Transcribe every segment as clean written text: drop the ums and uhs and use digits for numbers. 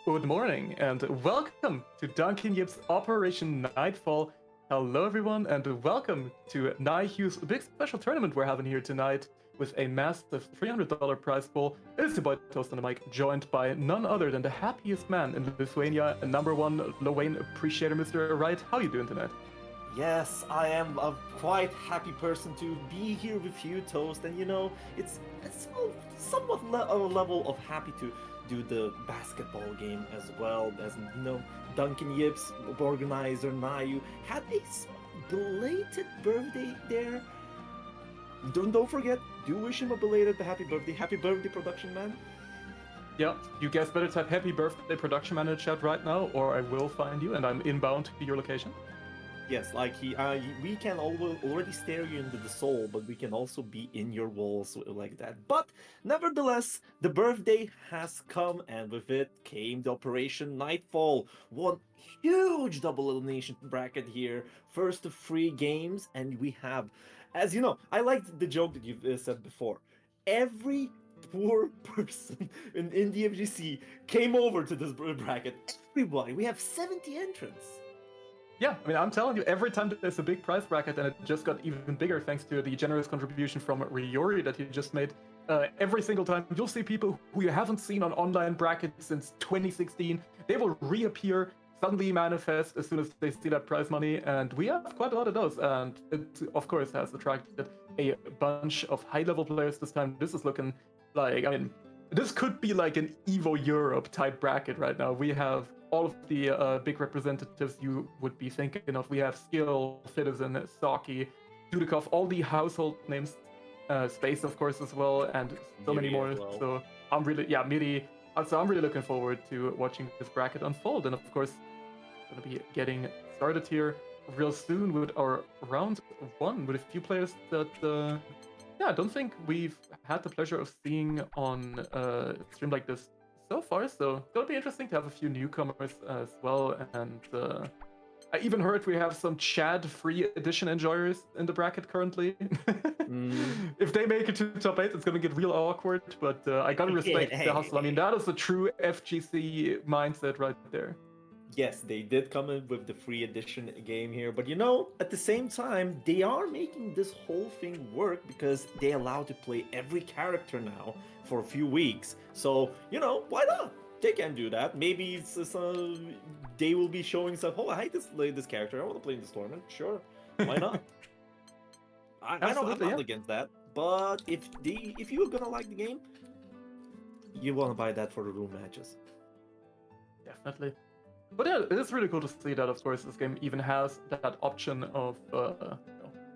Good morning and welcome to Duncan Yip's Operation Nightfall. Hello everyone and welcome to Nighthu's big special tournament we're having here tonight. with a massive $300 prize pool. It's your boy Toast on the mic, joined by none other than the happiest man in Lithuania, and #1 Lowain appreciator, Mr. Wright. How you doing tonight? Yes, I am a quite happy person to be here with you, Toast, and it's somewhat a level of happy to do the basketball game as well, as Duncan Yips, organizer Nayu, had a small belated birthday there. Don't forget, do wish him a belated happy birthday, production man. Yeah, you guys better type happy birthday production man in the chat right now, or I will find you and I'm inbound to your location. Yes, like we can already stare you into the soul, but we can also be in your walls like that. But nevertheless, the birthday has come, and with it came the Operation Nightfall. One huge double elimination bracket here. First of 3 games, and we have, as you know, I liked the joke that you've said before. Every poor person in the FGC came over to this bracket. Everybody. We have 70 entrants. Yeah, I mean, I'm telling you, every time there's a big prize bracket, and it just got even bigger thanks to the generous contribution from Ryori that he just made, every single time you'll see people who you haven't seen on online brackets since 2016. They will reappear, suddenly manifest as soon as they see that prize money, and we have quite a lot of those, and it, of course, has attracted a bunch of high-level players this time. This is looking like, I mean, this could be like an EVO Europe type bracket right now. We have all of the big representatives you would be thinking of. We have Skill, Citizen, Saki, Dudikov, all the household names, Space of course as well, and so many more. Well. So I'm really, Miri. So I'm really looking forward to watching this bracket unfold, and of course, gonna be getting started here real soon with our round 1 with a few players that I don't think we've had the pleasure of seeing on a stream like this so far, so it'll be interesting to have a few newcomers as well. And I even heard we have some Chad free edition enjoyers in the bracket currently. If they make it to top 8, it's gonna get real awkward, but I gotta respect the hustle. I mean, that is a true FGC mindset right there. Yes, they did come in with the free edition game here, but at the same time, they are making this whole thing work because they allow to play every character now for a few weeks. So, why not? They can do that. Maybe they will be showing stuff. Oh, I hate this character. I want to play in this tournament. Sure, why not? I'm not against that. But if you're gonna like the game, you want to buy that for the room matches. Definitely. But yeah, it is really cool to see that, of course, this game even has that option of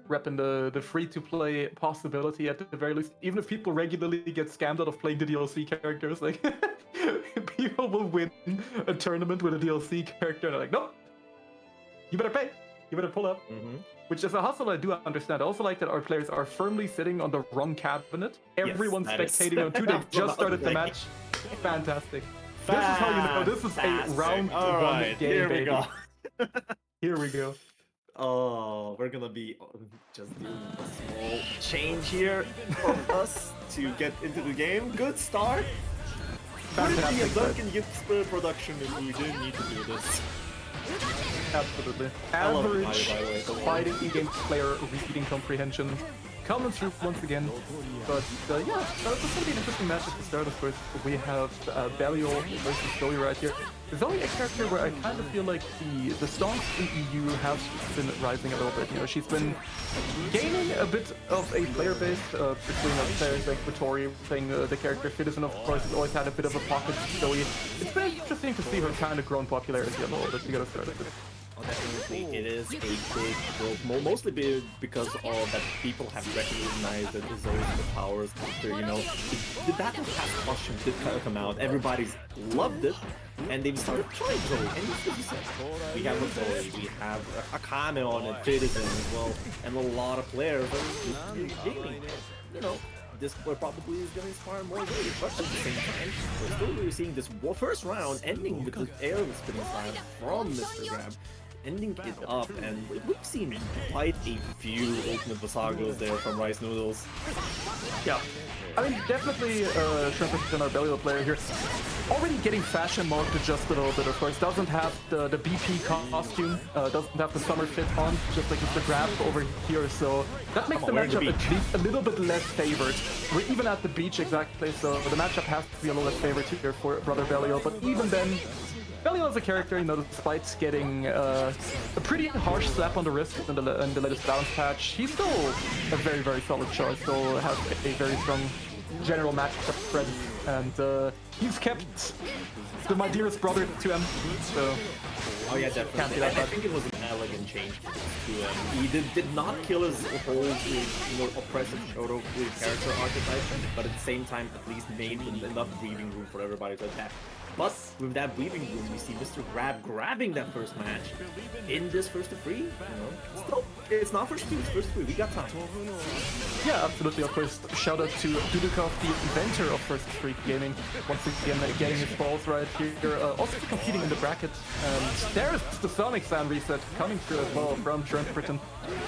repping the free-to-play possibility at the very least. Even if people regularly get scammed out of playing the DLC characters, like, people will win a tournament with a DLC character, and they're like, nope, you better pay, you better pull up. Which is a hustle I do understand. I also like that our players are firmly sitting on the wrong cabinet. Everyone's spectating on 2, they've just started the match. Fantastic. This is how you know this is a round 1 game, here we baby. go. Here we go. Oh, we're gonna be just doing a small change here for us to get into the game. Good start. Would it be a Duncan Yips production if we didn't need to do this? Absolutely. Average fighting game player reading comprehension coming through once again. But yeah, this is going to be an interesting match at the start. Of course, we have Belial versus Zoe right here. Zoe, a character where I kind of feel like the stonks in EU have been rising a little bit. She's been gaining a bit of a player base between players like Vittori, playing the character Citizen, of course, has always had a bit of a pocket Zoe. It's been interesting to see her kind of grown popularity a little bit to get us started. Definitely, it is a big growth, mostly because of that people have recognized that Zoe's powers after, the Battle Pass costume did come out, everybody's loved it, and they've started trying Zoe, and that's what you said. We have a Zoe, we have Akane on it, Citizen as well, and a lot of players are gaming. This probably is going to inspire more waves, but at the same time, we're still really seeing this first round ending with the air spinning slam from Mr. Grab, ending it up, and we've seen quite a few Ultimate Basagos there from Rice Noodles. Yeah, I mean, definitely Shrimp and our Belial player here. already getting fashion mode just a little bit, of course. Doesn't have the BP costume, doesn't have the summer fit on, just like Mr. Grab over here. So that makes the matchup at least a little bit less favored. We're even at the beach exactly, so the matchup has to be a little less favored here for Brother Belial. But even then, Belial as a character, you know, despite getting a pretty harsh slap on the wrist in the latest balance patch, he's still a very, very solid choice. Still has a very strong general matchup spread, and he's kept my dearest brother to him. So oh yeah, definitely. I think it was an elegant change to he did not kill his whole oppressive Shoto character archetype, but at the same time at least made enough breathing room for everybody to attack. But with that breathing room, we see Mr. Grab grabbing that first match in this first to free. You know, still, it's not first two, it's first three. We got time. Yeah, absolutely. Of course, shout out to Dudukov, the inventor of first three gaming. Once again, getting his balls right here. Also competing in the bracket. There's the Sonic Sound reset coming through as well from Trent Britain.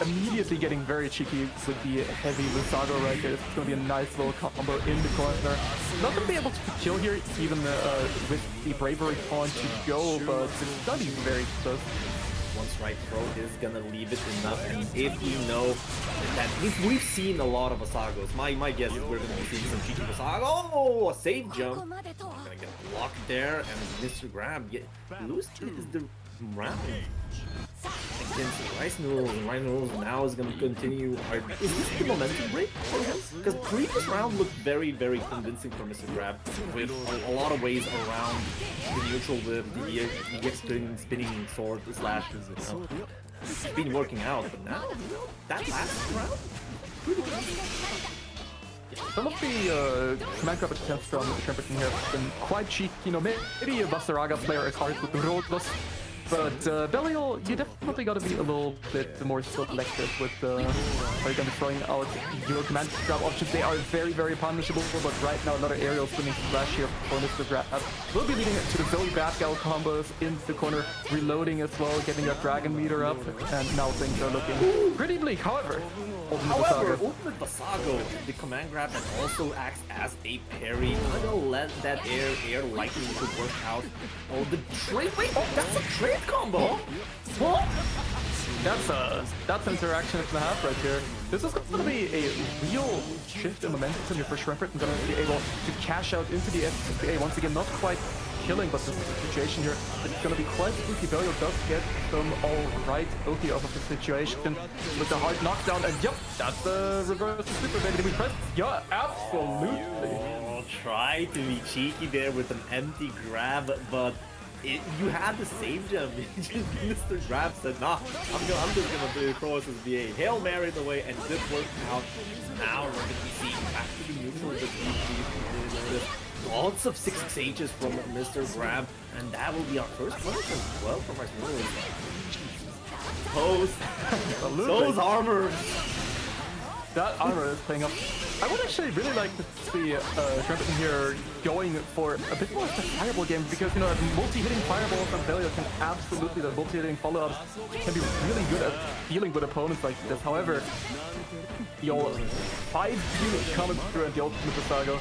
Immediately getting very cheeky with the heavy Lusago right here. It's going to be a nice little combo in the corner. Not going to be able to kill here, even with the bravery pawn to go, but it's going to be very close. Once right throw is gonna leave it enough, and if you know that we've seen a lot of Asagos, my guess is we're gonna be seeing some cheeky Asago. Oh, a safe jump. Gonna get blocked there, and Mr. Grab loses the round against Rice Noodles, and Rice Noodles now is going to continue. Is this the momentum break for him? Because previous round looked very, very convincing for Mr. Grab, with a lot of ways around the neutral with the spinning sword slash. It's been working out, but now that last round, pretty good. Some of the command grab attempts from Tremperton here have been quite cheap. You know, maybe a Vasaraga player is hard with the Rodos. But Belial, you definitely got to be a little bit more selective with how you're going to be throwing out your command grab options. They are very, very punishable, but right now another aerial spinning splash here for Mr. Grab will be leading to the Zoe Batgal combos in the corner, reloading as well, getting that dragon meter up, and now things are looking pretty bleak. However, Ultimate Basago, the command grab that also acts as a parry, gonna let that air lightning to work out. Oh, the trade, wait, that's a trade combo? What? That's interaction and a half right here. This is going to be a real shift in momentum here for Shrimpert, and going to be able to cash out into the SPA once again. Not quite killing, but the situation here is going to be quite spooky. Belial does get some alright OP off of the situation with the hard knockdown, and yep, that's the reverse super baby. Did we press? Yeah, absolutely. Oh, try to be cheeky there with an empty grab, but you had the save jump. Mr. Grab said, nah, I'm just gonna throw us as VA. Hail Mary the way, and this worked out. Now we're gonna be seeing back to the neutral with the lots of 6 sages from Mr. Grab, and that will be our first one as well from our those armor. That armor is paying off. I would actually really like to see Tremperton here going for a bit more of a fireball game, because, you know, multi-hitting fireballs from Belial can absolutely, the multi-hitting follow-ups can be really good at dealing with opponents like this. However, the old 5 unit coming through and the ultimate Saga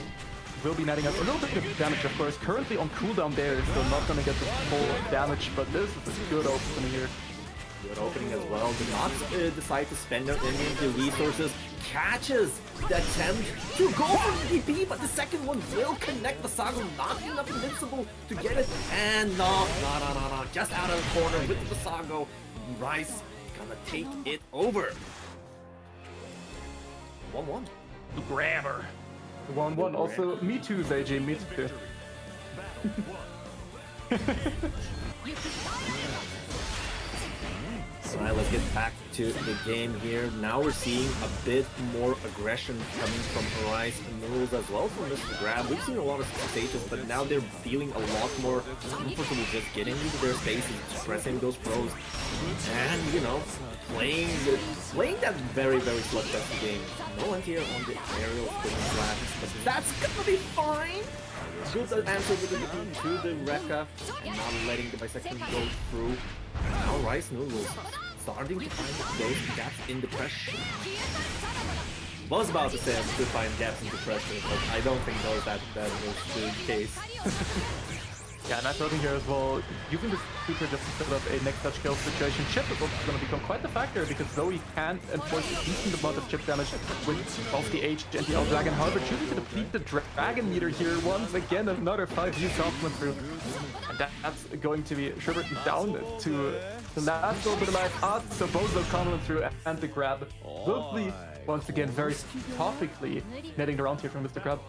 will be netting us a little bit of damage, of course. Currently on cooldown there, so not going to get the full damage, but this is a good opening here. Good opening as well. Did not decide to spend any of the resources. Catches the attempt to go for the DP, but the second one will connect Basago, not enough invincible to get it. And no. Just out of the corner with the Basago. Rice gonna take it over. 1-1. The grabber. 1-1. Also, me too, ZJ. Me too. Alright, let's get back to the game here. Now we're seeing a bit more aggression coming from Rice and Noodles as well from Mr. Grab. We've seen a lot of stages, but now they're feeling a lot more comfortable just getting into their spaces, pressing those pros, and, you know, playing that very, very slugfest game. No anti-air on the aerial spinning flash, but that's gonna be fine. Good answer with the DP to the Rekka, and not letting the bisection go through. Now Rice Noodles starting to find those gaps in the pressure. Was about to say I'm still finding gaps into pressure, but I don't think that was the case. Yeah, nice routing here as well. Using this super just to set up a next touch kill situation. Chip is also going to become quite a factor because Zoe can enforce a decent amount of chip damage with both the H and the L Dragon. However, choosing to deplete the Dragon meter here once again, another 5U compliment through. And that's going to be Shriverton down to the last little bit of life. So both those compliment through and the grab will be once again very topically netting the round here from Mr. Grab.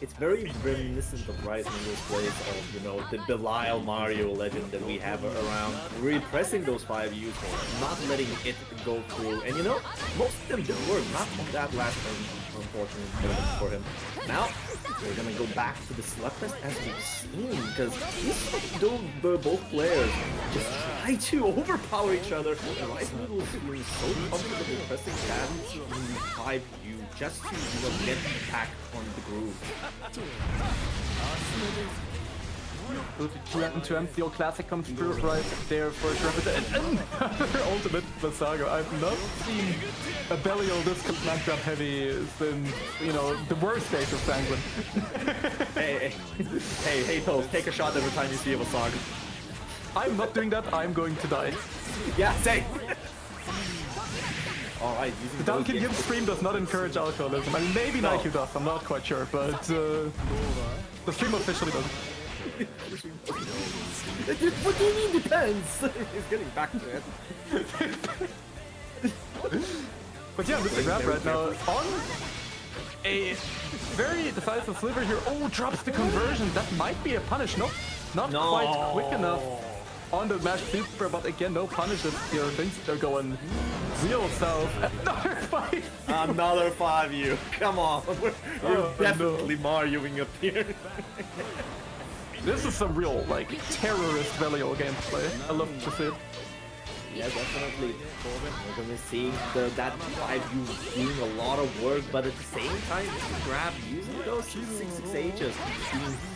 It's very reminiscent of Rice Ninja's plays of, you know, the Belial Mario legend that we have around, repressing those 5Us, not letting it go through. And you know, most of them did work, not on that last turn, unfortunately, for him. Now, we're gonna go back to the slugfest as we've seen, because both players just try to overpower each other. And Rice Ninja was feeling so comfortable pressing that in the 5U just to, you know, get back on the groove. To the old classic comes through right there for Shriverton. And another ultimate Masago. I've not seen a Belial this command grab heavy since, you know, the worst days of Sanguine. hey, Toast, take a shot every time you see a Masago. I'm not doing that, I'm going to die. Yeah, same. Alright, the Duncan Gibbs stream does not encourage alcoholism. I mean, maybe no. Nike does, I'm not quite sure, but the stream officially doesn't. What do you mean depends? He's getting back to it. But yeah, Mr. Grab right now on a very decisive sliver here. Oh, drops the conversion. That might be a punish. Nope, not quite quick enough on the Mash Super, but again, no punishes here. Things are going real south. Another 5. Another 5U. Come on. We're definitely Marioing up here. This is some real, like, terrorist Velio gameplay. I love to see it. Yeah, definitely. We're gonna see that 5U doing a lot of work, but at the same time, Mr. Grab using those 666Hs,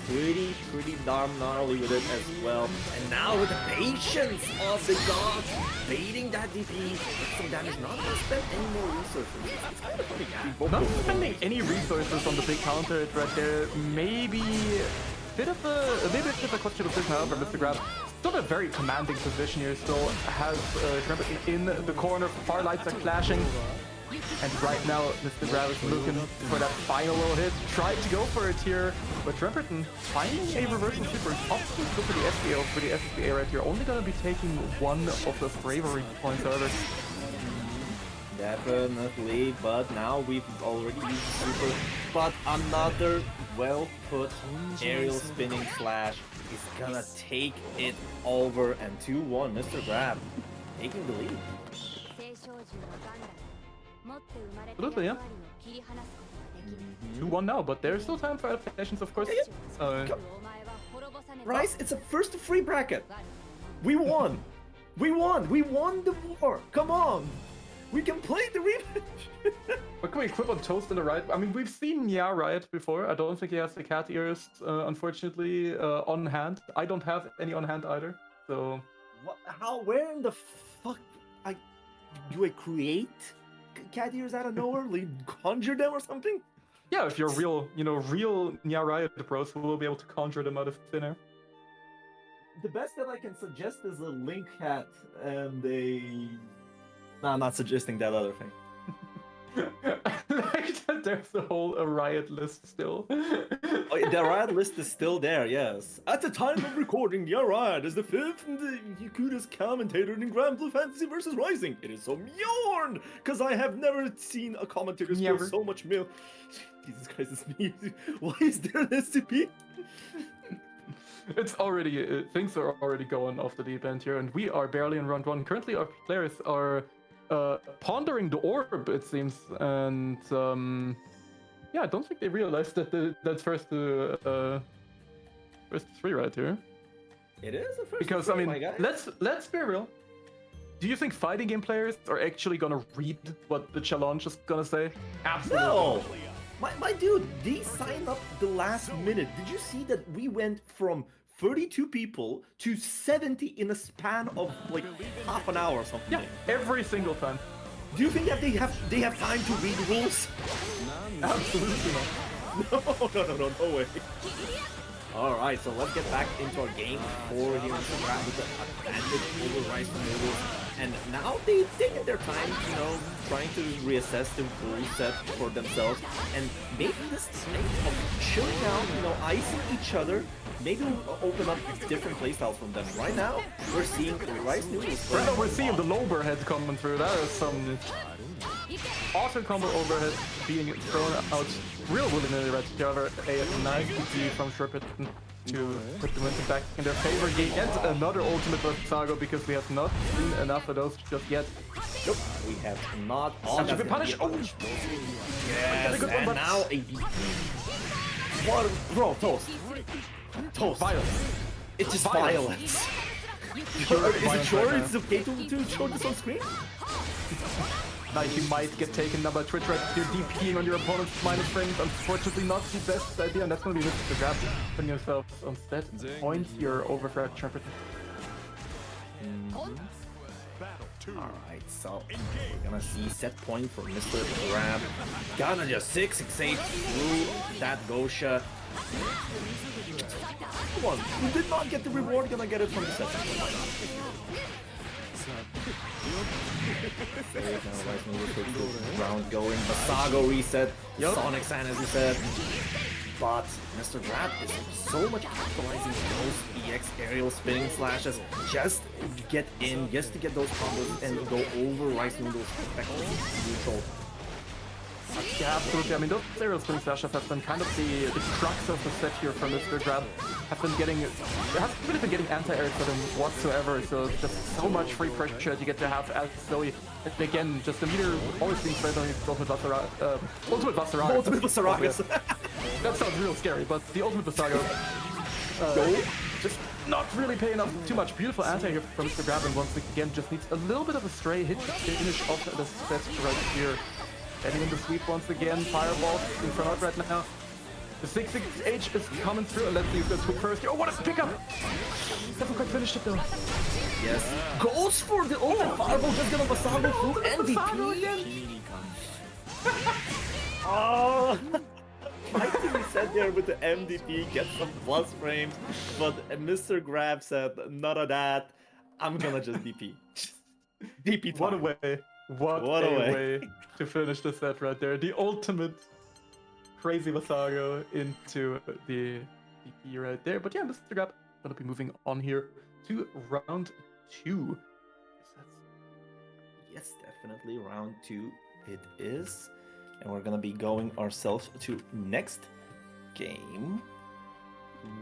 being pretty darn gnarly with it as well. And now with the patience of the dog, baiting that DP, some damage, not gonna spend any more resources. It's kind of funny. Not spending any resources on the big counter hit right there. Maybe a bit of a questionable decision, however, Mr. Grab still a very commanding position here, still has Shriverton in the corner, far lights are clashing, and right now Mr. Grab is looking for that final little hit, tried to go for it here, but Shriverton finding a reversal super, opting to go for the SBA, for the SBA right here, only gonna be taking one of those bravery points, however. Definitely, but now we've already used super, but another well-put aerial spinning slash is gonna take it over, and 2-1, Mr. Grab taking the lead. Absolutely, yeah. 2-1 now, but there's still time for adaptations, of course. Rice, it's a first to free bracket. We won. We won the war. Come on. We can play the rematch! What can we equip on Toast in the right? I mean, we've seen Nya Riot before. I don't think he has the cat ears, unfortunately, on hand. I don't have any on hand either, so... What? How? Where in the fuck? Do I create cat ears out of nowhere? Like, conjure them or something? Yeah, if you're real, you know, real Nya Riot pros, who will be able to conjure them out of thin air. The best that I can suggest is a Link hat and a... No, I'm not suggesting that other thing. Like that there's a whole Riot list still. Oh, the Riot list is still there, yes. At the time of recording, the Riot is the 5th and the Yakuda's commentator in Grand Blue Fantasy vs. Rising. It is so Mjorn! Because I have never seen a commentator spill so much milk. Jesus Christ, it's me. Why is there an SCP? It's already, things are already going off the deep end here, and we are barely in round 1. Currently, our players are pondering the orb, it seems, and yeah, I don't think they realized that that's first to first 3 right here. It is a first because 3, I mean, my guy. let's be real. Do you think fighting game players are actually gonna read what the challenge is gonna say? Absolutely. No. My dude, they signed up the last minute. Did you see that we went from 32 people to 70 in a span of like half an hour or something? Yeah, every single time. Do you think that they have time to read the rules? Absolutely not. No way. Alright, so let's get back into our game 4 here in the round with the advantage over Rice Noodles. And now they've taken their time, you know, trying to reassess the rule set for themselves. And maybe this state of chilling out, you know, icing each other, maybe will open up different playstyles from them. Right now, we're seeing Rice Noodles. Right now we're seeing the low overhead coming through. That is some auto combo overhead being thrown out real willy-nilly right together. A nice DP from Shripperton to put the momentum back in their favor. Yet another ultimate Versago because we have not seen enough of those just yet. Nope, we have not. Oh, should be punished. Oh, yes, and now a what, bro, Toast. Violence. It's just Violence. violence. Is it sure it's okay to show this on screen? Like you might get taken down by Twitch right here, DPing on your opponent's minus frames. Unfortunately, not the best idea, and that's going to be the grab. Putting yourself on set point, your overthreat Shripperton. Alright, so we're gonna see set point for Mr. Grab. Gonna just 668 through that Gosha. Come on, you did not get the reward, gonna get it from the set. Round going, Basago reset, Sonic San as you said. But Mr. Grab is so much capitalizing those EX aerial spinning slashes just to get in, just to get those combos and go over Rice Noodles effectively neutral. Yeah, absolutely. I mean, those aerial spinning slashes have been kind of the crux of the set here for Mr. Grab. Have been getting, hasn't really been getting anti-air for them whatsoever, so just so much free pressure that you get to have as Zoe. And again, just the meter always being played on his Ultimate Vasaragas. Ultimate Vasaragas. That sounds real scary, but the Ultimate Vasago just not really paying off too much. Beautiful anti here from Mr. Grab, and once again just needs a little bit of a stray hit to finish off the set right here. Getting in the sweep once again, Fireball in front of right now. The 6-6H is coming through, and let's see who's going to sweep first. Oh, what a pickup! Haven't quite finished it though. Yes. Goes for the ultimate Fireball, just gonna Vasago through MVP. Again. Oh! I think he said there with the MVP, get some plus frames, but Mr. Grab said, none of that, I'm gonna just DP. DP time. What a way. What a way to finish the set right there. The ultimate crazy Vasago into the DP right there. But yeah, Mr. Grab gonna be moving on here to round 2. Yes, definitely round 2 it is. And we're gonna be going ourselves to next game,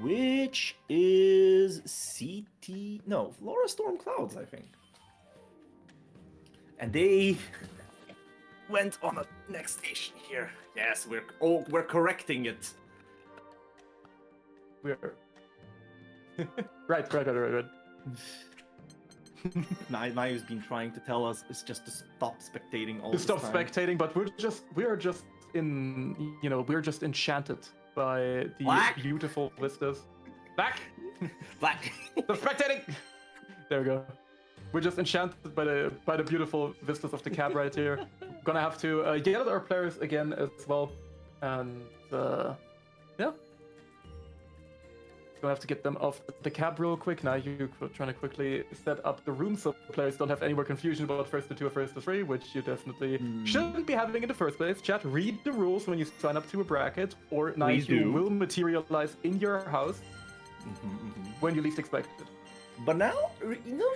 which is Flora Storm Clouds, I think. And they went on a next station here. Yes, we're correcting it. We're right. Mayu's been trying to tell us it's just to stop spectating all to this stop time. spectating, but we're just enchanted by the beautiful vistas. Black. The spectating. There we go. We're just enchanted by the beautiful vistas of the cab right here. Gonna have to yell at our players again as well, and yeah. Gonna have to get them off the cab real quick. Now you're trying to quickly set up the room so players don't have any more confusion about first to 2 or first to 3, which you definitely shouldn't be having in the first place. Chat, read the rules when you sign up to a bracket, or Nightfall will materialize in your house when you least expect it. But now,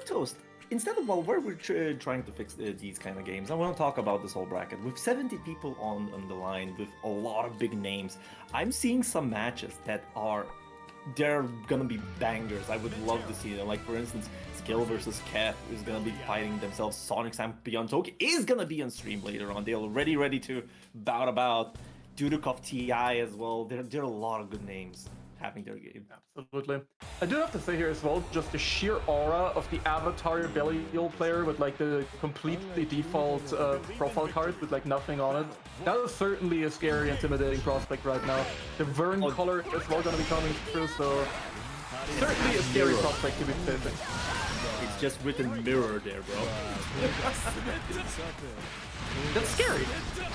Toast, instead of, we're trying to fix these kind of games, I want to talk about this whole bracket. With 70 people on the line, with a lot of big names, I'm seeing some matches that they're gonna be bangers. I would love to see them. Like, for instance, Skill versus Keth is gonna be fighting themselves. Sonic Sam Beyond Toki is gonna be on stream later on. They're already ready to bout about. Dudukov TI as well. There are a lot of good names having their game. Absolutely. I do have to say here as well, just the sheer aura of the avatar Belial player with like the completely default profile card with like nothing on it. That is certainly a scary, intimidating prospect right now. The Vern color is well going to be coming through, so certainly a scary prospect to be facing. It's just written mirror there, bro. That's scary.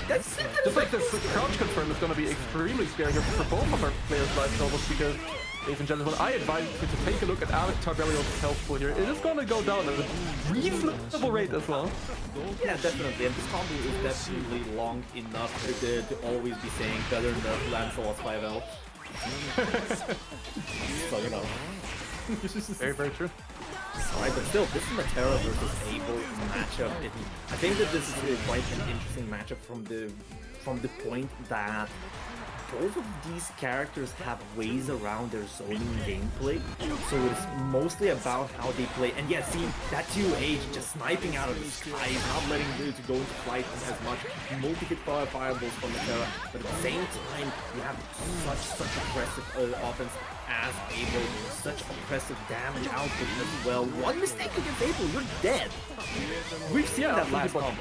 That's Just like this crouch confirm is going to be extremely scary here for both of our players' life novels because, ladies and gentlemen, I advise you to take a look at Avatar Belial's health pool here. It is going to go down at a reasonable rate as well. Yeah, definitely. And this combo is definitely long enough to always be saying better than Lancelot's 5L. So, you know. Very, very true. Alright, but still, this is Matera versus Abel matchup. I think that this is quite an interesting matchup from the point that both of these characters have ways around their zoning gameplay, so it's mostly about how they play. And yeah, see that 2H just sniping out of the sky, not letting it to go into flight as much, multi-hit fireballs from Matera, but at the same time, you have such aggressive offense as Abel, such oppressive damage output as well. One mistake against Abel, you're dead. We've seen that last combo.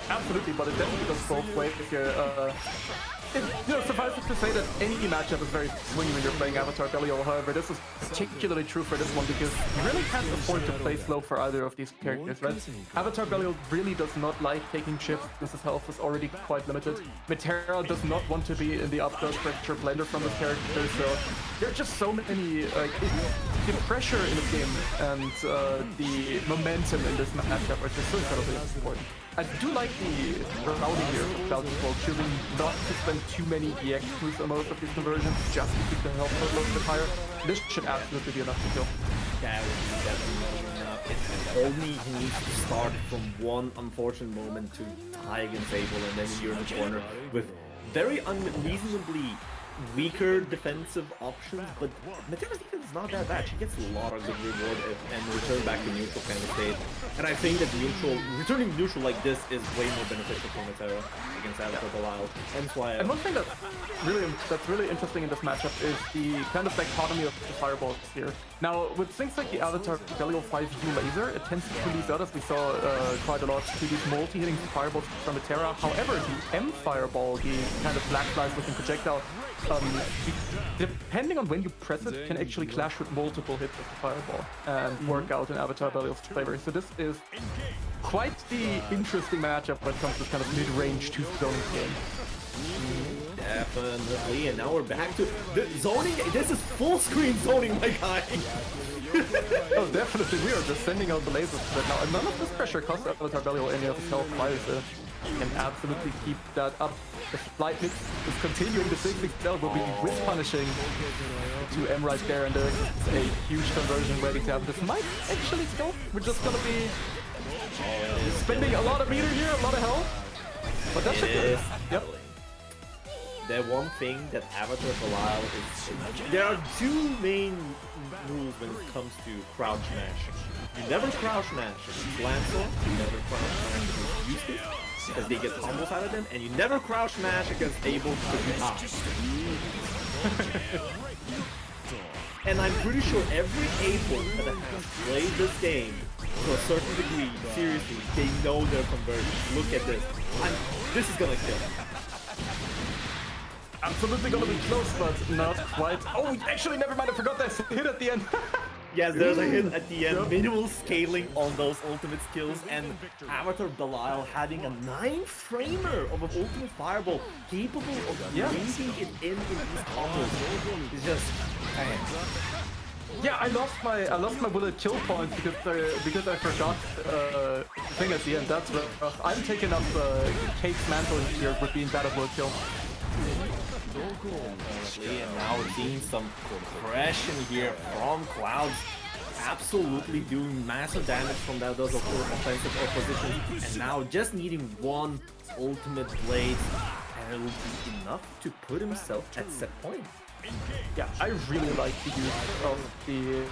Absolutely, but it definitely goes both ways here. Suffice it to say that any matchup is very swingy when you're playing Avatar Belial. However, this is particularly true for this one because you really can't afford to play slow for either of these characters, right? Avatar Belial really does not like taking chips since his health is already quite limited. Matera does not want to be in the up-dose pressure blender from this character, so there are just so many... the pressure in this game and the momentum in this matchup are just so incredibly important. I do like the routing here of Cloud Control, choosing not to spend too many EX moves on most of these conversions, just to keep the health a little bit higher. This should absolutely be enough to kill. That would be definitely enough. It only needs to start from one unfortunate moment to tie against Abel, and then you're in the corner with very unreasonably weaker defensive options, but Matera's defense is not that bad. She gets a lot of good reward and return back to neutral kind of state. And I think that returning neutral like this is way more beneficial for Matera against Avatar Belial. Hence why. And one thing that's really interesting in this matchup is the kind of dichotomy of the fireballs here. Now, with things like the Avatar Belial 5U laser, it tends to release out, as we saw quite a lot, to these multi-hitting fireballs from Matera. However, the M fireball, the kind of black flies looking projectile, depending on when you press it, can actually clash with multiple hits of the fireball and work out in Avatar Belial's favor. So this is quite the interesting matchup when it comes to this kind of mid-range two-zone game. Definitely, and now we're back to the zoning. This is full screen zoning, my guy. Oh, definitely. We are just sending out the lasers right now, and none of this pressure costs Avatar Belial any of his health fires. Can absolutely keep that up. The flight mix is continuing. The 6-6 will be whiff punishing to M right there, and there's a huge conversion waiting to happen. This might actually go. We're just gonna be spending a lot of meter here, a lot of health. But that's it. Yep. The one thing that Avatar Belial is... There are two main rules when it comes to crouch mashing. You never crouch mash against Lancelot, you never crouch mash against Eustace, because they get combos out of them, and you never crouch mash against Abel because you die. And I'm pretty sure every Abel that has played this game to a certain degree, seriously, they know their conversion. Look at this. This is gonna kill. Absolutely gonna be close, but not quite. Oh, actually, never mind. I forgot that hit at the end. Yes, there's a hit at the end. Minimal scaling on those ultimate skills, and Avatar Belial having a 9-framer of an ultimate fireball capable of bringing it in these combos. It's just yeah, I lost my bullet kill point because I forgot the thing at the end. That's rough. I'm taking up Kate's mantle here with being bad at bullet kill. And now we're seeing some compression here from Clouds, absolutely doing massive damage from those offensive positions, and now just needing one ultimate blade, and it will be enough to put himself at set point. Yeah, I really like the use of the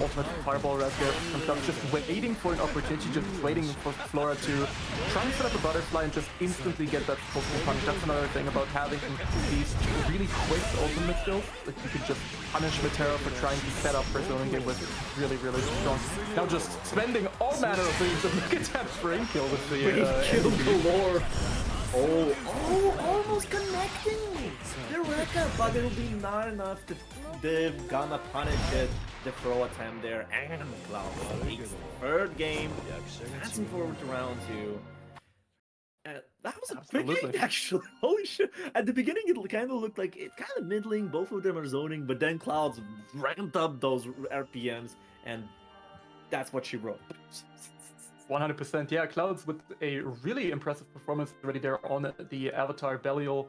ultimate fireball right there. Just waiting for an opportunity, just waiting for Flora to try and set up a butterfly and just instantly get that full punch. That's another thing about having these really quick ultimate skills that you can just punish Matera for trying to set up her zoning game with. Really, really strong. Now just spending all manner of things, and look at that spring kill with the kill galore. Oh, almost connecting the Rekka, but it'll be not enough to they're gonna punish it. the throw attempt there, and Cloud takes the third game, advancing forward to round 2. That was a quick game, actually. Holy shit. At the beginning, it kind of looked like it kind of middling. Both of them are zoning, but then Clouds ramped up those RPMs, and that's what she wrote. 100%. Yeah, Clouds with a really impressive performance already there on the Avatar Belial.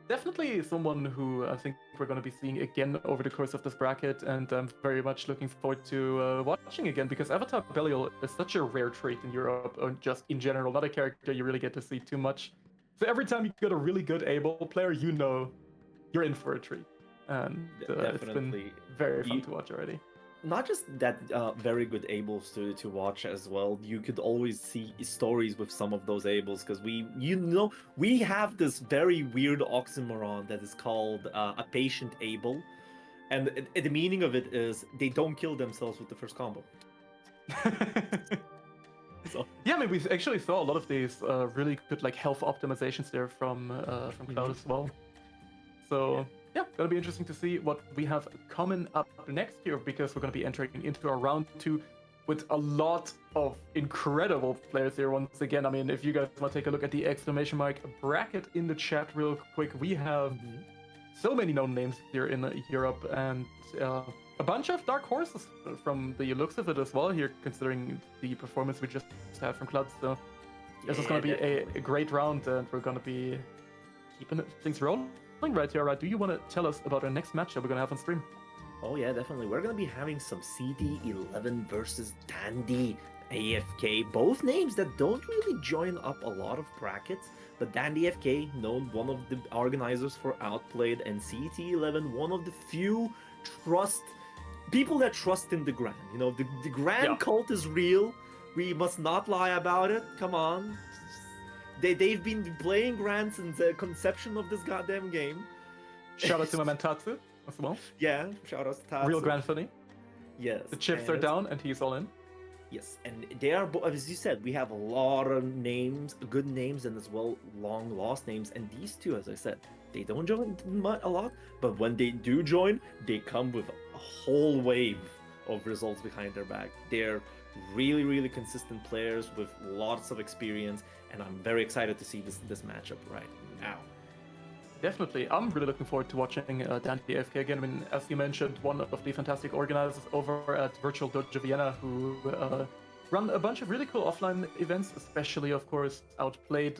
Definitely someone who I think we're going to be seeing again over the course of this bracket, and I'm very much looking forward to watching again, because Avatar Belial is such a rare trait in Europe, or just in general, not a character you really get to see too much. So every time you get a really good able player, you know you're in for a treat. And it's been very fun to watch already. Not just that very good ables to watch as well. You could always see stories with some of those ables, because we have this very weird oxymoron that is called a patient able, and the meaning of it is they don't kill themselves with the first combo. Yeah, I mean, we actually saw a lot of these really good like health optimizations there from Cloud as well. So. Yeah, gonna be interesting to see what we have coming up next year, because we're gonna be entering into our round 2 with a lot of incredible players here once again. I mean, if you guys want to take a look at the exclamation mark bracket in the chat real quick, we have so many known names here in Europe, and a bunch of dark horses from the looks of it as well here, considering the performance we just had from Cloud. So this is gonna be a great round, and we're gonna be keeping things rolling. Right here, right? Do you want to tell us about our next matchup we're gonna have on stream? Oh yeah, definitely. We're gonna be having some CT11 versus Dandy AFK. Both names that don't really join up a lot of brackets, but Dandy AFK, known one of the organizers for Outplayed, and CT11, one of the few people that trust in the Grand. You know, the Grand cult is real. We must not lie about it. Come on. They've been playing Grand since the conception of this goddamn game. Shout out to my man Tatsu as well. Yeah, shout out to Tatsu. Real Grand funny. Yes. The chips are down and he's all in. Yes, and they are, as you said, we have a lot of names, good names, and as well long lost names. And these two, as I said, they don't join a lot, but when they do join, they come with a whole wave of results behind their back. They're really, really consistent players with lots of experience, and I'm very excited to see this matchup right now. Definitely. I'm really looking forward to watching Dandy AFK again. I mean, as you mentioned, one of the fantastic organizers over at Virtual Dojo Vienna, who run a bunch of really cool offline events, especially, of course, Outplayed,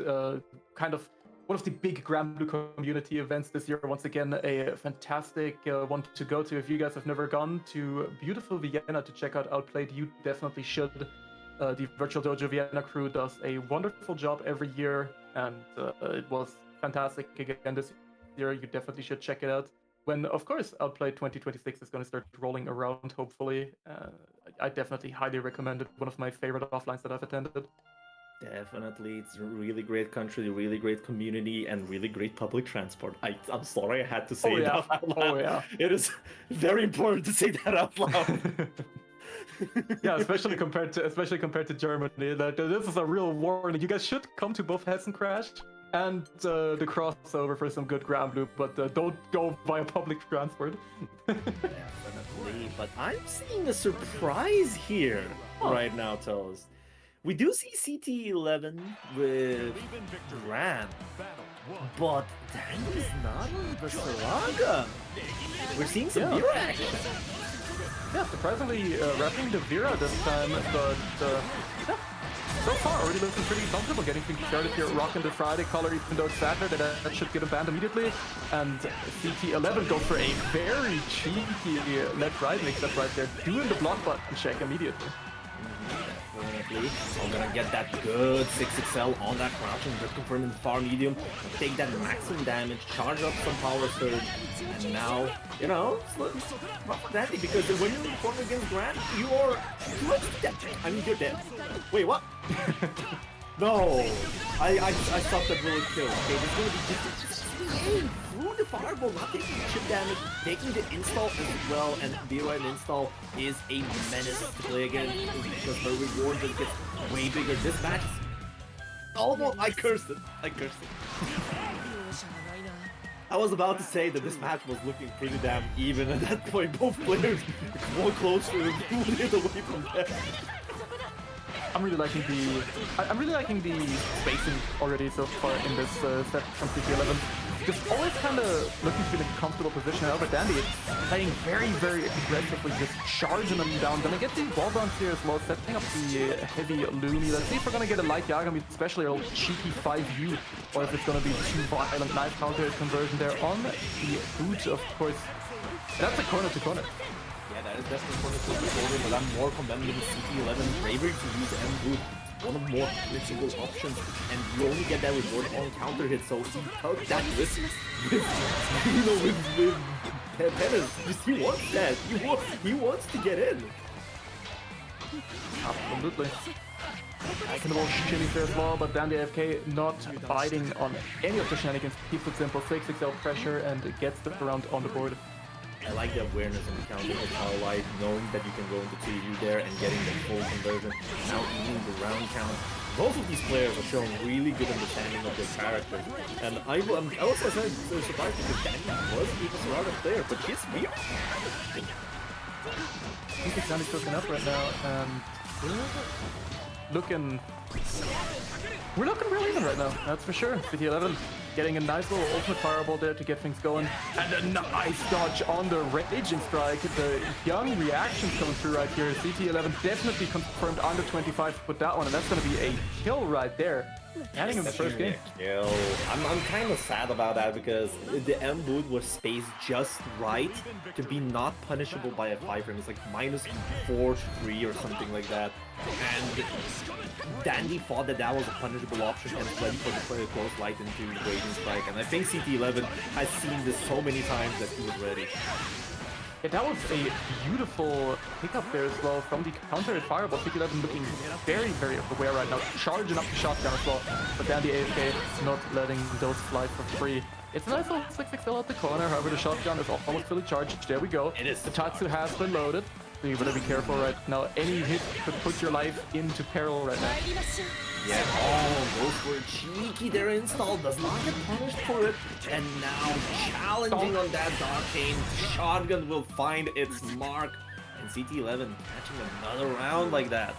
kind of one of the big Grand Blue community events this year. Once again, a fantastic one to go to. If you guys have never gone to beautiful Vienna to check out Outplayed, you definitely should. The Virtual Dojo Vienna crew does a wonderful job every year, and it was fantastic again this year. You definitely should check it out. When, of course, Outplayed 2026 is going to start rolling around, hopefully. I definitely highly recommend it. One of my favorite offlines that I've attended. Definitely, it's a really great country, really great community, and really great public transport. I'm sorry I had to say that out loud. Oh yeah. It is very important to say that out loud. Yeah, especially compared to Germany. That this is a real warning. You guys should come to both Hessen Crash and the crossover for some good Grand Blue, but don't go via public transport. Definitely, but I'm seeing a surprise here right now, Toes. We do see CT11 with Grand, but Dandy is not on the Saraga. We're seeing some Vera action. Yeah, surprisingly wrapping the Vera this time, but so far already looking pretty comfortable getting things started here, rocking the Friday color, even though it's Saturday, that should get a banned immediately. And CT11 goes for a very cheeky left right mix up right there, doing the block button check immediately. Definitely. I'm gonna get that good 6XL on that crouch and just confirm in the far medium, take that maximum damage, charge up some power surge, and now, you know, it's not for Dandy, because when you're performing against Grand, you're dead. I mean, you're dead. Wait, what? No! I stopped that really kill. Okay, this is gonna be just through the fireball, not taking chip damage, taking the install as well, and B-Right install is a menace to play again because her reward just gets way bigger. This match is almost, I cursed it. I was about to say that this match was looking pretty damn even at that point. Both players more closer and moving away from that. I'm really liking the spacing already so far in this set from CT11. Just always kind of looking to be in a comfortable position. However, Dandy playing very, very aggressively, just charging them down. Gonna get the wall bounce here as well, setting up the heavy Lumi. Let's see if we're gonna get a light Yagami, especially a cheeky 5U, or if it's gonna be too violent knife counter conversion there on the boot, of course. That's a corner to corner. Yeah, that is definitely for the corner, but I'm more commending CT11 bravery to use M-Boot. One of more flexible options, and you only get that with your own counter hit, so he took that risk with Pettis. He wants that. He wants to get in. Absolutely. I can watch Chili there as well, but Dandy AFK not biting on any of the shenanigans. Keeps it simple, 6XL pressure, and gets the round on the board. I like the awareness on the counter of Power Light, knowing that you can go into 2U there and getting the full conversion. Now even the round count. Both of these players are showing really good understanding of their characters. And I was surprised because Danny was even a router player, but he's weird. I think Dandy's cooking up right now, and we're looking real even right now, that's for sure. CT11 getting a nice little ultimate fireball there to get things going. And a nice dodge on the raging strike. The young reactions coming through right here. CT11 definitely confirmed under 25 with that one, and that's going to be a kill right there. Adding him the first game. Kill. I'm kind of sad about that because the M-Boot was spaced just right to be not punishable by a 5 frame. It's like -4 to 3 or something like that. And Dandy thought that that was a punishable option and ready for the close light into Raging Strike. And I think CT11 has seen this so many times that he was ready. Yeah, that was a beautiful pickup there as well from the counter fireball. CT11 looking very, very aware right now, charging up the shotgun as well. But Dandy AFK not letting those fly for free. It's a nice little 6XL at the corner, however the shotgun is almost fully charged. There we go. It is. The Tatsu has been loaded. So you better be careful right now. Any hit could put your life into peril right now. Yeah, those were cheeky. Their install does not get punished for it. And now challenging on that Arcane shotgun will find its mark. And CT11 catching another round like that.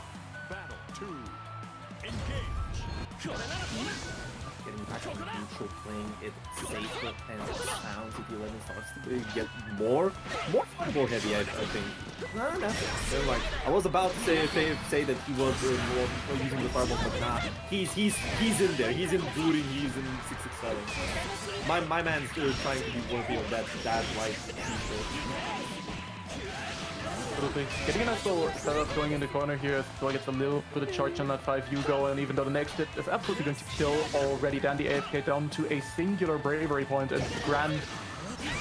Getting back to neutral, playing it safer and sound. CT11 starts to get more fireball heavy, I think. Nah, that's it. They're like, I was about to say that he was more using the fireball, but nah, he's in there. He's in booting. He's in 667. My man's still trying to be worthy of that life. Absolutely. Getting a nice little setup going in the corner here, so I get a little bit of charge on that 5U going, even though the next hit is absolutely going to kill already. Dandy AFK down to a singular bravery point, and Grand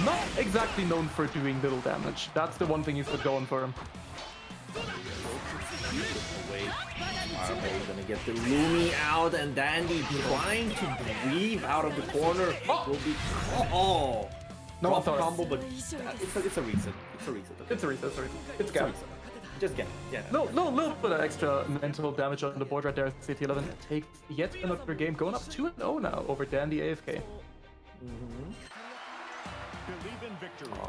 not exactly known for doing little damage. That's the one thing he's got going for him. Fireball gonna get the Lumi out, and Dandy trying to breathe out of the corner. Will be No, drop combo, but it's a reset. It's a reset. It's a reset. It's gap. Just get it. Yeah. No, little bit of extra mental damage on the board right there. CT11 takes yet another game, going up 2-0 now over Dandy AFK.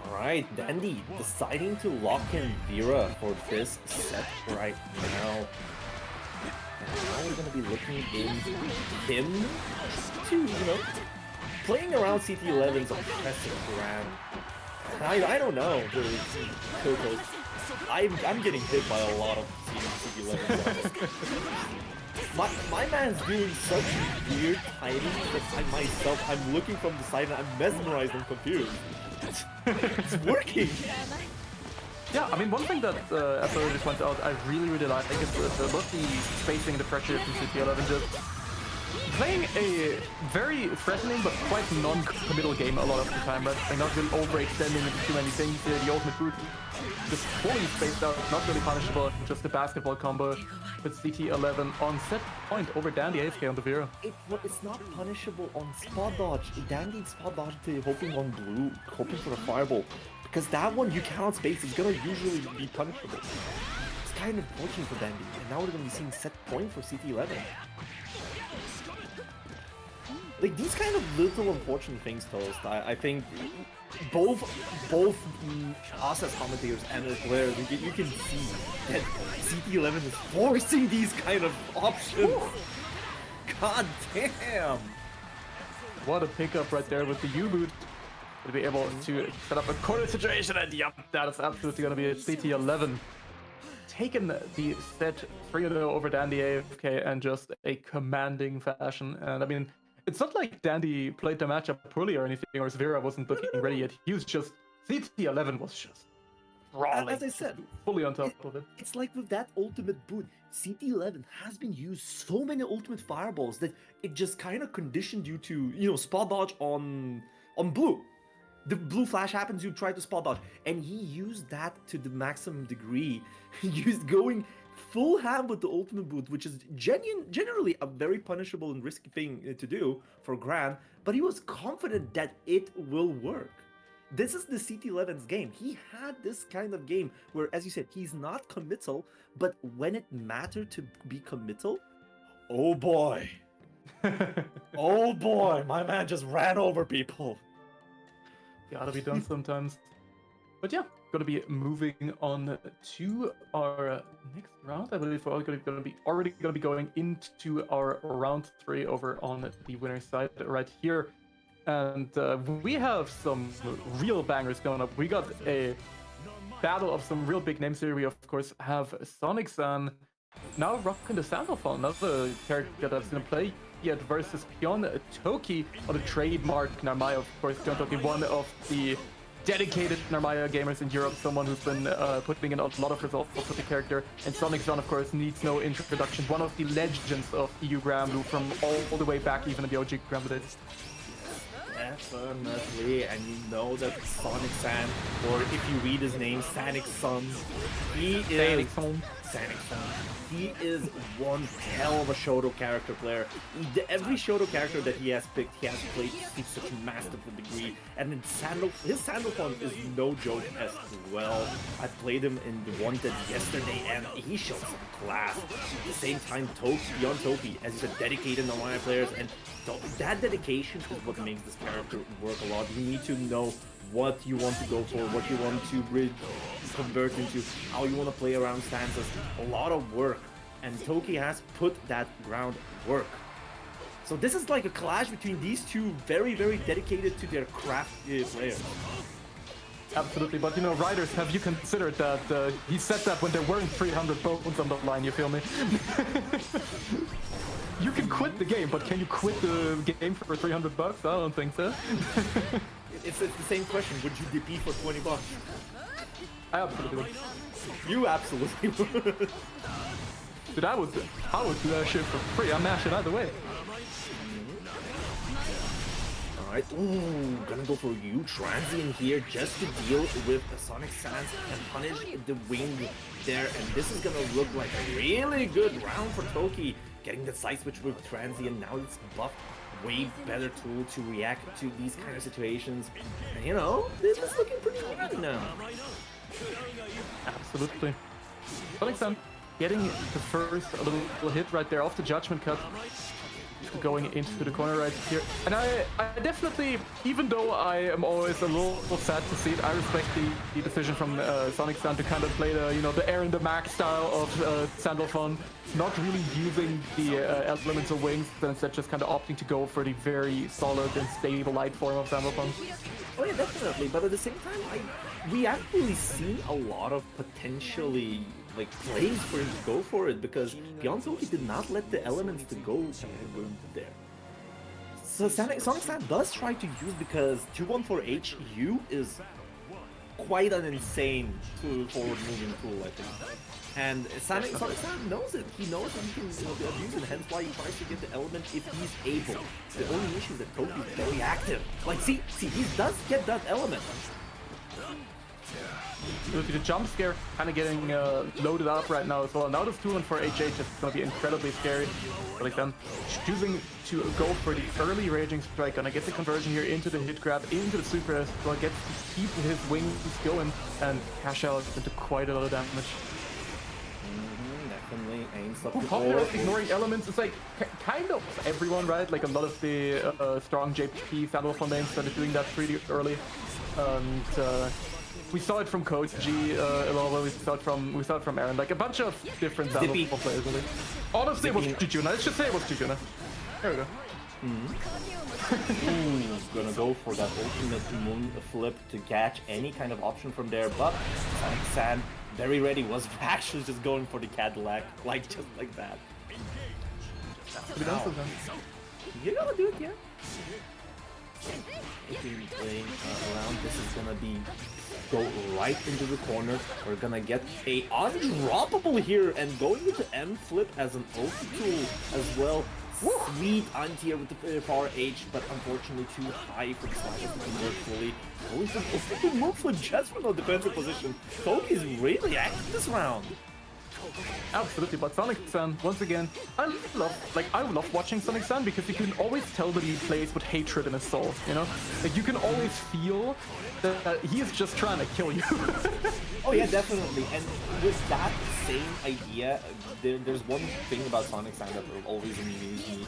Alright, Dandy deciding to lock in Vera for this set right now. And now we're gonna be looking in him to, playing around CT11's oppressive Grand. I don't know, I'm getting hit by a lot of CT11. My man's doing such weird timing that I'm looking from the side and I'm mesmerized and confused. It's working! Yeah, I mean, one thing that, as I already pointed out, I really like is both the spacing and the pressure from CT11. Just playing a very threatening but quite non-committal game a lot of the time, right? Like not really overextending into too many things. The ultimate brute just fully spaced out, not really punishable, just a basketball combo with CT11 on set point over Dandy AFK on the Vera. It's not punishable on spot dodge. Dandy spot dodge to hoping on blue, hoping for a fireball. Because that one you cannot space, it's gonna usually be punishable. It's kind of fortunate for Dandy, and now we're gonna be seeing set point for CT11. like these kind of little unfortunate things, Toast. I think both us as commentators and as players, you can see that CT11 is forcing these kind of options. God damn! What a pickup right there with the U-boot. To be able to set up a corner situation, and yep, that is absolutely going to be a CT11. Taking the set 3-0 over Dandy AFK in just a commanding fashion. And I mean, it's not like Dandy played the matchup poorly or anything, or Zvera wasn't looking ready yet. He was just, CT11 was just crawling, as I said, fully on top of it. It's like with that ultimate boot, CT11 has been used so many ultimate fireballs that it just kind of conditioned you to, you know, spot dodge on blue. The blue flash happens, you try to spot dodge, and he used that to the maximum degree. He used going full ham with the ultimate boot, which is generally a very punishable and risky thing to do for Gran, but he was confident that it will work. This is the CT11's game. He had this kind of game where, as you said, he's not committal, but when it mattered to be committal, oh boy. Oh boy, my man just ran over people. Gotta be done sometimes. But yeah, gonna be moving on to our next round. I believe we're already gonna be going into our round 3 over on the winner's side right here. And we have some real bangers going up. We got a battle of some real big names here. We of course have Sonic-san now rocking the Sandalphon, another character that's gonna play yet versus Pion Toki on the trademark Narmaya. Of course, Pion Toki, one of the dedicated Narmaya gamers in Europe, someone who's been putting in a lot of results with the character. And Sonic-san, of course, needs no introduction. One of the legends of EU Granblue from all the way back, even in the OG Granblue days. Definitely, and you know that Sonic-san, or if you read his name, Sonic-san, he is Sonic-san. He is one hell of a Shoto character player. Every Shoto character that he has picked, he has played to such a masterful degree. And in his Sandalphon is no joke as well. I played him in the Wanted yesterday, and he showed some class. At the same time, Pion Toki, as he's a dedicated Narmaya players, and that dedication is what makes this character work a lot. You need to know what you want to go for, what you want to convert into, how you want to play around stances. A lot of work, and Toki has put that ground work. So this is like a clash between these two very, very dedicated to their craft players. Absolutely, but you know, Riders, have you considered that he said that when there weren't 300 bones on the line, you feel me? You can quit the game, but can you quit the game for $300? I don't think so. It's the same question. Would you DP for $20? I absolutely would. You absolutely would. Dude, I would do that shit for free. I'm mashing either way. Alright, ooh, gonna go for you, Transient here, just to deal with the Sonic Sands and punish the wing there. And this is gonna look like a really good round for Toki. Getting the side switch with Transient, now it's buffed. Way better tool to react to these kind of situations. And you know, this is looking pretty good now. Absolutely. Sonic-san getting the first little hit right there off the judgment cut. Going into the corner right here. And I definitely, even though I am always a little sad to see it, I respect the decision from Sonic-san to kind of play the, you know, the air in the Mac style of Sandalphon, not really using the elements of wings, but instead just kind of opting to go for the very solid and stable light form of Sandalphon. Oh yeah, definitely, but at the same time, we actually seen a lot of potentially like plays for him to go for it, because Pion Toki did not let the elements to go there. So Sonic-san does try to use, because 214 HU is quite an insane forward moving tool, I think. And Sonic-san knows it. He knows that he can abuse it, hence why he tries to get the element if he's able. The only issue is that Toki is very active. Like, see, he does get that element. Look at the jump scare kind of getting loaded up right now as well. Now this 214 HH is going to be incredibly scary. Like then choosing to go for the early Raging Strike, gonna get the conversion here into the hit grab, into the super as well, gets to keep his wings going and cash out into quite a lot of damage. Definitely, and up popular ignoring elements. It's like kind of everyone, right? Like a lot of the strong JP Sandwolf lanes started doing that pretty early. And we saw it from Koji a lot. We saw it from Aaron. Like a bunch of different Sandwolf players. Really. Honestly, it was Jujuna. Let's just say it was Jujuna. There we go. Gonna go for that ultimate moon flip to catch any kind of option from there, but Sonic San, very ready, was actually just going for the Cadillac, like just like that. Wow. You're gonna do it, yeah. If you're playing around, this is gonna be go right into the corner. We're gonna get a undroppable here and going with the M flip as an OP tool as well. Sweet anti-air with the power H, but unfortunately too high for the Slash to convert fully. Going for the move flip just from a defensive position. Toki is really active this round. Absolutely, but Sonic San, once again, I love watching Sonic San because you can always tell that he plays with hatred in his soul, you know? Like, you can always feel that he is just trying to kill you. Oh yeah, definitely. And with that same idea, there's one thing about Sonic San that will always amuse me,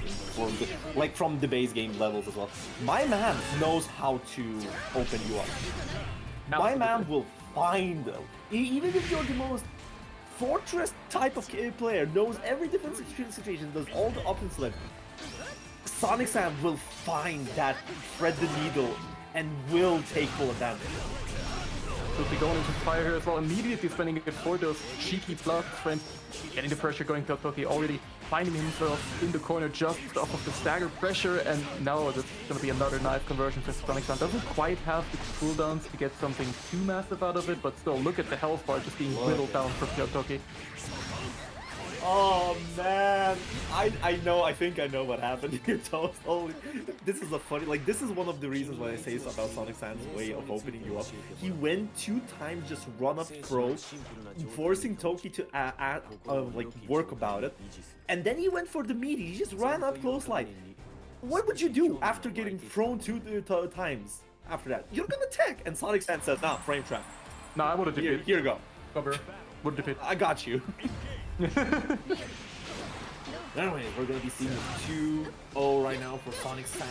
like from the base game levels as well. My man knows how to open you up. My man will find them. Even if you're the most fortress type of player, knows every defensive situation, does all the options left, Sonic San will find that thread the needle and will take full advantage. So be going into fire here as well, immediately spending it for those cheeky plus frames, getting the pressure going to Toki, already finding himself in the corner just off of the stagger pressure, and now there's going to be another knife conversion for Sonic San. Doesn't quite have the cooldowns to get something too massive out of it, but still, look at the health bar just being whittled down from Toki. Oh man, I think I know what happened here, Toast. Holy, this is a funny, like, this is one of the reasons why I say it's about Sonic San's way of opening you up. He went 2 times just run up throw, forcing Toki to like work about it, and then he went for the meaty. He just ran up close line. What would you do after getting thrown 2 times? After that, you're gonna tech, and Sonic San says, "Nah, frame trap." Nah, I would have defeated. Here you go. Cover. Would defeat. I got you. Anyway, we're gonna be seeing 2-0 right now for Sonic San.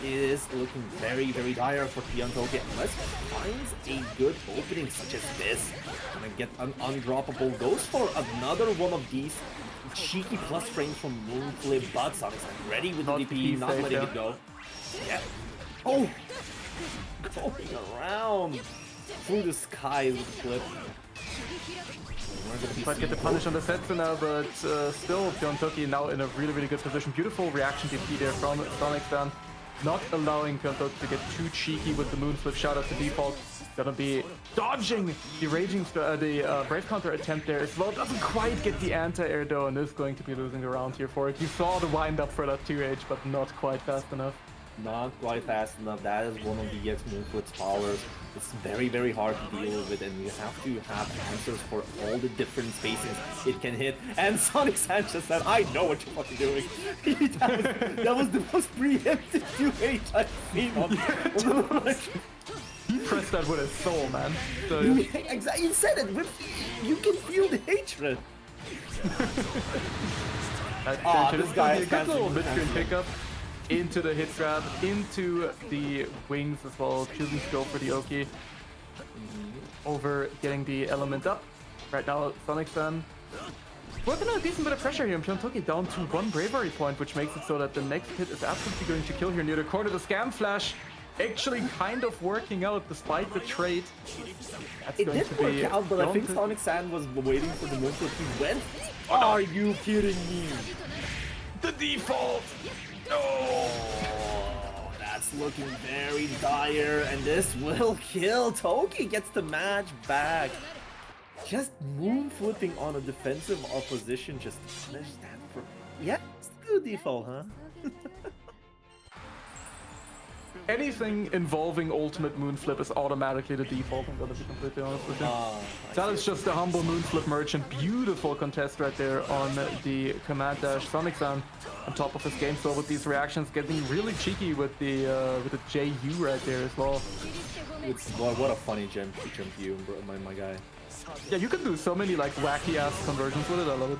It is looking very, very dire for Toki unless he finds a good opening such as this. Gonna get an undroppable, goes for another one of these cheeky plus frames from Moonflip, but Sonic San ready with the DP, not letting it go. Yeah. Oh! Going around through the sky with Flip. Might get the punish on the Setsu now, but still, Toki now in a really, really good position. Beautiful reaction DP there from Sonic San, not allowing Toki to get too cheeky with the Moonflip. Shout out to Default. Gonna be dodging the Brave Counter attempt there as well. Doesn't quite get the anti-air though, and is going to be losing the round here for it. You saw the wind up for that 2H, but not quite fast enough. Not quite fast enough. That is one of the EX Moonflip's powers. It's very, very hard to deal with, and you have to have answers for all the different spaces it can hit. And Sonic Sanchez said, "I know what you're fucking doing." that was the most preemptive 2H I've seen on He pressed that with his soul, man. So, exactly, you said it. You can feel the hatred. This guy is a good little mid-screen pickup. Into the hit grab, into the wings as well, choosing to go for the Oki over getting the element up. Right now, Sonic San working on a decent bit of pressure here. Toki down to 1 bravery point, which makes it so that the next hit is absolutely going to kill here near the corner. The scam flash actually kind of working out despite the trade. That's it did work out, but I think Sonic San was waiting for the move that he went. Are you kidding me? The default! No! That's looking very dire, and this will kill. Toki gets the match back. Just moon flipping on a defensive opposition just to punish that for... Yeah, it's the default, huh? Anything involving ultimate moonflip is automatically the default, I'm gonna be completely honest with you. That is just a humble moonflip merchant. Beautiful contest right there on the command dash. Sonic San on top of his game so with these reactions, getting really cheeky with the JU right there as well. What a funny jump you, my guy. Yeah, you can do so many like wacky ass conversions with it. I love it.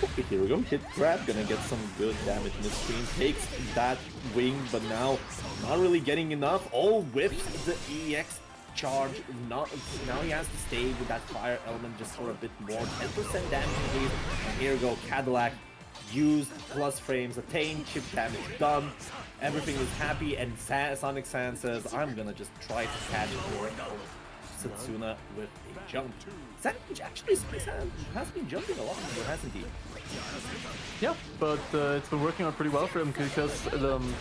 Okay, here we go. Hit grab, gonna get some good damage in the screen. Takes that wing, but now not really getting enough. Oh, whips the EX charge. Not now he has to stay with that fire element just for a bit more. 10% damage increase. And here we go, Cadillac used plus frames attained, chip damage done. Everything is happy, and Sonic San says, "I'm gonna just try to catch more." Setsuna with a jump. Savage actually has been jumping a lot more, hasn't he? Yeah, but it's been working out pretty well for him because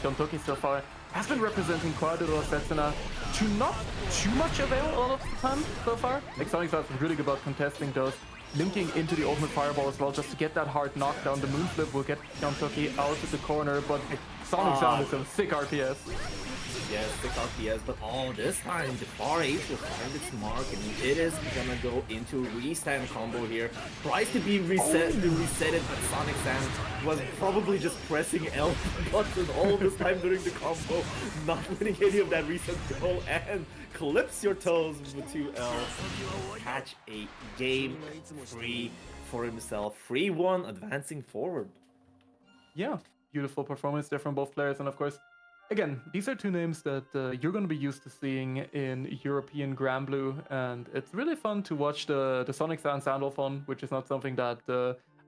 Hyuntoki so far has been representing quite a lot of Setsuna to not too much avail all of the time so far. Like Sonic has been really good about contesting those, linking into the ultimate fireball as well just to get that hard knockdown. The moonflip will get Hyuntoki out of the corner, but Sonic Sound is a sick RPS. Yes, 6 RPS, but this time the far 8 will find its mark, and it is gonna go into restand combo here. Tries to be reset it, but Sonic Sam was probably just pressing L button all this time during the combo, not winning any of that reset goal, and clips your toes with 2L. Catch a game free for himself. 3-1, advancing forward. Yeah, beautiful performance there from both players, and of course, again, these are two names that you're going to be used to seeing in European Granblue, and it's really fun to watch the Sonic Sound Sandalphon, which is not something that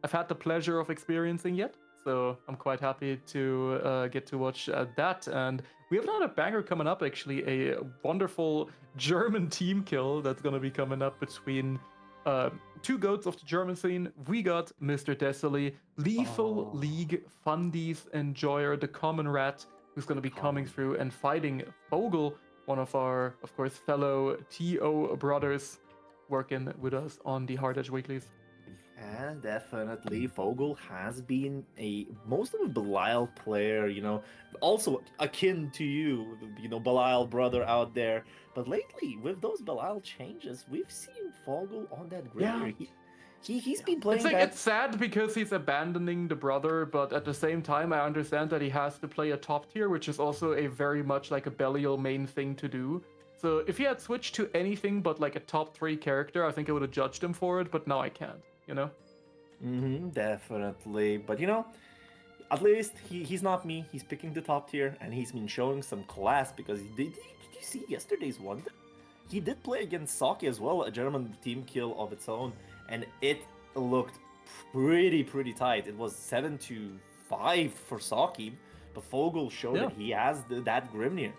I've had the pleasure of experiencing yet. So I'm quite happy to get to watch that. And we have another banger coming up, actually, a wonderful German team kill that's going to be coming up between two goats of the German scene. We got Mr. Desalee, Lethal League Fundies Enjoyer, the Common Rat, who's going to be coming through and fighting Vogel, one of our, of course, fellow TO brothers working with us on the Hard Edge Weeklies. And definitely, Vogel has been most of a Belial player, you know, also akin to you, Belial brother out there. But lately, with those Belial changes, we've seen Vogel on that grid. Yeah. He's been playing It's sad because he's abandoning the brother, but at the same time, I understand that he has to play a top tier, which is also a very much like a Belial main thing to do. So if he had switched to anything but like a top 3 character, I think I would have judged him for it, but now I can't, you know? Definitely. But at least he's not me. He's picking the top tier, and he's been showing some class because did you see yesterday's one? He did play against Saki as well, a German team kill of its own. And it looked pretty tight. It was 7-5 for Saki, but Vogel showed that he has that Grimnir.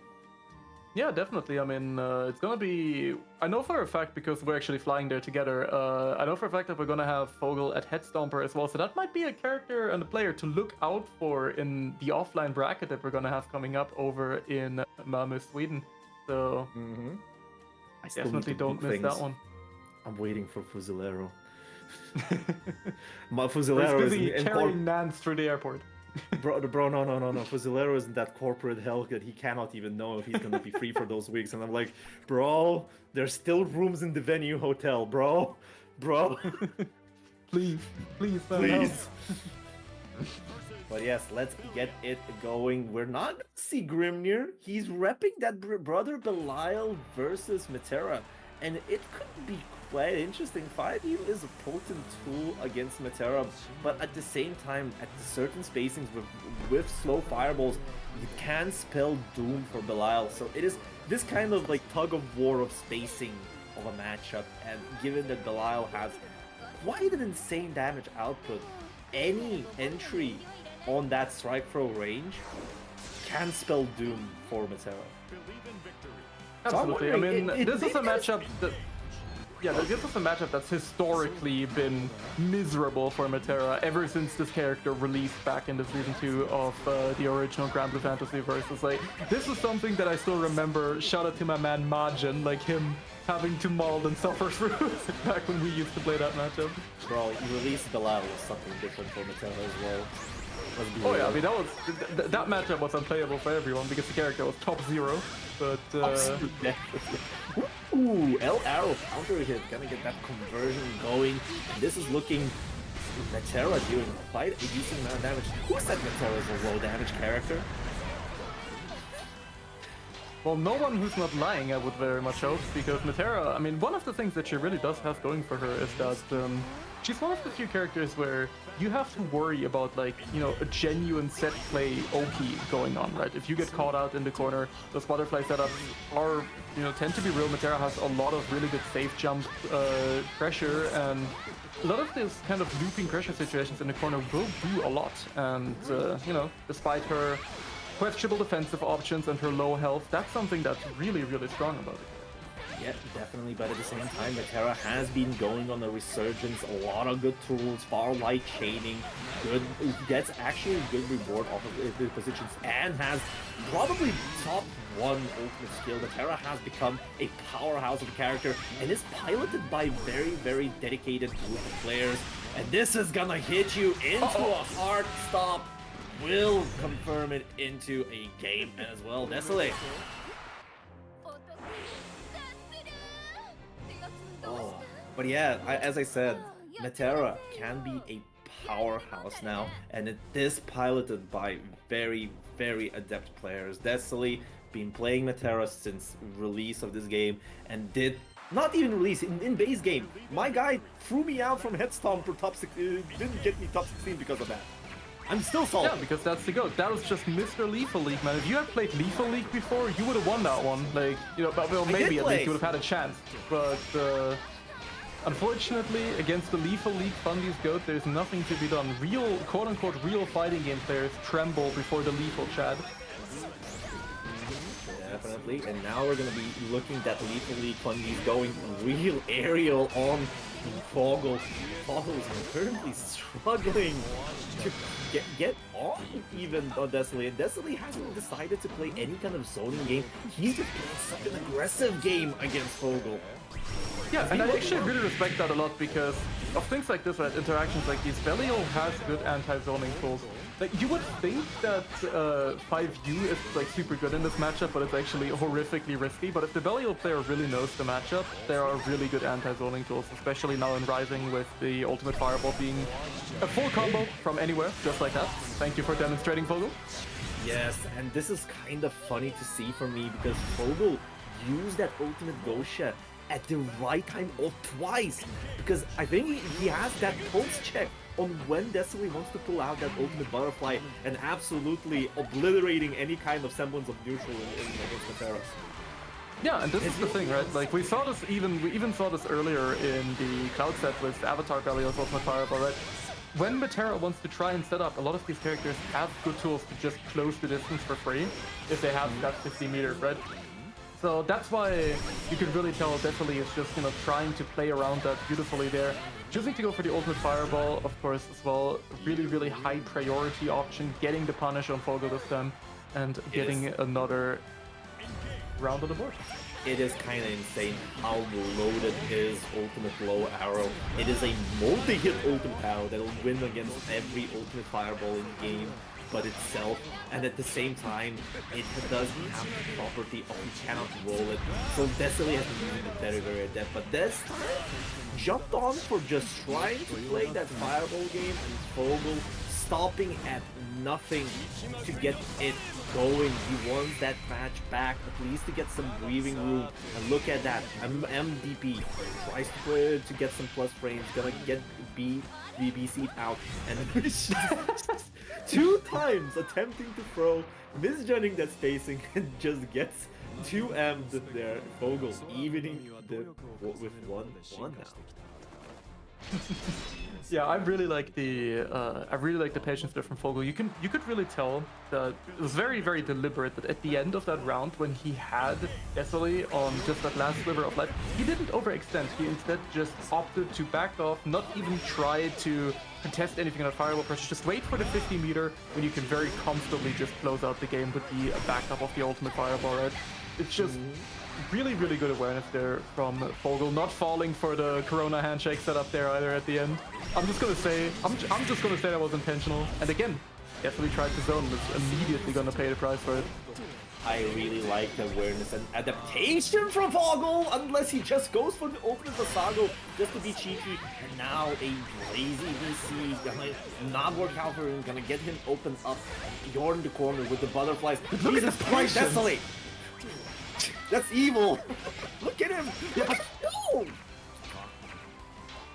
Yeah, definitely. I mean, it's gonna be... I know for a fact, because we're actually flying there together, I know for a fact that we're gonna have Vogel at Headstomper as well, so that might be a character and a player to look out for in the offline bracket that we're gonna have coming up over in Malmö, Sweden. So, I still definitely don't miss that one. I'm waiting for Fusilero. My Fusilero is busy carrying Nance through the airport. Bro, no. Fusilero is in that corporate hell that he cannot even know if he's gonna be free for those weeks. And I'm like, bro, there's still rooms in the venue hotel, bro. please. But yes, let's get it going. We're not gonna see Grimnir. He's repping that brother Belial versus Metera. And it could be quite interesting. 5U is a potent tool against Metera, but at the same time, at certain spacings with slow fireballs, you can spell doom for Belial. So it is this kind of like tug of war of spacing of a matchup. And given that Belial has quite an insane damage output, any entry on that strike throw range can spell doom for Metera. Absolutely. I mean, this is a matchup that... Yeah, this is a matchup that's historically been miserable for Metera ever since this character released back in the Season 2 of the original Granblue Fantasy versus. Like, this is something that I still remember. Shout out to my man Majin, like him having to maul and suffer through back when we used to play that matchup. Bro, you released Belial was something different for Metera as well. Oh yeah, I mean that matchup was unplayable for everyone because the character was top 0. But ooh, L arrow counter hit, gonna get that conversion going. And this is looking Metera doing quite a decent amount of damage. Who said Metera is a low damage character? Well, no one who's not lying, I would very much hope, because Metera, I mean, one of the things that she really does have going for her is that she's one of the few characters where you have to worry about, like, you know, a genuine set play Oki going on, right? If you get caught out in the corner, those butterfly setups are, you know, tend to be real. Metera has a lot of really good safe jump pressure, and a lot of these kind of looping pressure situations in the corner will do a lot. And, you know, despite her questionable defensive options and her low health, that's something that's really, really strong about it. Yeah, definitely, but at the same time, Metera has been going on a resurgence, a lot of good tools, far light chaining, good, gets actually good reward off of the positions, and has probably top one ultimate skill. Metera has become a powerhouse of a character, and is piloted by very, very dedicated group of players, and this is gonna hit you into a hard stop, will confirm it into a game as well. Desolate. Oh, but yeah, as I said, Metera can be a powerhouse now, and it is piloted by very, very adept players. Desolate been playing Metera since release of this game, and did not even release in base game. My guy threw me out from Headstomp for top 16, didn't get me top 16 because of that. I'm still salty. Yeah, because that's the goat. That was just Mr. Lethal League, man. If you had played Lethal League before, you would have won that one. Like, you know, but well, maybe at least you would have had a chance. But unfortunately, against the Lethal League Fundy's goat, there's nothing to be done. Real, quote-unquote, real fighting game players tremble before the Lethal Chad. Definitely, and now we're gonna be looking at Lethal League Fundy's going real aerial on Fogel. Fogel is currently struggling to get on even on Desolate, and Desolate hasn't decided to play any kind of zoning game. He's just playing such an aggressive game against Fogel. Yeah, and I actually really respect that a lot because of things like this, right? Interactions like these. Belial has good anti-zoning tools. Like, you would think that 5U is like super good in this matchup, but it's actually horrifically risky. But if the Belial player really knows the matchup, there are really good anti-zoning tools, especially now in Rising with the ultimate fireball being a full combo from anywhere, just like that. Thank you for demonstrating, Fogel. Yes, and this is kind of funny to see for me because Fogel used that ultimate Gosha at the right time or twice, because I think he has that pulse check on when Desolate wants to pull out that ultimate butterfly and absolutely obliterating any kind of semblance of neutral against Metera. Yeah, and this is the thing, right? Like, we even saw this earlier in the Cloud set with Avatar Belial's ultimate fireball, right? When Metera wants to try and set up, a lot of these characters have good tools to just close the distance for free if they have that 50 meters, right? So that's why you can really tell Desolate is just, you know, trying to play around that beautifully there. Choosing to go for the ultimate fireball, of course, as well. Really, really high priority option. Getting the punish on Fogel this time and getting another round on the board. It is kind of insane how loaded his ultimate low arrow. It is a multi-hit ultimate arrow that will win against every ultimate fireball in the game but itself, and at the same time it doesn't have the property of you cannot roll it. So Desolate has been using it very, very adept, but this time jumped on for just trying to play that fireball game, and Fogel stopping at nothing to get it going. He wants that match back, at least to get some breathing room. And look at that, MDP tries to get some plus frames, gonna get BBC out, and two times attempting to throw, misjudging that spacing, and just gets 2 M'd there. Fogel evening with 1 now. Yeah, I really like the patience there from Fogel. You could really tell that it was very, very deliberate that at the end of that round, when he had Desolate on just that last sliver of life, he didn't overextend. He instead just opted to back off, not even try to contest anything on fireball pressure. Just wait for the 50 meter when you can very comfortably just close out the game with the backup of the ultimate fireball, right? It's just really, really good awareness there from Fogel, not falling for the Corona handshake setup there either at the end. I'm just gonna say that was intentional. And again, definitely tried to zone, was immediately gonna pay the price for it. I really like the awareness and adaptation from Fogel, unless he just goes for the ultimate Masago just to be cheeky. And now a lazy VC gonna not work out for him, gonna get him opened up. You're in the corner with the butterflies. Jesus Christ, Desolate! That's evil! Look at him! Yeah, but No!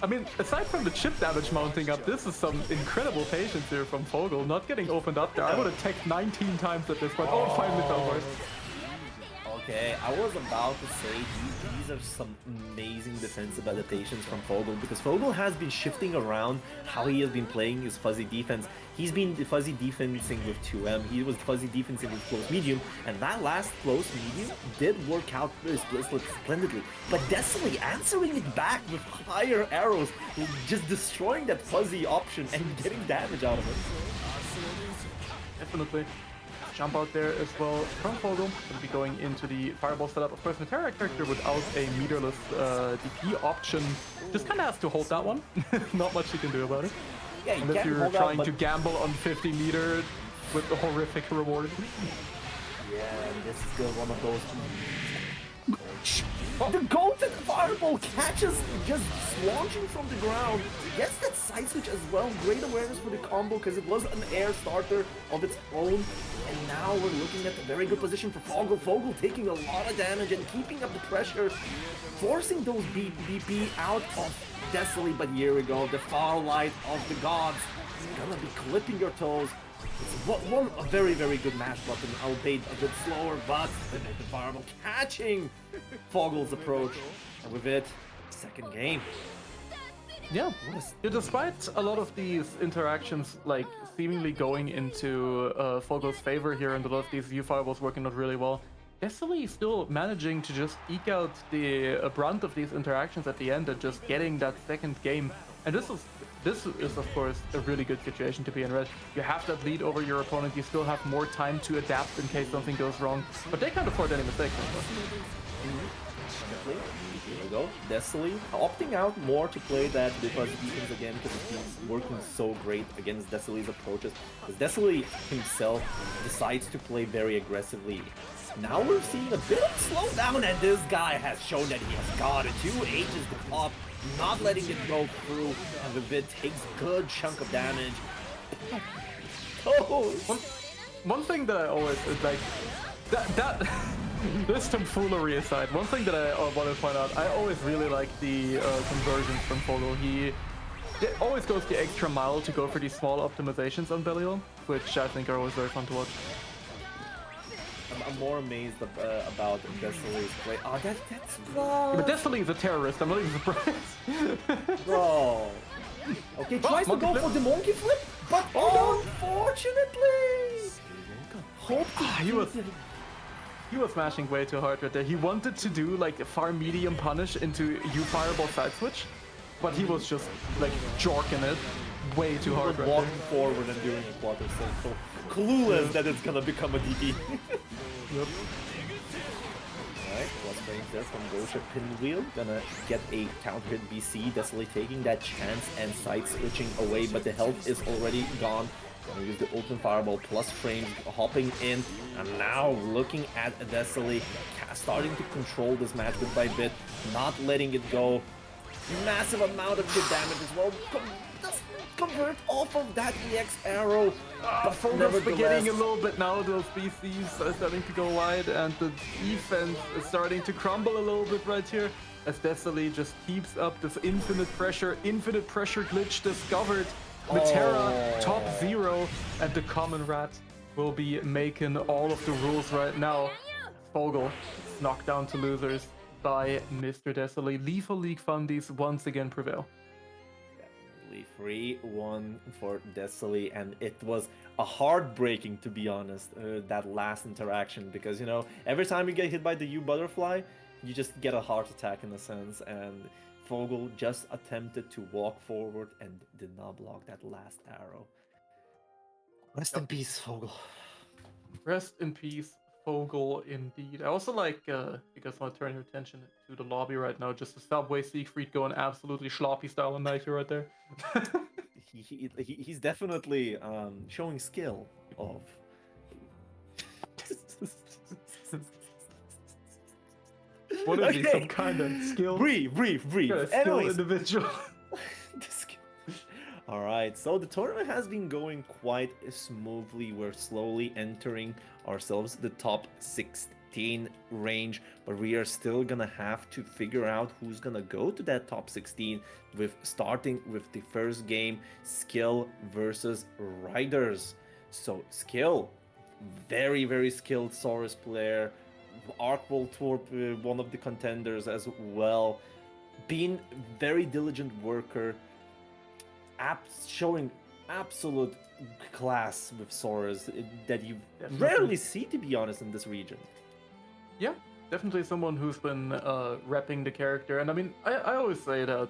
I mean, aside from the chip damage mounting up, this is some incredible patience here from Fogel, not getting opened up there. I would have teched 19 times at this point. Oh, finally fell for it. Okay, I was about to say these are some amazing defensive adaptations from Fogel, because Fogel has been shifting around how he has been playing his fuzzy defense. He's been fuzzy defensing with 2M, he was fuzzy defensing with close medium, and that last close medium did work out splendidly. But Desolate answering it back with higher arrows, just destroying that fuzzy option and getting damage out of it. Definitely. Jump out there as well from Fogel. Going to be going into the fireball setup. Of course, Matera character without a meterless DP option just kind of has to hold that one. Not much you can do about it. Yeah, unless you're trying to gamble on 50 meter with a horrific reward. Yeah, this is still one of those. The golden fireball catches, just launching from the ground. Gets that side switch as well. Great awareness for the combo because it was an air starter of its own. And now we're looking at a very good position for Fogel. Fogel taking a lot of damage and keeping up the pressure, forcing those BP out of Desolate. But here we go, the far light of the gods. It's gonna be clipping your toes. It's a very, very good mash button, albeit a bit slower, but the fireball catching Fogel's approach. And with it, second game. Yeah, despite a lot of these interactions like seemingly going into Fogel's favor here, and a lot of these view fireballs working out really well, Desolate still managing to just eke out the brunt of these interactions at the end and just getting that second game. And this is of course a really good situation to be in, right? You have that lead over your opponent, you still have more time to adapt in case something goes wrong, but they can't afford any mistakes. Here we go. Desolate opting out more to play that because defense again, because it's been working so great against Desolate's approaches. Because Desolate himself decides to play very aggressively. Now we're seeing a bit of slowdown, and this guy has shown that he has got it. 2 H's to pop, not letting it go through, and the vid takes a good chunk of damage. Oh! One thing that I always like that this tomfoolery aside, one thing that I want to point out, I always really like the conversions from Fogel. He always goes the extra mile to go for these small optimizations on Belial, which I think are always very fun to watch. I'm more amazed about Desolate's play. Oh, that's wrong. But Desolate is a terrorist, I'm not even surprised. Bro. Okay, tries to go for the monkey flip, but unfortunately, he was smashing way too hard right there. He wanted to do like a far medium punish into U fireball side switch, but he was just like jorking it way too hard right walking forward and doing a quarter circle. Clueless that it's gonna become a DP. Yep. Alright, plus frames there from Gosha Pinwheel. Gonna get a counter hit BC. Desolate taking that chance and side switching away, but the health is already gone. Gonna use the open fireball plus frames, hopping in, and now looking at Desolate, starting to control this match bit by bit, not letting it go. Massive amount of good damage as well. Just convert off of that EX arrow. But Fogel's beginning a little bit now. Those BCs are starting to go wide, and the defense is starting to crumble a little bit right here. As Desolate just keeps up this infinite pressure glitch discovered. Matera top 0, and the common rat will be making all of the rules right now. Fogel is knocked down to losers by Mr. Desolate. Lethal League fundies once again prevail. 3-1 for Desolate, and it was a heartbreaking, to be honest, that last interaction, because you know, every time you get hit by the U butterfly, you just get a heart attack in a sense, and Fogel just attempted to walk forward and did not block that last arrow. Rest in peace, Fogel. Rest in peace, Fogel, indeed. I also like, because I want to turn your attention to the lobby right now, just the Subway Siegfried going absolutely sloppy style on Nike right there. He's definitely showing skill of... What is he, some kind of skill? Breathe. Skill individual. Alright, so the tournament has been going quite smoothly. We're slowly entering ourselves the top 16 16 range, but we are still gonna have to figure out who's gonna go to that top 16 with starting with the first game, Skill versus Riders. So Skill, very, very skilled Saurus player, Arc World Tour, one of the contenders as well, being very diligent worker, showing absolute class with Saurus that you rarely see, to be honest, in this region. Yeah, definitely someone who's been repping the character. And I mean, I always say that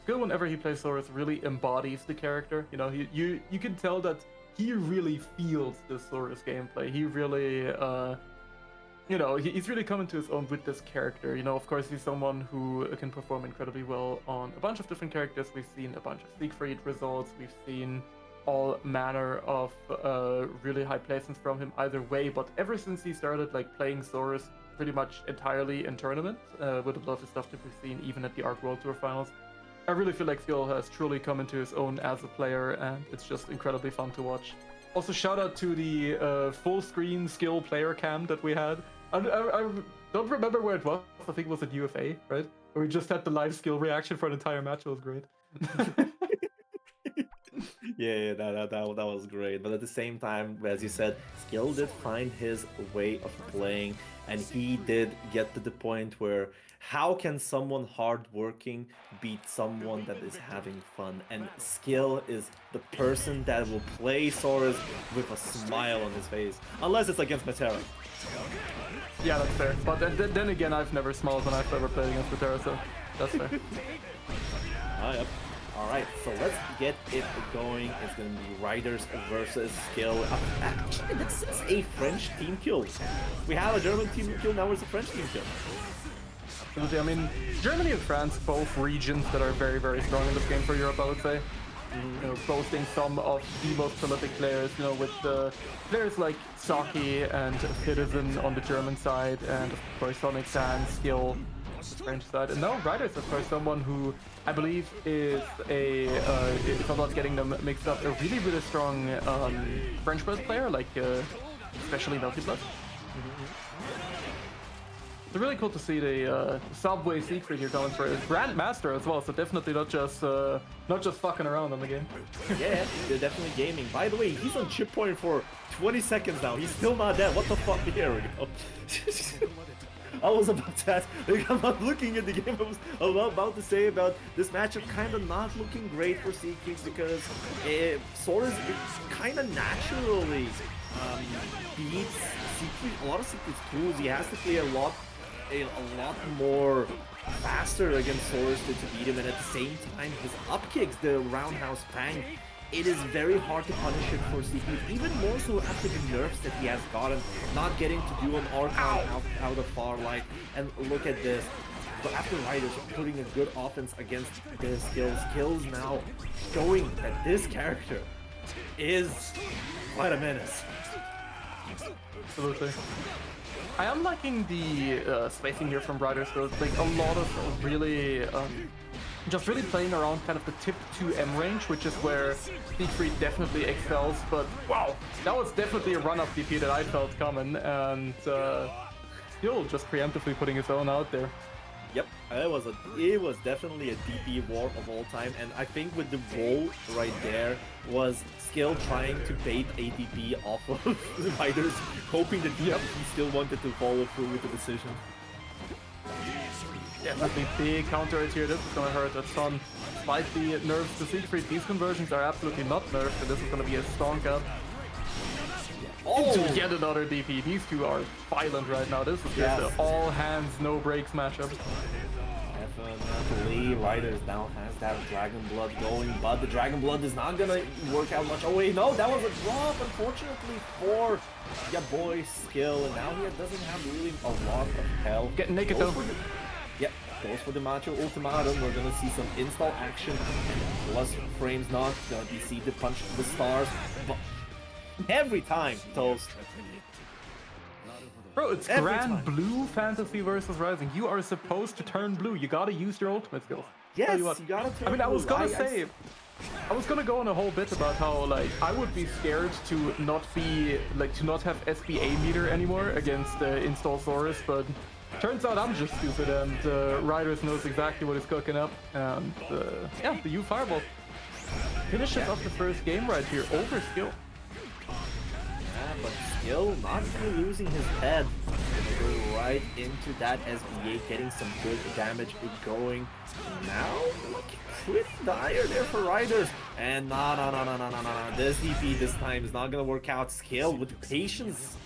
Skill, whenever he plays Saurus, really embodies the character. You know, you can tell that he really feels the Saurus gameplay. He really, you know, he's really coming to his own with this character. You know, of course, he's someone who can perform incredibly well on a bunch of different characters. We've seen a bunch of Siegfried results. We've seen all manner of really high placements from him either way. But ever since he started like playing Saurus pretty much entirely in tournament, with a lot of the stuff that we've seen even at the Arc World Tour finals, I really feel like Skill has truly come into his own as a player, and it's just incredibly fun to watch. Also, shout out to the full screen Skill player cam that we had. I don't remember where it was. I think it was at UFA, right? Where we just had the live Skill reaction for an entire match. It was great. Yeah, that was great. But at the same time, as you said, Skill did find his way of playing, and he did get to the point where how can someone hardworking beat someone that is having fun? And Skill is the person that will play Saurus with a smile on his face, unless it's against Metera. Yeah, that's fair. But then again, I've never smiled when I've ever played against Metera, so that's fair. Yep. Alright, so let's get it going. It's gonna be Riders versus Skill. Actually, this is a French team kill. We have a German team kill, now it's a French team kill. Absolutely. I mean, Germany and France, both regions that are very, very strong in this game for Europe, I would say. You know, boasting some of the most prolific players, you know, with players like Saki and Citizen on the German side, and of course Sonic and Skill on the French side. And now Riders, of course, someone who I believe is if I'm not getting them mixed up, a really, really strong French-based player, like especially Multiplus. It's really cool to see the Subway Siegfried here coming for his Grandmaster as well, so definitely not just fucking around on the game. Yeah, they're definitely gaming. By the way, he's on chip point for 20 seconds now. He's still not dead. What the fuck? Here we go. I was about to ask, like, I'm not looking at the game. I was about to say about this matchup kind of not looking great for Siegfried because Saurus kind of naturally beats Siegfried. A lot of Siegfried's tools. He has to play a lot more faster against Saurus to beat him, and at the same time his up kicks, the roundhouse bang, it is very hard to punish it for Siegfried, even more so after the nerfs that he has gotten, not getting to do an arc out of far light. And look at this, but after Riders putting a good offense against the Skills now showing that this character is quite a menace. Absolutely. I am liking the spacing here from Riders, though. Like a lot of really, just really playing around kind of the tip to M range, which is where Siegfried definitely excels. But wow, that was definitely a run-up DP that I felt coming, and still just preemptively putting his own out there. Yep, it was definitely a DP war of all time, and I think with the roll right there was Skill trying to bait ADP off of the Riders, hoping that he still wanted to follow through with the decision. Definitely big counter right here. This is gonna hurt a ton. Despite the nerfs to Siegfried, these conversions are absolutely not nerfed, and this is gonna be a stonk up. Into yet another DP. These two are violent right now. This is just an all hands, no breaks matchup. Definitely, Riders now has that Dragon Blood going, but the Dragon Blood is not gonna work out much. Oh wait, no, that was a drop, unfortunately, for your boy Skill, and now he doesn't have really a lot of health. Getting naked though. Yep, goes for the Macho Ultimatum. We're gonna see some install action, plus frames not gonna be see the punch the stars, but every time, Toast. Bro, it's Grand Blue Fantasy versus Rising. You are supposed to turn blue. You gotta use your ultimate skills. Yes, you gotta turn blue. I mean, I was gonna say, I was gonna go on a whole bit about how like I would be scared to not have SBA meter anymore against install Saurus, but turns out I'm just stupid and Riders knows exactly what is cooking up, and yeah, the U Fireball finishes off the first game right here over Skill. Yeah, but Skill not really losing his head. Gonna go right into that SBA, getting some good damage going. Now, looking pretty dire there for Riders. And no. This DP this time is not gonna work out. Skill with patience.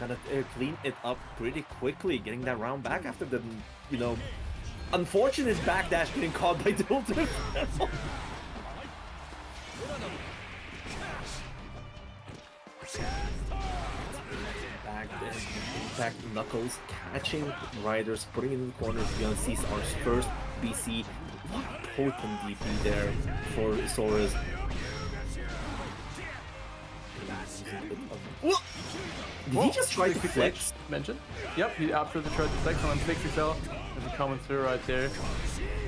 Gonna clean it up pretty quickly, getting that round back after the, you know, unfortunate backdash getting caught by Tilted. Back Knuckles catching Riders, putting it in the corner. Beyond Caesar's first BC. What potent DP there for Saurus. Did he just try to flex? Mention? Yep, he absolutely tried to flex on 60cell. There's a coming through right there.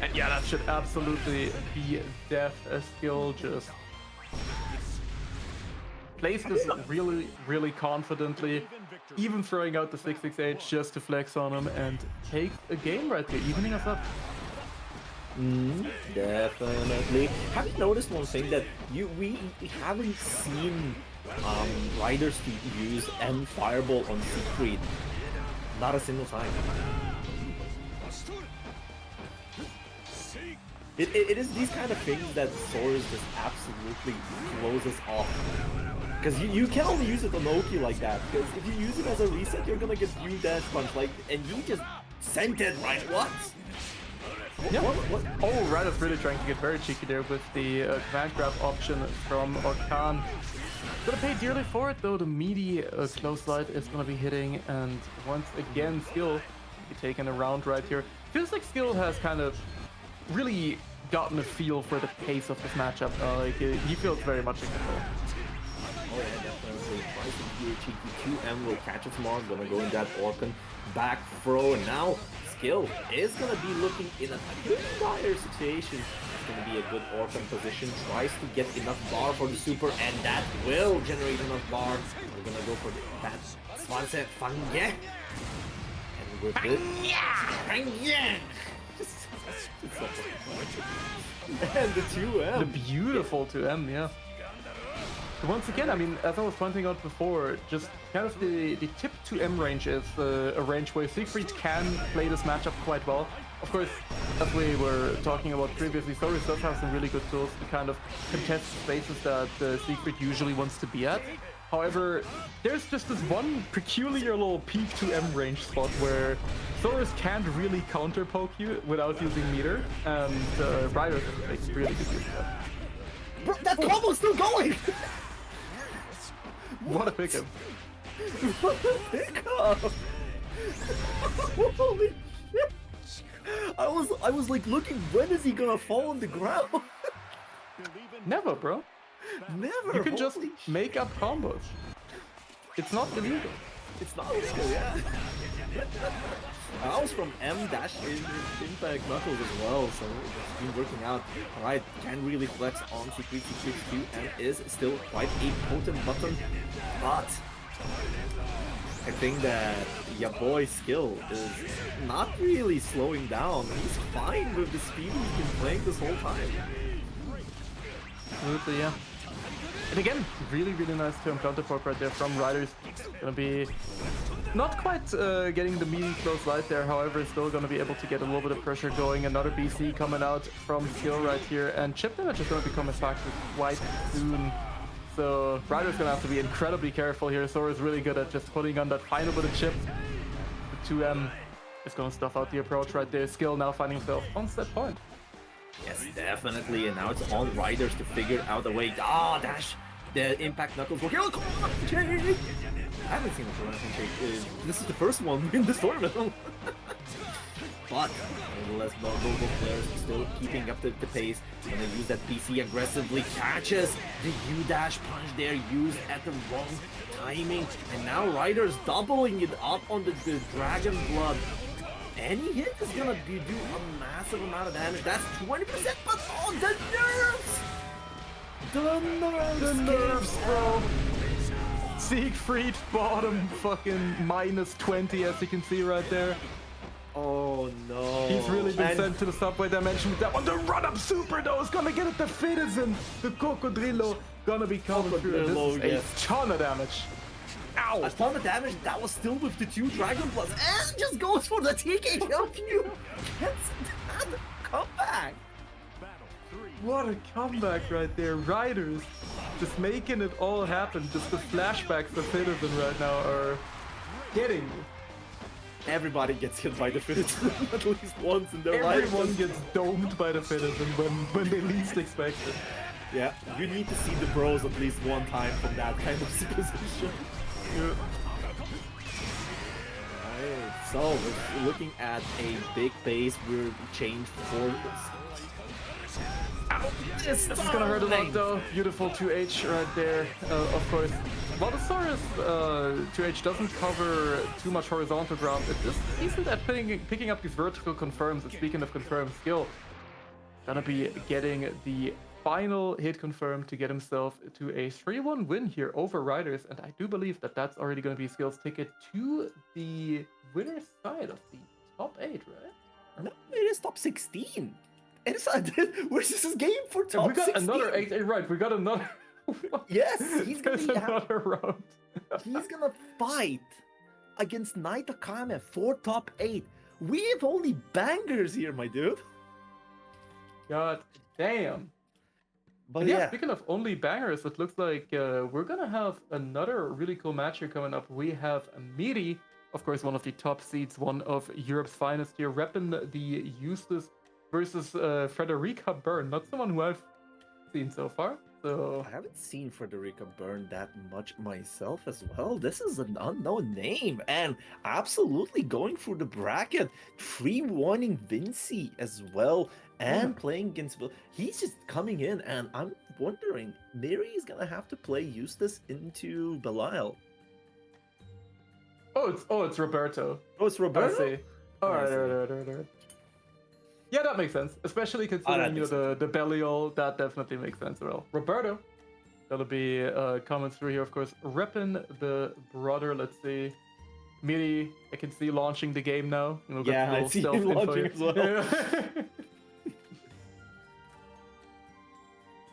And yeah, that should absolutely be death. A Skill just plays this really confidently, even throwing out the 668 just to flex on him and take a game right there, evening us up. Definitely. Have you noticed one thing that we haven't seen Riders to use M Fireball on Siegfried? Not a single time. It is these kind of things that Saurus just absolutely closes off. Because you can only use it on Oki like that. Because if you use it as a reset, you're gonna get U dash punch. Like, and he just sent it right. What? Yeah. What? Oh, Riders really trying to get very cheeky there with the command grab option from Orkan. Gonna pay dearly for it though. The meaty close light is gonna be hitting, and once again, Skill be taking a round right here. Feels like Skill has kind of really gotten a feel for the pace of this matchup. He feels very much in control. Oh yeah, definitely. Tries to be a cheeky 2M will catch it tomorrow. Gonna go in that Orkan back throw, and now Skill is gonna be looking in a pretty dire situation. It's gonna be a good Orkan position. Tries to get enough bar for the super, and that will generate enough bar. We're gonna go for that Swanset Fangye. And with it, Fangye! And the 2M. The beautiful 2M, yeah. So once again, I mean, as I was pointing out before, just kind of the tip 2M range is a range where Siegfried can play this matchup quite well. Of course, as we were talking about previously, Saurus does have some really good tools to kind of contest spaces that Siegfried usually wants to be at. However, there's just this one peculiar little peak 2M range spot where Saurus can't really counter poke you without using meter, and Riders makes really good use of that. Bro, that combo's still going! What a pickup! What a pickup! Holy shit! I was like looking, when is he gonna fall on the ground? Never, bro. Never. You can just make up combos. It's not illegal. It's not illegal, yeah. I was from M dash Impact Knuckles as well, so it's been working out. Alright, can really flex on Secret 2 and is still quite a potent button, but I think that your boy Skill is not really slowing down. He's fine with the speed he's been playing this whole time. Absolutely, yeah. And again, really nice turn counter poke right there from Riders. Gonna be not quite getting the meaty close light there, however, still gonna be able to get a little bit of pressure going. Another BC coming out from Skill right here, and chip damage is gonna become a factor quite soon. So Riders gonna have to be incredibly careful here. Sora is really good at just putting on that final bit of chip. The 2M is gonna stuff out the approach right there. Skill now finding himself on set point. Yes, definitely, and now it's on Riders to figure out a way. Ah, dash! The Impact Knuckles working. Oh, I haven't seen a Corona shake. This is the first one in this tournament. But nevertheless, both players still keeping up the pace. Gonna use that PC aggressively, catches the U-dash punch there, used at the wrong timing. And now Riders doubling it up on the Dragon Blood. Any hit is gonna do a massive amount of damage. That's 20%, but on the nerves! The The nerves, bro. Siegfried bottom fucking -20, as you can see right there. Oh no. He's really been And sent to the subway dimension with that one. The run-up super though is gonna get it. The citizen, the Cocodrillo, gonna be coming through. Cocodrillo, This is yes. a ton of damage. Ow! a ton of damage. That was still with the 2 Dragon Plus. And just goes for the TKW. Gets that comeback. What a comeback right there. Riders just making it all happen. Just the flashbacks of Citizen right now are getting me. Everybody gets hit by the Citizen at least once in their life. Everyone gets domed by the Citizen when they least expect it. Yeah, you need to see the bros at least one time from that kind of position. Yeah. Right, so we're looking at a big base. We're changed for. This is gonna hurt a lot though. Beautiful 2H right there, of course. While the Saurus 2H doesn't cover too much horizontal ground, it is decent at picking up these vertical confirms. And speaking of confirmed skill, gonna be getting the final hit confirmed to get himself to a 3-1 win here over Riders. And I do believe that that's already gonna be a skills ticket to the winner's side of the top 8, right? No, it is top 16. It's where's this game for top we got 16? another 8, right? We got another. Yes, he's gonna There's be another round. he's gonna fight against Night Akame for top 8. We have only bangers here, my dude. God damn. But Yeah, speaking of only bangers, it looks like we're gonna have another really cool match here coming up. We have Miri, of course, one of the top seeds, one of Europe's finest here, repping the useless versus Frederica Byrne, not someone who I've seen so far. So I haven't seen Frederica Byrne that much myself as well. This is an unknown name and absolutely going for the bracket. 3-1ing Vinci as well and playing against... He's just coming in and I'm wondering, Miri is going to have to play Eustace into Belial. Oh, it's Roberto. Oh, it's Roberto? I see. All right. Yeah, that makes sense. Especially considering the Belial, that definitely makes sense as well. Roberto, that'll be coming through here, of course. Reppin' the brother, let's see. Miri, I can see launching the game now. Yeah, I see him launching as well. Yeah.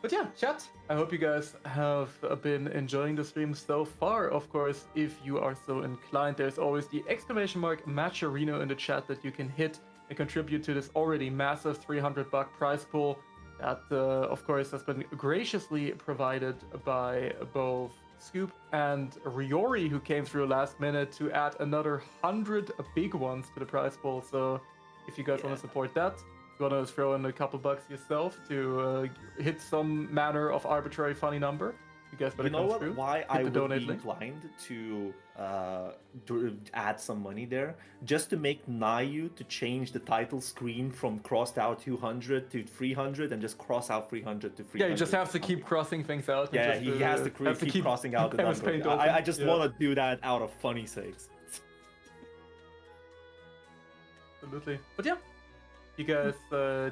But yeah, chat, I hope you guys have been enjoying the stream so far. Of course, if you are so inclined, there's always the exclamation mark Matcherino in the chat that you can hit and contribute to this already massive $300 prize pool that, of course, has been graciously provided by both Scoop and Riori, who came through last minute to add another 100 big ones to the prize pool. So if you guys want to support that, you want to throw in a couple bucks yourself to hit some manner of arbitrary funny number, you guys better come through. Why I would be inclined to add some money there, just to make Nayu to change the title screen from crossed out 200 to 300 and just cross out 300 to 300. Yeah, you just have to keep crossing things out. Yeah, he has to keep crossing out the number. I just want to do that out of funny sakes. Absolutely. But yeah, you guys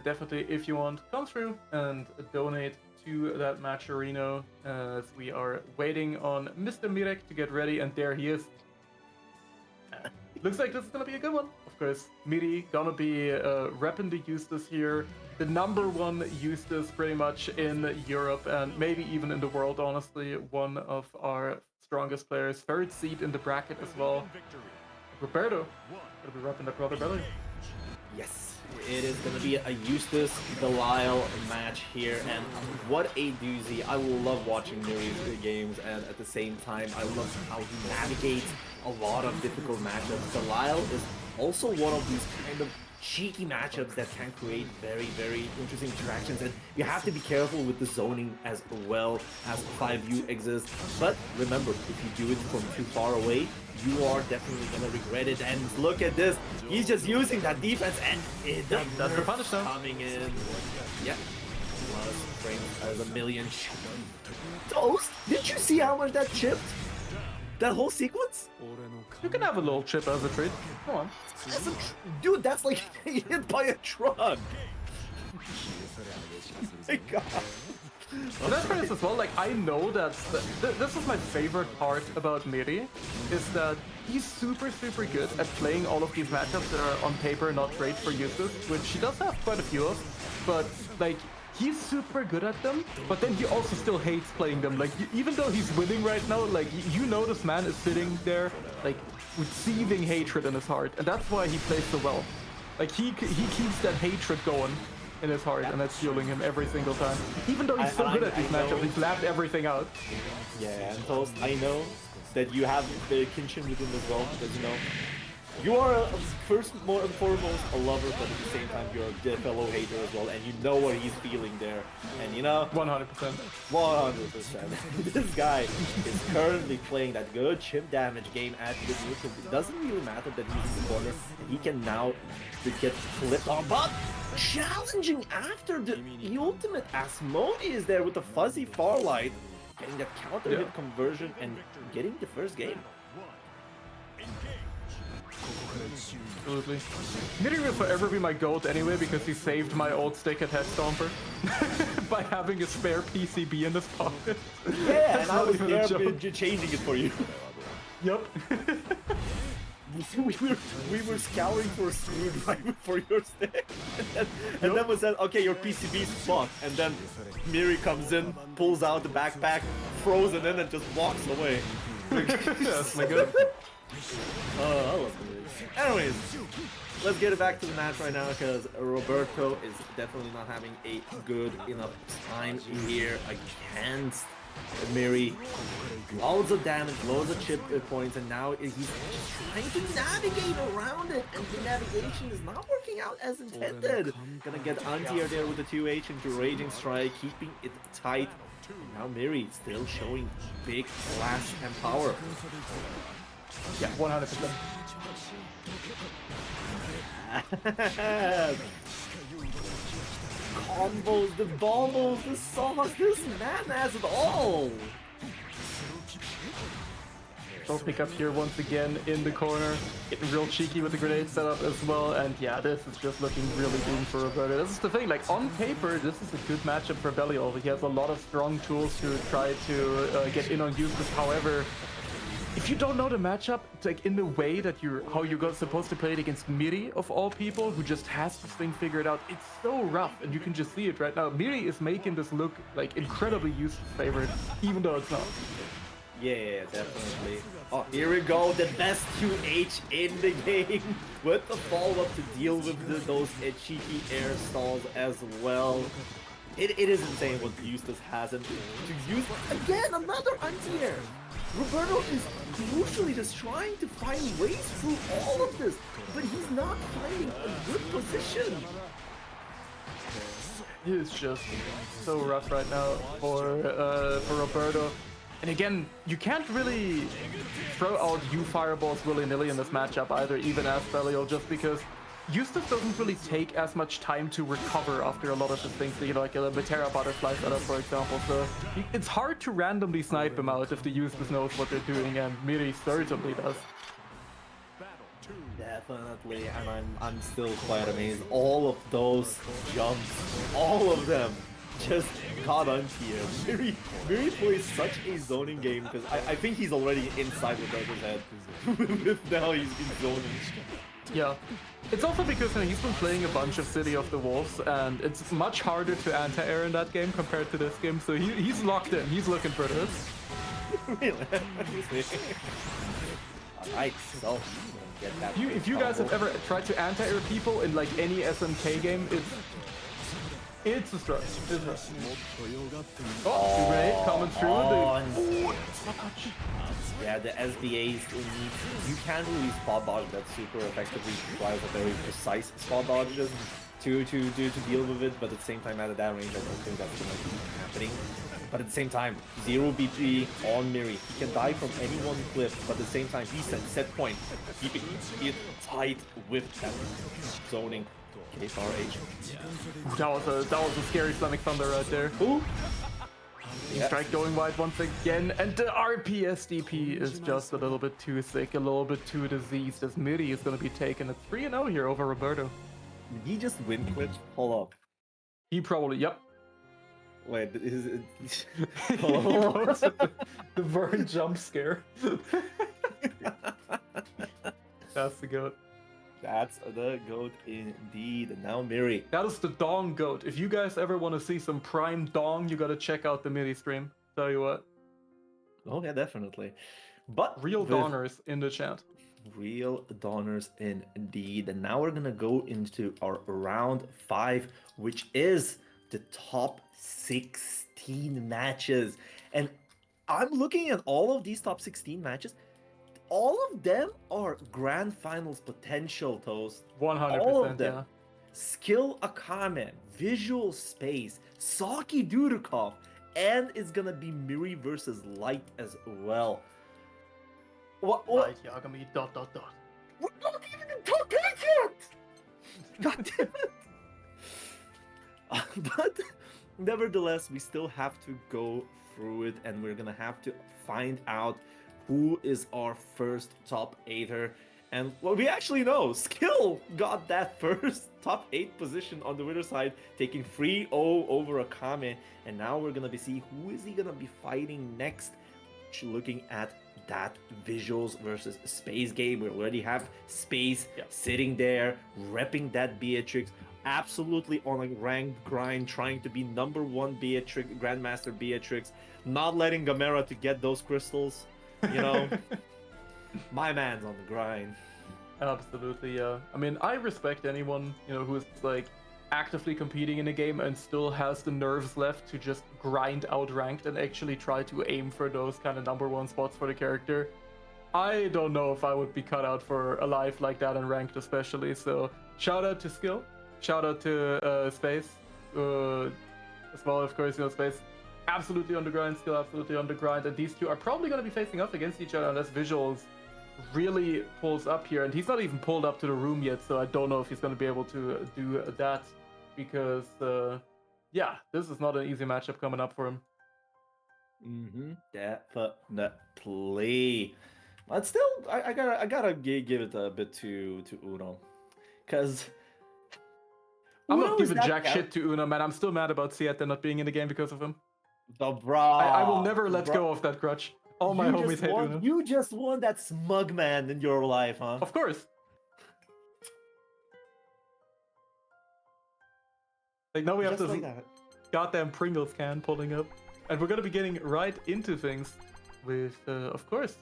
definitely, if you want, come through and donate to that Matcherino as we are waiting on Mr. Mirek to get ready, and there he is. Looks like this is gonna be a good one. Of course, Miri gonna be repping the Eustace here, the #1 Eustace pretty much in Europe and maybe even in the world, honestly. One of our strongest players, 3rd seed in the bracket as well. Roberto gonna be repping that brother belly. Yes. It is going to be a Eustace Belial match here, and what a doozy. I love watching Miri's games, and at the same time, I love how he navigates a lot of difficult matchups. Belial is also one of these kind of cheeky matchups that can create very, very interesting interactions, and you have to be careful with the zoning as well as 5U exists. But remember, if you do it from too far away, you are definitely gonna regret it. And look at this, he's just using that defense, and that's the punish now. Coming in. Yeah, plus frames as a million. Toast, did you see how much that chipped? That whole sequence? You can have a little chip as a treat. Come on. Dude, that's like hit by a truck. My God. And that's this as well. Like, I know that this is my favorite part about Miri, is that he's super good at playing all of these matchups that are on paper not great for uses, which he does have quite a few of, but like he's super good at them, but then he also still hates playing them. Like, even though he's winning right now, like, you know this man is sitting there, like, with seething hatred in his heart, and that's why he plays so well. Like, he keeps that hatred going in his heart, and that's fueling him every single time. Even though he's so good at these matchups, he's laughed everything out. Yeah, and Toast, I know that you have the kinship with him as well, because, you know, you are first and foremost a lover, but at the same time you're a fellow hater as well, and you know what he's feeling there. And you know, 100%. This guy is currently playing that good chip damage game at the neutral. It doesn't really matter that he's in the corner. He can now get flipped on, but challenging after the ultimate Asmodi is there with the fuzzy Farlight, getting that counter hit conversion and getting the first game. Absolutely. Miri will forever be my GOAT anyway, because he saved my old stick at Head Stomper by having a spare PCB in his pocket. Yeah, and I was there changing it for you. Yep. we were scouring for a screwdriver for your stick, and then we said, okay, your PCB's fucked, and then Miri comes in, pulls out the backpack, throws it in, and just walks away. That's my good. I love it. Anyways, let's get it back to the match right now, because Roberto is definitely not having a good enough time here against Miri. Loads of damage, loads of chip points, and now he's trying to navigate around it, and the navigation is not working out as intended. Gonna get anti-air there with the 2H into Raging Strike, keeping it tight. Now Miri still showing big blast and power. Yeah, 100%. Combos, the bombos, the sauce, this man has it all! Don't pick up here once again in the corner, getting real cheeky with the grenade setup as well, and yeah, this is just looking really doomed for Roberto. This is the thing, like, on paper, this is a good matchup for Belial. He has a lot of strong tools to try to get in on uses. However, if you don't know the matchup, like, in the way that how you're supposed to play it against Miri, of all people, who just has this thing figured out, it's so rough, and you can just see it right now. Miri is making this look like incredibly used favorite, even though it's not. Yeah, definitely. Oh, here we go, the best 2H in the game, with the follow-up to deal with those cheeky air stalls as well. It is insane what Eustace has, and to use again another anti-air. Roberto is crucially just trying to find ways through all of this, but he's not finding a good position. It is just so rough right now for Roberto. And again, you can't really throw out fireballs willy-nilly in this matchup either, even as Belial, just because Eustace doesn't really take as much time to recover after a lot of the things, you know, like a Metera butterfly setup, for example. So it's hard to randomly snipe him out if the Eustace knows what they're doing, and Miri certainly does. Definitely, and I'm still quite amazed. All of those jumps, all of them, just caught on here. Miri plays such a zoning game, because I think he's already inside Roberto's head. Now he's been zoning. Yeah. It's also because he's been playing a bunch of City of the Wolves, and it's much harder to anti-air in that game compared to this game, so he's locked in. He's looking for this. Really? Alright, so get that. If you guys have ever tried to anti-air people in like any SNK game, it's a struggle. Oh, grenade coming through. Yeah, the SBAs you can't really spot dodge that super effectively. Requires a very precise spot dodges to deal with it, but at the same time, at that range, I don't think that's gonna be happening. But at the same time, 0 BP on Miri. He can die from any one clip, but at the same time, he's set point, keeping it tight with that zoning. KFRH. That was a scary Sonic Thunder right there. Ooh. Strike going wide once again, and the RPSDP is just a little bit too thick, a little bit too diseased, as Miri is going to be taking a 3-0 here over Roberto. Did he just win quit? Hold up. He probably, yep. Wait, is it... He emotes with the Vern jump scare. That's the goat. That's the goat indeed. And now Miri. That is the Dong goat. If you guys ever want to see some prime Dong, you gotta check out the Miri stream. Tell you what. Oh yeah, definitely. But Real Dongers in the chat. Real Donners indeed. And now we're gonna go into our round 5, which is the top 16 matches. And I'm looking at all of these top 16 matches. All of them are grand finals potential, Toast. 100%, all of them. yeah. Skill Akame, Visual Space, Saki Dudukov, and it's gonna be Miri versus Light as well. What? Light Yagami, ... We're not even in top 8 yet! God damn it! But nevertheless, we still have to go through it, and we're gonna have to find out who is our first top 8er. And well, we actually know Skill got that first top 8 position on the winner side, taking 3-0 over Akame. And now we're gonna see who is he gonna be fighting next. Looking at that Visuals versus Space game, we already have Space sitting there, repping that Beatrix, absolutely on a ranked grind, trying to be #1 Beatrix, Grandmaster Beatrix, not letting Gamera to get those crystals. You know, my man's on the grind. Absolutely, yeah. I mean, I respect anyone, you know, who is like actively competing in a game and still has the nerves left to just grind out ranked and actually try to aim for those kind of #1 spots for the character. I don't know if I would be cut out for a life like that and ranked especially. So shout out to Skill, shout out to Space, as well, of course, you know, Space. Absolutely on the grind, Skill absolutely on the grind, and these two are probably going to be facing off against each other unless Visuals really pulls up here, and he's not even pulled up to the room yet, so I don't know if he's going to be able to do that, because yeah, this is not an easy matchup coming up for him. Definitely. But still, I gotta give it a bit to Uno, because I'm not giving jack shit to Uno, man. I'm still mad about Seattle not being in the game because of him. I will never let go of that grudge. All my homies hate Uno. You just won that smug man in your life, huh? Of course. Like, now we have this goddamn Pringles can pulling up. And we're gonna be getting right into things with, of course,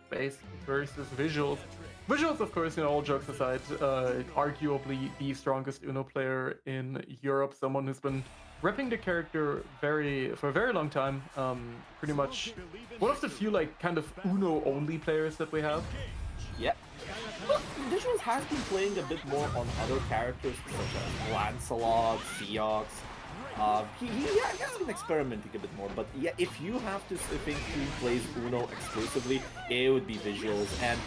Space versus Visuals. Visuals, of course, you know, all jokes aside, arguably the strongest Uno player in Europe. Someone who's been repping the character for a very long time. Pretty much one of the few, like, kind of Uno-only players that we have. Yeah. Look, Visuals has been playing a bit more on other characters such as Lancelot, Seox. He has been experimenting a bit more, but yeah, if you have to think who plays Uno exclusively, it would be Visuals, and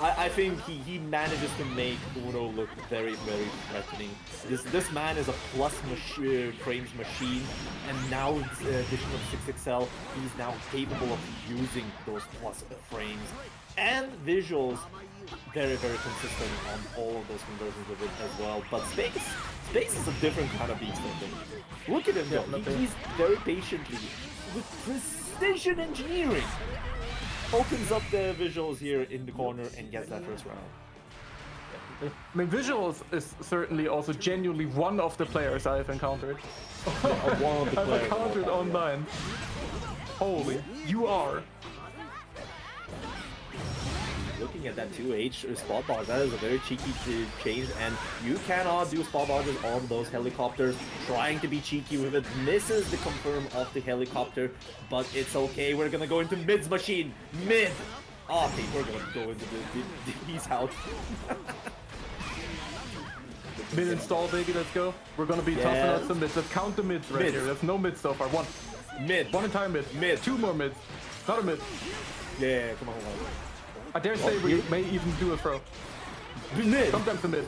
I think he manages to make Uno look very, very threatening. This man is a plus frames machine, and now with the addition of 6XL, he's now capable of using those plus frames. And Visuals, very, very consistent on all of those conversions of it as well. But Space is a different kind of beast, I think. Look at him though, he's very patiently, with precision engineering, opens up the Visuals here in the corner and gets that first round. I mean, Visuals is certainly also genuinely one of the players I've encountered. One of the players. I've encountered online. Holy, you are. Looking at that 2H spot dodge, that is a very cheeky change, and you cannot do spot dodges on those helicopters. Trying to be cheeky with it, misses the confirm of the helicopter, but it's okay. We're gonna go into mid's machine. Mid! Oh, okay, we're gonna go into he's out. Mid install, baby, let's go. We're gonna be toughing out some mids. Let's count the mids right here. There's no mids so far. One. Mid. One entire mid. Mid. Two more mids. Not a mid. Yeah, come on. I dare say we may even do a throw. Mid. Sometimes a mid.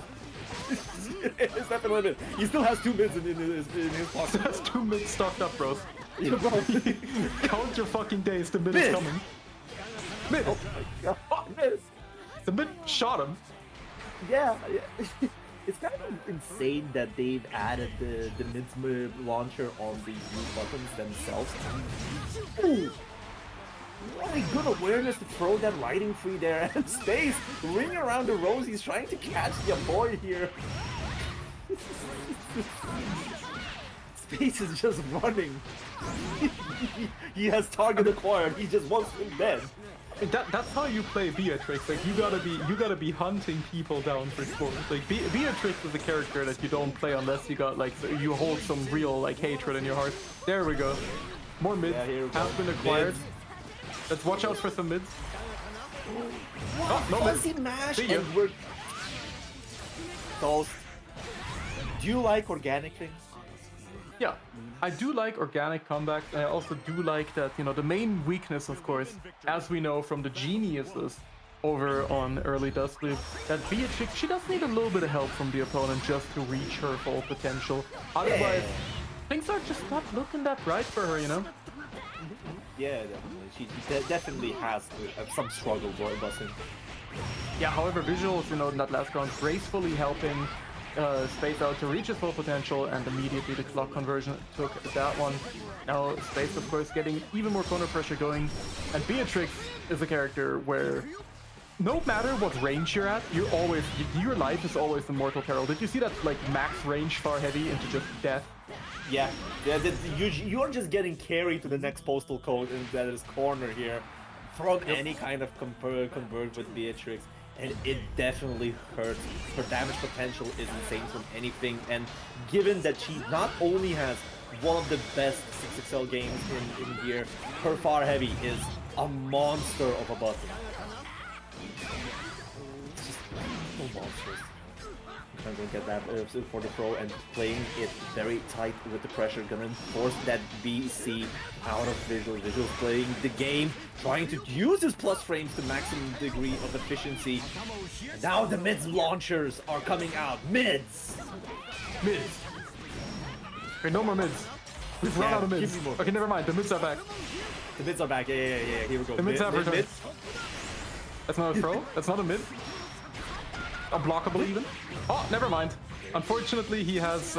It's definitely mid. He still has 2 mids in his pocket. He has 2 mids stocked up, bros. Count your fucking days, the mid is coming. Mid! Oh my god, miss! The mid shot him. Yeah. It's kind of insane that they've added the mid launcher on the U buttons themselves. Ooh. What a good awareness to throw that lighting free there, and Space ring around the rose. He's trying to catch the boy here. Space is just running. He has target acquired. He just wants him dead. That's how you play Beatrix. Like you gotta be hunting people down for scores. Like Beatrix is a character that you don't play unless you got like you hold some real like hatred in your heart. There we go. More mids have been acquired. Mids. Let's watch out for some mids. Oh, no Fuzzy mids. mash See ya. and we're toast. Do you like organic things? Yeah, I do like organic comebacks, and I also do like that, you know, the main weakness, of course, as we know from the geniuses over on early Dustleaf, that Beatrix, she does need a little bit of help from the opponent just to reach her full potential. Otherwise, things are just not looking that bright for her, you know? Yeah, definitely. She definitely has some struggle doesn't. Yeah, however, visuals, you know, in that last round, gracefully helping Space out to reach his full potential, and immediately the clock conversion took that one. Now Space, of course, getting even more corner pressure going, and Beatrix is a character where no matter what range you're at, your life is always in mortal peril. Did you see that like max range far heavy into just death? Yeah, you're just getting carried to the next postal code, and that is corner here from any kind of convert with Beatrix. And it definitely hurts. Her damage potential is insane from anything, and given that she not only has one of the best 6XL games in here, her far heavy is a monster of a button. It's just so monstrous. I'm gonna get that for the throw and playing it very tight with the pressure, gonna force that BC out of Visual. Visual's playing the game, trying to use his plus frames to maximum degree of efficiency. Now the mids launchers are coming out. Mids! Mids. Okay, no more mids. We've run out of mids. Okay, never mind. The mids are back. The mids are back. Yeah. Here we go. The mids have returned. Mids. That's not a throw. That's not a mid. Unblockable even. Oh, never mind. Unfortunately, he has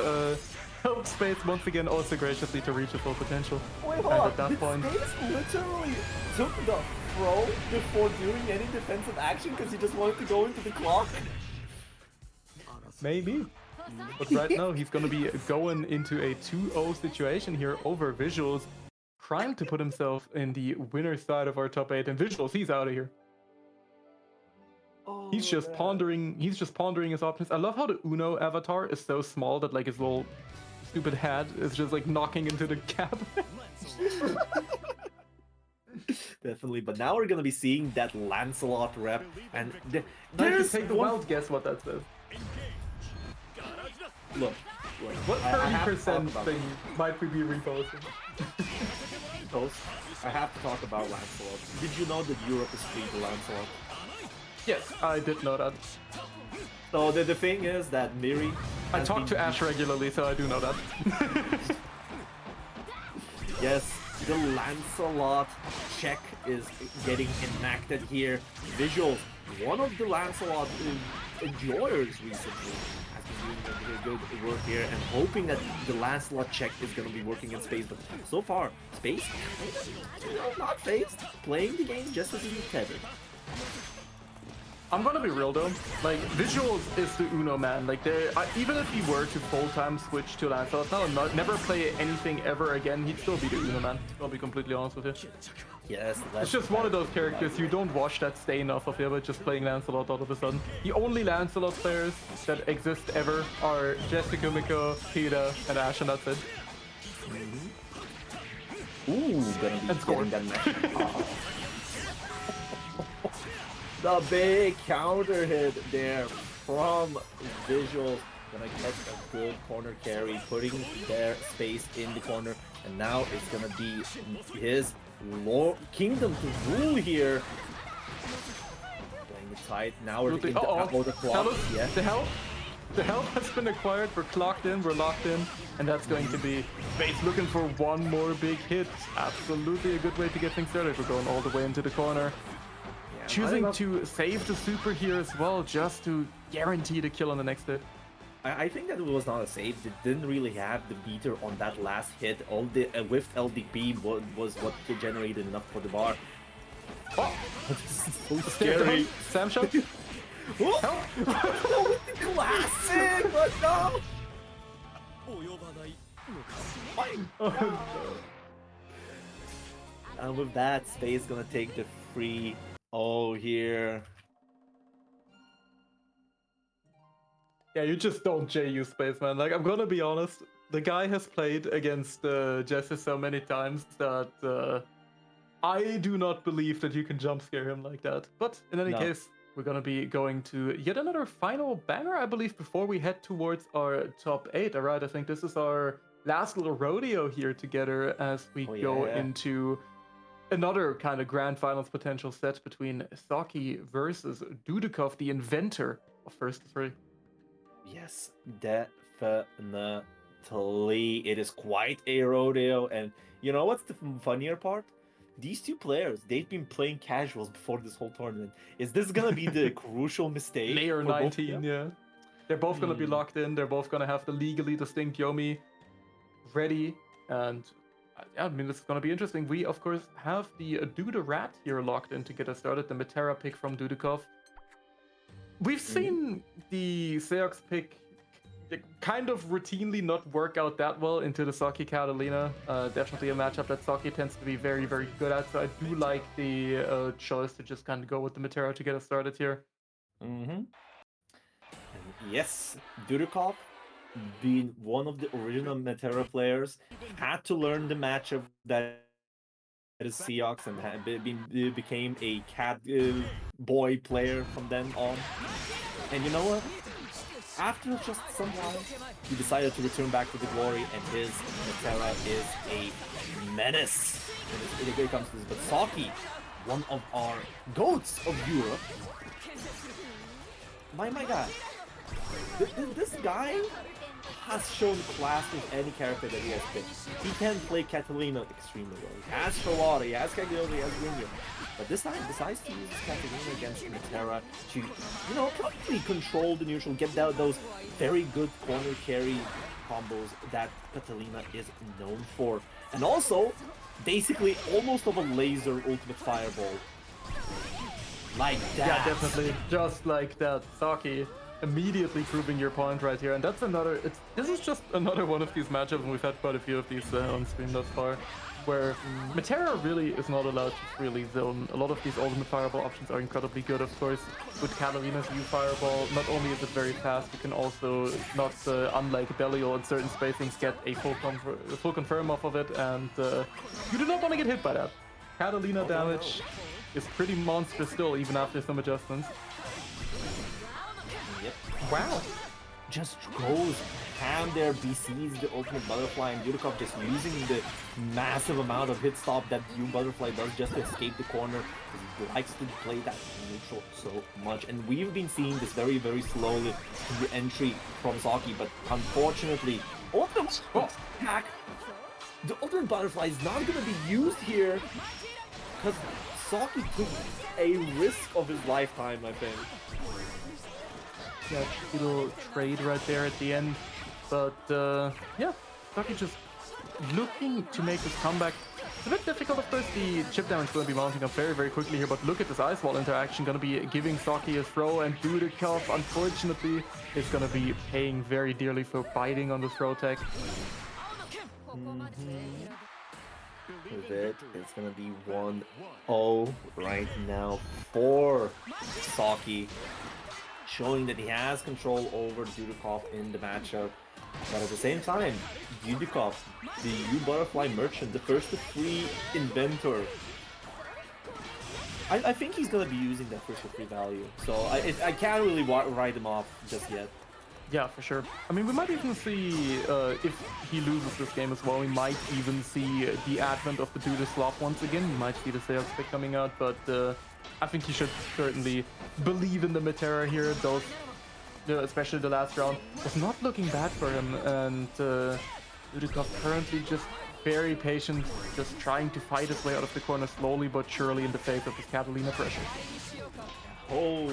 helped Space once again also graciously to reach his full potential. Wait, and hold on. at that point, Space literally took the throw before doing any defensive action because he just wanted to go into the clock. maybe. But right now, he's going to be going into a 2-0 situation here over Visuals, trying to put himself in the winner's side of our top 8. And Visuals, he's out of here. Oh, He's just pondering his options. I love how the Uno avatar is so small that like his little stupid head is just like knocking into the cab. Definitely, but now we're gonna be seeing that Lancelot rep, and There's take a wild guess what that says. Look, What I have to 30% talk about thing might we be reposting? Toast, I have to talk about Lancelot. Did you know that Europe is free to Lancelot? Yes, I did know that. So the thing is that Miri... I talk to Ash regularly, so I do know that. Yes, the Lancelot check is getting enacted here. Visuals, one of the Lancelot enjoyers recently has been doing a good work here and hoping that the Lancelot check is going to be working in Space, but so far, Space, not phased, playing the game just as intended. I'm gonna be real though, like Visuals is the Uno man. Like even if he were to full-time switch to Lancelot, never play anything ever again, he'd still be the Uno man. I'll be completely honest with you. Yes, it's just one of those characters you don't wash that stain off of him by just playing Lancelot all of a sudden. The only Lancelot players that exist ever are Jessica, Miko, Peeta, and Ash, and that's it. Ooh, gonna be and score. That match. The big counter hit there from Visuals. Gonna get a good corner carry, putting their Space in the corner, and now it's gonna be his kingdom to rule here. Playing it tight. Now we're looking to the clock. Yeah. The help has been acquired. We're clocked in. We're locked in, and that's going to be Space looking for one more big hit. Absolutely a good way to get things started. We're going all the way into the corner. Choosing to save the super here as well, just to guarantee the kill on the next hit. I think that it was not a save. They didn't really have the beater on that last hit. All the whiffed LDP was what generated enough for the bar. Oh, this is so scary. Sam shot. Help! Classic, but no. And with that, Space gonna take the free O here. Yeah, you just don't JU Spaceman. Like, I'm gonna be honest, the guy has played against Jesse so many times that I do not believe that you can jump scare him like that. But in any case, we're gonna be going to yet another final banger, I believe, before we head towards our top 8. All right, I think this is our last little rodeo here together as we go into another kind of grand finals potential set between Saki versus Dudikov, the inventor of First 3. Yes, definitely. It is quite a rodeo. And you know what's the funnier part? These two players, they've been playing casuals before this whole tournament. Is this going to be the crucial mistake? Layer 19, yeah. They're both going to be locked in. They're both going to have the legally distinct Yomi ready. And I mean, this is going to be interesting. We, of course, have the Duda Rat here locked in to get us started. The Metera pick from Dudikov. We've seen the Seox pick kind of routinely not work out that well into the Saki Catalina. Definitely a matchup that Saki tends to be very, very good at. So I do like the choice to just kind of go with the Metera to get us started here. Yes, Dudikov, being one of the original Metera players, had to learn the matchup that is Seox and became a cat boy player from then on. And you know what? After just some while, he decided to return back to the glory, and his Metera is a menace when it comes to this. But Saki, one of our GOATs of Europe, my God, this guy has shown class with any character that he has picked. He can play Catalina extremely well. He has Shawara, he has Cagliostro, he has Ringo. But this time, decides to use Catalina against Metera to, you know, probably control the neutral, get those very good corner carry combos that Catalina is known for. And also, basically, almost of a laser ultimate fireball. Like that. Yeah, definitely. Just like that. Saki immediately proving your point right here. And that's another, this is just another one of these matchups, and we've had quite a few of these on stream thus far, where Metera really is not allowed to freely zone. A lot of these ultimate fireball options are incredibly good, of course. With Catalina's U fireball, not only is it very fast, you can also, not unlike Belial in certain spacings, get a full confirm off of it, and you do not want to get hit by that. Catalina damage is pretty monstrous still, even after some adjustments. Yep. Wow. Just goes ham there, BCs the ultimate butterfly, and Dudikov just using the massive amount of hit stop that U butterfly does just to escape the corner, because he likes to play that neutral so much. And we've been seeing this very, very slowly in the entry from Saki, but unfortunately, ultimate attack, the ultimate butterfly is not going to be used here, because Saki took a risk of his lifetime, I think. Yeah, little trade right there at the end. But yeah, Saki just looking to make this comeback. It's a bit difficult, of course. The chip damage is going to be mounting up very, very quickly here. But look at this Ice Wall interaction, going to be giving Saki a throw. And Dudikov, unfortunately, is going to be paying very dearly for biting on the throw tech. With it, it's going to be 1-0 right now for Saki, showing that he has control over Dudikov in the matchup. But at the same time, Dudikov, the U Butterfly Merchant, the first to free inventor, I think he's going to be using that first to free value. So I can't really write him off just yet. Yeah, for sure. I mean, we might even see, if he loses this game as well, we might even see the advent of the Duda swap once again. We might see the sales pick coming out, but I think he should certainly believe in the Metera here. Those, especially the last round, was not looking bad for him, and Dudikov currently just very patient, just trying to fight his way out of the corner slowly but surely in the face of his Catalina pressure. Oh,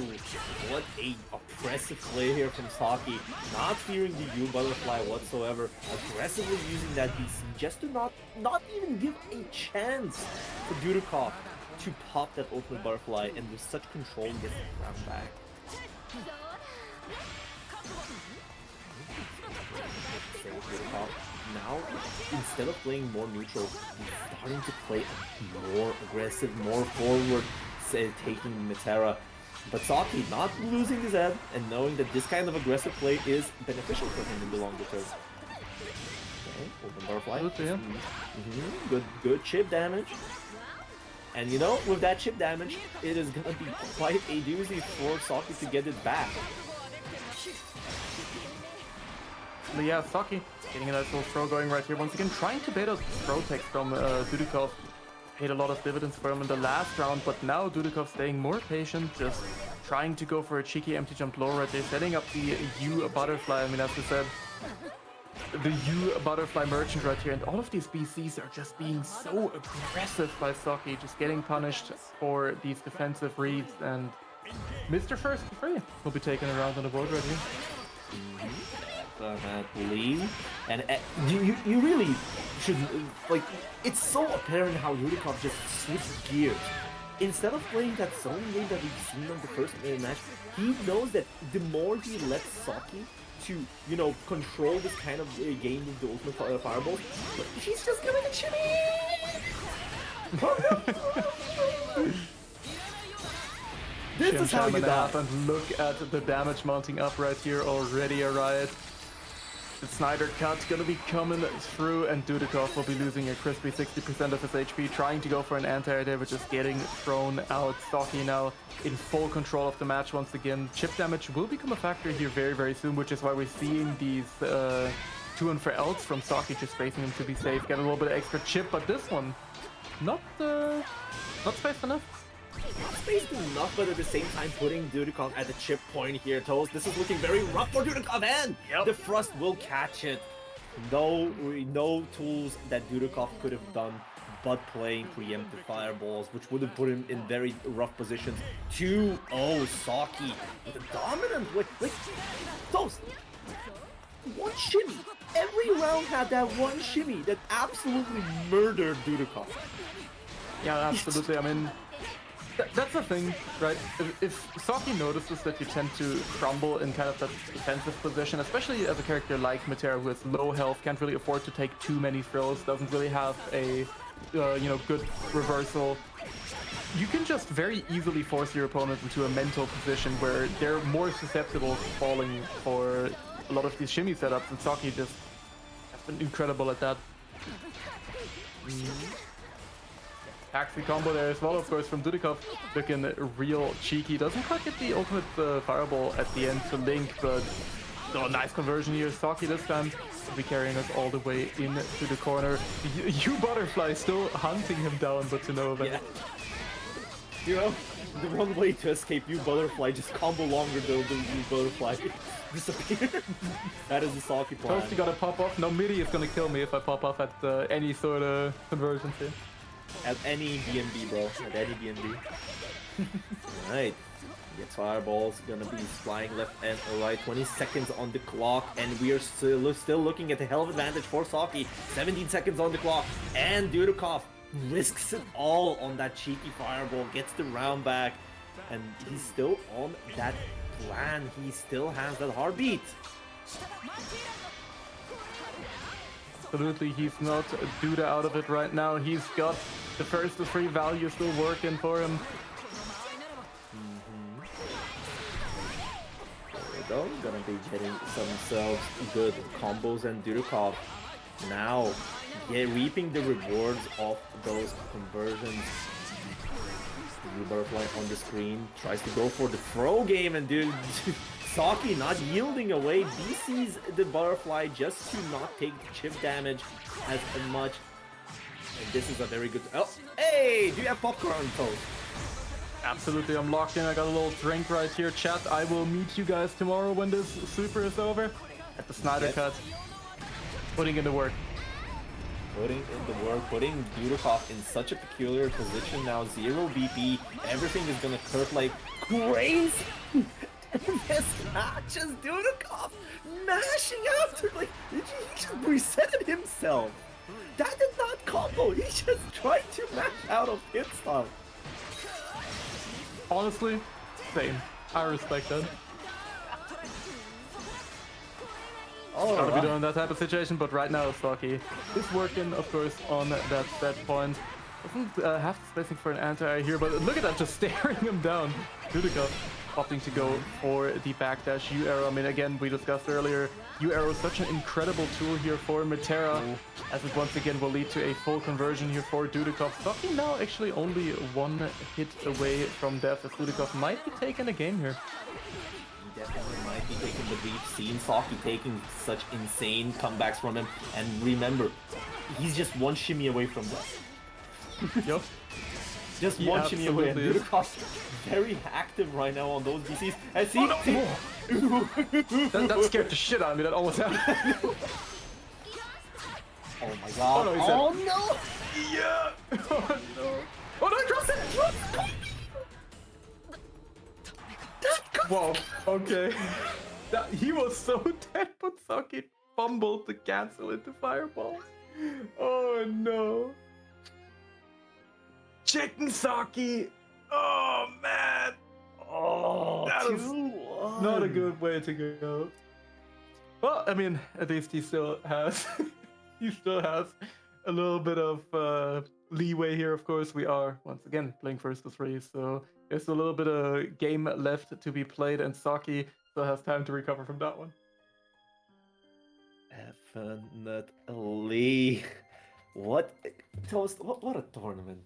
what a oppressive play here from Saki. Not fearing the U butterfly whatsoever. Aggressively using that BC just to not even give a chance for Dudikov to pop that ultimate butterfly, and with such control gets the round back. Now, instead of playing more neutral, he's starting to play more aggressive, more forward, say, taking Metera. But Saki not losing his head and knowing that this kind of aggressive play is beneficial for him in the longer term. Okay, open butterfly. Good chip damage. And you know, with that chip damage, it is gonna be quite a doozy for Saki to get it back. But yeah, Saki getting a nice little throw going right here. Once again, trying to bait out throw tech from Dudikov. Paid a lot of dividends for him in the last round, but now Dudikov staying more patient, just trying to go for a cheeky empty jump low right there, setting up the U butterfly. I mean, as we said, the U butterfly merchant right here, and all of these BCs are just being so aggressive by Saki, just getting punished for these defensive reads, and Mr. First to Free will be taken around on the board right here. Definitely. And you really should, like, it's so apparent how Dudikov just switched gears. Instead of playing that zone game that we've seen on the first match, he knows that the more he lets Saki to, you know, control this kind of game with the ultimate fireball, he's just gonna get shimmy! This is how you die. And look at the damage mounting up right here already, a riot. The Snyder Cut's gonna be coming through, and Dudikov will be losing a crispy 60% of his HP, trying to go for an anti-air there, but just getting thrown out. Saki now in full control of the match once again. Chip damage will become a factor here very, very soon, which is why we're seeing these 2 and 4 ults from Saki, just spacing him to be safe, get a little bit of extra chip, but this one, not spaced enough. Spaced enough, but at the same time putting Dudikov at the chip point here, Toast. This is looking very rough for Dudikov, and the Frost will catch it. No tools that Dudikov could have done but playing preemptive fireballs, which would have put him in very rough positions. 2-0 Saki with a dominant way. Like, Toast, one shimmy. Every round had that one shimmy that absolutely murdered Dudikov. Yeah, absolutely. I mean, that's the thing, right? If Saki notices that you tend to crumble in kind of that defensive position, especially as a character like Metera who has low health, can't really afford to take too many throws, doesn't really have a good reversal, you can just very easily force your opponent into a mental position where they're more susceptible to falling for a lot of these shimmy setups, and Saki just has been incredible at that. Taxi combo there as well, of course, from Dudikov, looking real cheeky. Doesn't quite get the ultimate fireball at the end to Link, but nice conversion here. Saki this time will be carrying us all the way into the corner. U Butterfly still hunting him down, but to no avail. Yeah. You know, the wrong way to escape U Butterfly, just combo longer though than U Butterfly. Disappear. That is the Saki plan. Toasty gotta pop off. No, Midi is gonna kill me if I pop off at any sort of conversions here. At any BNB, bro. At any BNB. Alright. Gets fireballs. Gonna be flying left and right. 20 seconds on the clock. And we are still looking at the hell of advantage for Saki. 17 seconds on the clock. And Dudikov risks it all on that cheeky fireball. Gets the round back. And he's still on that plan. He still has that heartbeat. Absolutely, he's not Duda out of it right now. He's got the first to free value still working for him. There we go. Gonna be getting themselves good combos, and Dudikov now reaping the rewards of those conversions. The butterfly on the screen tries to go for the throw game, and dude, Saki not yielding away. BC's the butterfly just to not take chip damage as much. And this is a very good... Oh, hey! Do you have popcorn, Toast? Absolutely, I'm locked in. I got a little drink right here. Chat, I will meet you guys tomorrow when this super is over. At the Snyder Cut. Putting in the work. putting in the work, putting Dudikoff in such a peculiar position now. 0 BP, everything is gonna curve like crazy. This match is Dudikoff mashing after, like, he just resetted himself. That did not combo, he just tried to mash out of hit stop. Honestly, same. I respect that. Oh, Gotta be doing that type of situation, but right now Saki is working, of course, on that set point. Doesn't have the spacing for an anti-air here, but look at that, just staring him down. Dudikoff opting to go for the backdash U arrow. I mean, again, we discussed earlier, U arrow is such an incredible tool here for Metera, as it once again will lead to a full conversion here for Dudikoff. Saki now actually only one hit away from death, as Dudikoff might be taking a game here. Definitely might be taking, but we've seen Saki taking such insane comebacks from him. And remember, he's just one shimmy away from death. Yup. Just He one shimmy away. And absolutely is. Dudikoff's very active right now on those DCs. I see. That scared the shit out of me. That almost happened. Oh my god. Oh, no, oh no! Yeah. Oh no. Oh no, he drops it. Whoa. Okay. He was so dead, but Saki fumbled to cancel into Fireball. Oh no. Chicken Saki. Oh man. Oh, That is 2-1. not a good way to go. Well, I mean, at least he still has he still has a little bit of leeway here. Of course, we are once again playing first to 3, so there's a little bit of game left to be played, and Saki still has time to recover from that one. Definitely. What? Toast, what a tournament.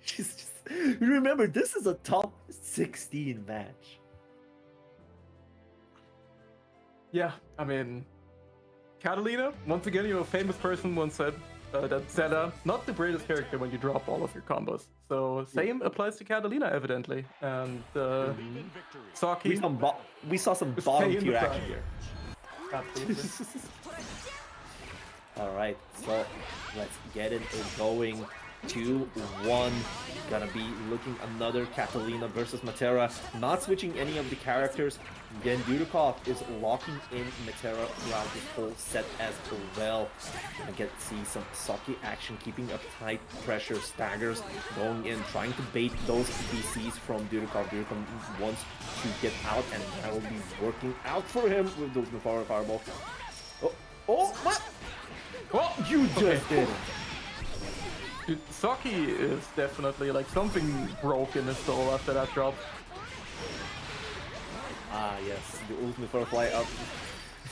Just remember, this is a top 16 match. Yeah, I mean, Catalina, once again, a famous person once said that Zelda, not the greatest character when you drop all of your combos. So same applies to Catalina, evidently. And Saki, We saw some Just bottom pay in tier the action price. here. absolutely. Alright, so let's get it going. 2-1. Gonna be looking another Catalina versus Metera. Not switching any of the characters. Again, Dudikoff is locking in Metera throughout this whole set as well. Gonna get to see some Saki action, keeping up tight pressure, staggers going in, trying to bait those DCs from Dudikoff. Dudikoff wants to get out, and that will be working out for him with the Fireball. Oh, what? Well, You just did it. Dude, Saki is definitely like something broke in his soul after that drop. Ah, yes, the ultimate butterfly up.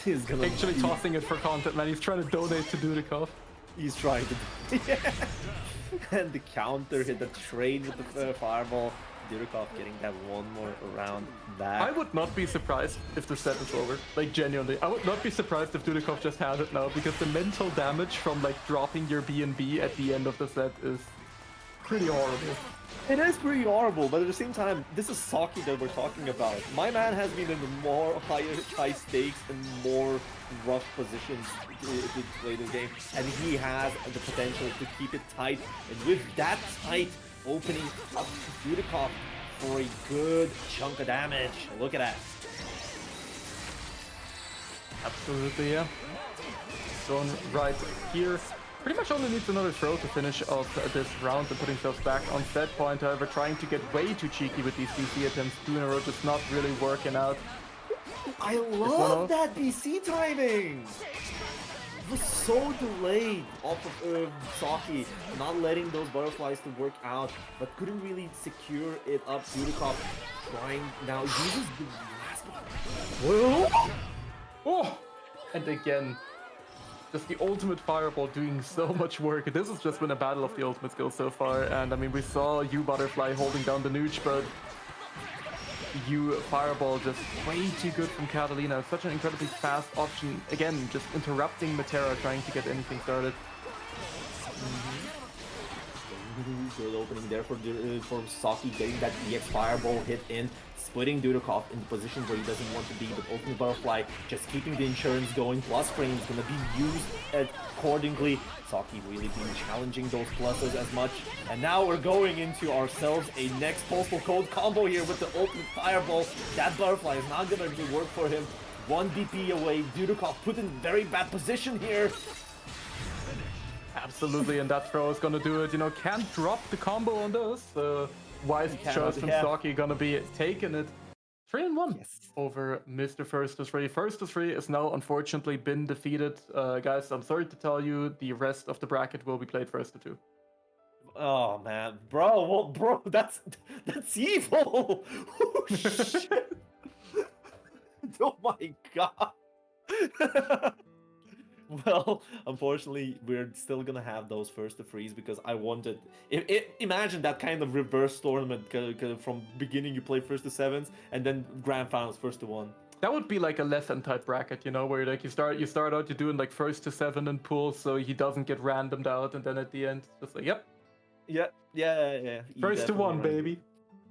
He's gonna Actually tossing it for content, man. He's trying to donate to Dudikoff. He's trying to. Yeah. And the counter hit, the trade with the fireball. Dudikoff getting that one more round back. I would not be surprised if the set is over. Like, genuinely. I would not be surprised if Dudikoff just has it now, because the mental damage from, like, dropping your B&B at the end of the set is pretty horrible. It is pretty horrible, but at the same time, this is Saki that we're talking about. My man has been in more high stakes and more rough positions to play this game, and he has the potential to keep it tight. And with that tight, opening up Dudikoff for a good chunk of damage. Look at that. Absolutely, yeah. Going right here. Pretty much only needs another throw to finish off this round and put himself back on set point. However, trying to get way too cheeky with these DC attempts. 2 in a row, just not really working out. I love that DC timing! It was so delayed off of Saki, not letting those butterflies to work out, but couldn't really secure it up. Dudikoff trying now, uses the last one. Oh! And again, just the ultimate fireball doing so much work. This has just been a battle of the ultimate skills so far, and I mean, we saw U Butterfly holding down the nooch, but U Fireball just way too good from Catalina. Such an incredibly fast option. Again, just interrupting Metera trying to get anything started. Good opening there for Saki, getting that EX Fireball hit in, splitting Dudikoff in the position where he doesn't want to be, but Ultimate Butterfly just keeping the insurance going. Plus frames gonna be used accordingly. Saki really been challenging those pluses as much. And now we're going into ourselves a next Postal Code combo here with the Ultimate Fireball. That Butterfly is not gonna work for him. 1 DP away. Dudikoff put in very bad position here. Absolutely, and that throw is gonna do it. You know, can't drop the combo on those. Wise choice from Saki gonna be taking it 3-1 Yes. over Mr. First to 3. First to 3 is now unfortunately been defeated. Guys, I'm sorry to tell you, the rest of the bracket will be played first to 2. Oh man, bro, well, bro, that's evil. Oh shit. Oh my god. Well, unfortunately, we're still gonna have those first to freeze because I wanted. Imagine that kind of reverse tournament from beginning you play first to 7s and then grand finals first to 1. That would be like a lesson type bracket, you know, where like you start out, you're doing like first to 7 and pools, so he doesn't get randomed out, and then at the end, just like, yep. Yeah. First to 1, baby.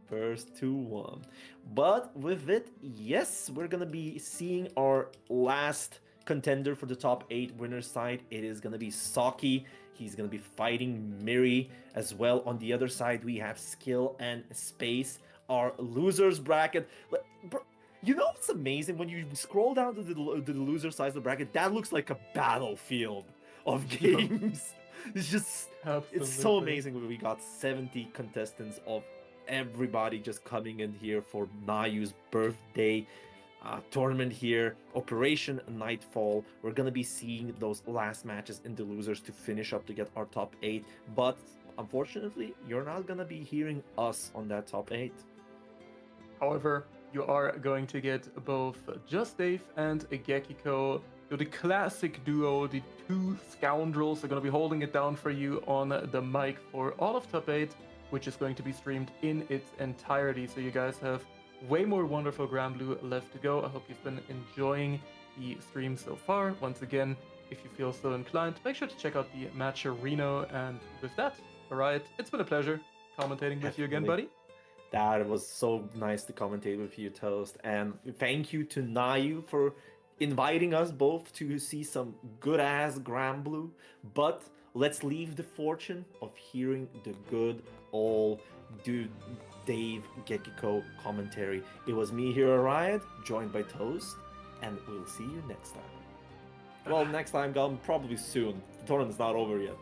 First to 1. But with it, yes, we're gonna be seeing our last contender for the top 8 winner side. It is gonna be Saki. He's gonna be fighting Miri as well. On the other side, we have Skill and Space, our losers bracket. Bro, you know what's amazing? When you scroll down to the loser side of the bracket, that looks like a battlefield of games. It's just, it's so amazing. We got 70 contestants of everybody just coming in here for Nayu's birthday tournament here. Operation Nightfall. We're gonna be seeing those last matches in the losers to finish up to get our top 8. But unfortunately, you're not gonna be hearing us on that top 8. However, you are going to get both Just Dave and Gekiko. So the classic duo, the two scoundrels, are going to be holding it down for you on the mic for all of top 8, which is going to be streamed in its entirety. So you guys have way more wonderful Grand Blue left to go. I hope you've been enjoying the stream so far. Once again, if you feel so inclined, make sure to check out the match Reno. And with that, Riot, it's been a pleasure commentating with you again, buddy. That was so nice to commentate with you, Toast. And thank you to Nayu for inviting us both to see some good-ass Grand Blue. But let's leave the fortune of hearing the good old Dave Gekiko commentary. It was me here at Riot, joined by Toast, and we'll see you next time. Well, next time, probably soon. The tournament's not over yet.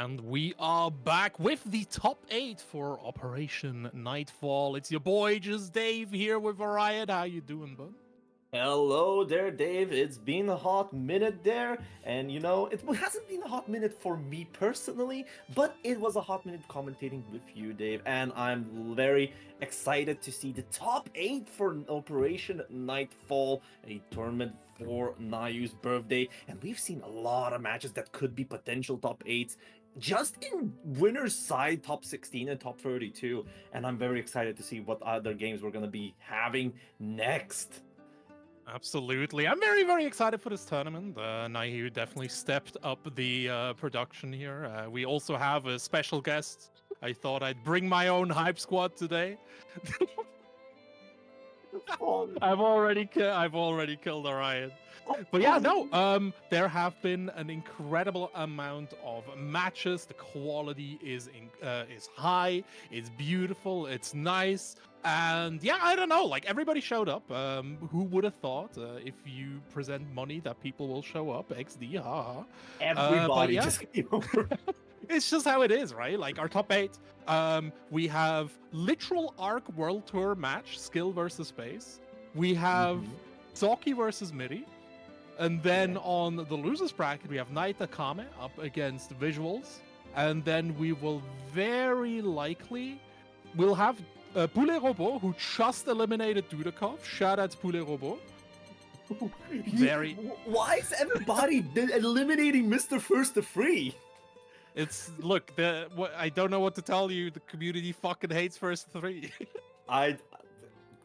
And we are back with the top 8 for Operation Nightfall. It's your boy, just Dave, here with Riot. How you doing, bud? Hello there, Dave. It's been a hot minute there, and you know, it hasn't been a hot minute for me personally, but it was a hot minute commentating with you, Dave, and I'm very excited to see the top 8 for Operation Nightfall, a tournament for Nayu's birthday, and we've seen a lot of matches that could be potential top 8s. Just in winner's side, top 16 and top 32, and I'm very excited to see what other games we're going to be having next. Absolutely. I'm very, very excited for this tournament. Nayu definitely stepped up the production here. We also have a special guest. I thought I'd bring my own hype squad today. I've already killed Orion. But yeah, no, there have been an incredible amount of matches. The quality is high, it's beautiful, it's nice. And yeah, I don't know, like everybody showed up. Who would have thought if you present money that people will show up? XD, haha. Everybody yeah. just came over. It's just how it is, right? Like our top 8, we have literal Arc World Tour match, skill versus space. We have Zoki versus Miri. And then on the losers bracket, we have Knight Akame up against Visuals. And then we will very likely, we'll have Poulet Robot, who just eliminated Dudakov. Shout out to Poulet Robot. Very. Why is everybody eliminating Mr. First to Free? It's look. I don't know what to tell you. The community fucking hates first 3.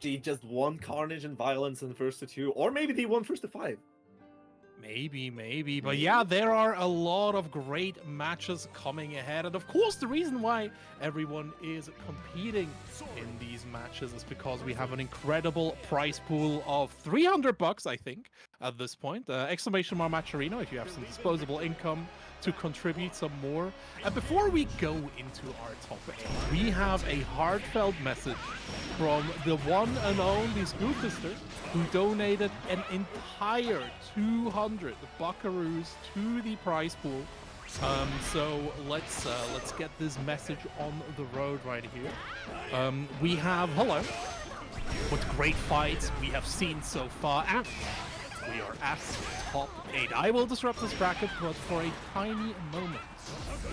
They just won Carnage and Violence in the first to 2, or maybe they won first to 5. Maybe. But yeah, there are a lot of great matches coming ahead. And of course, the reason why everyone is competing in these matches is because we have an incredible prize pool of $300, I think, at this point. Exclamation mark Matcherino if you have some disposable income to contribute some more. And before we go into our top 8, we have a heartfelt message from the one and only Scoofister, who donated an entire 200 buckaroos to the prize pool. So let's get this message on the road right here. We have hello. What great fights we have seen so far, and we are at top 8. I will disrupt this bracket, but for a tiny moment.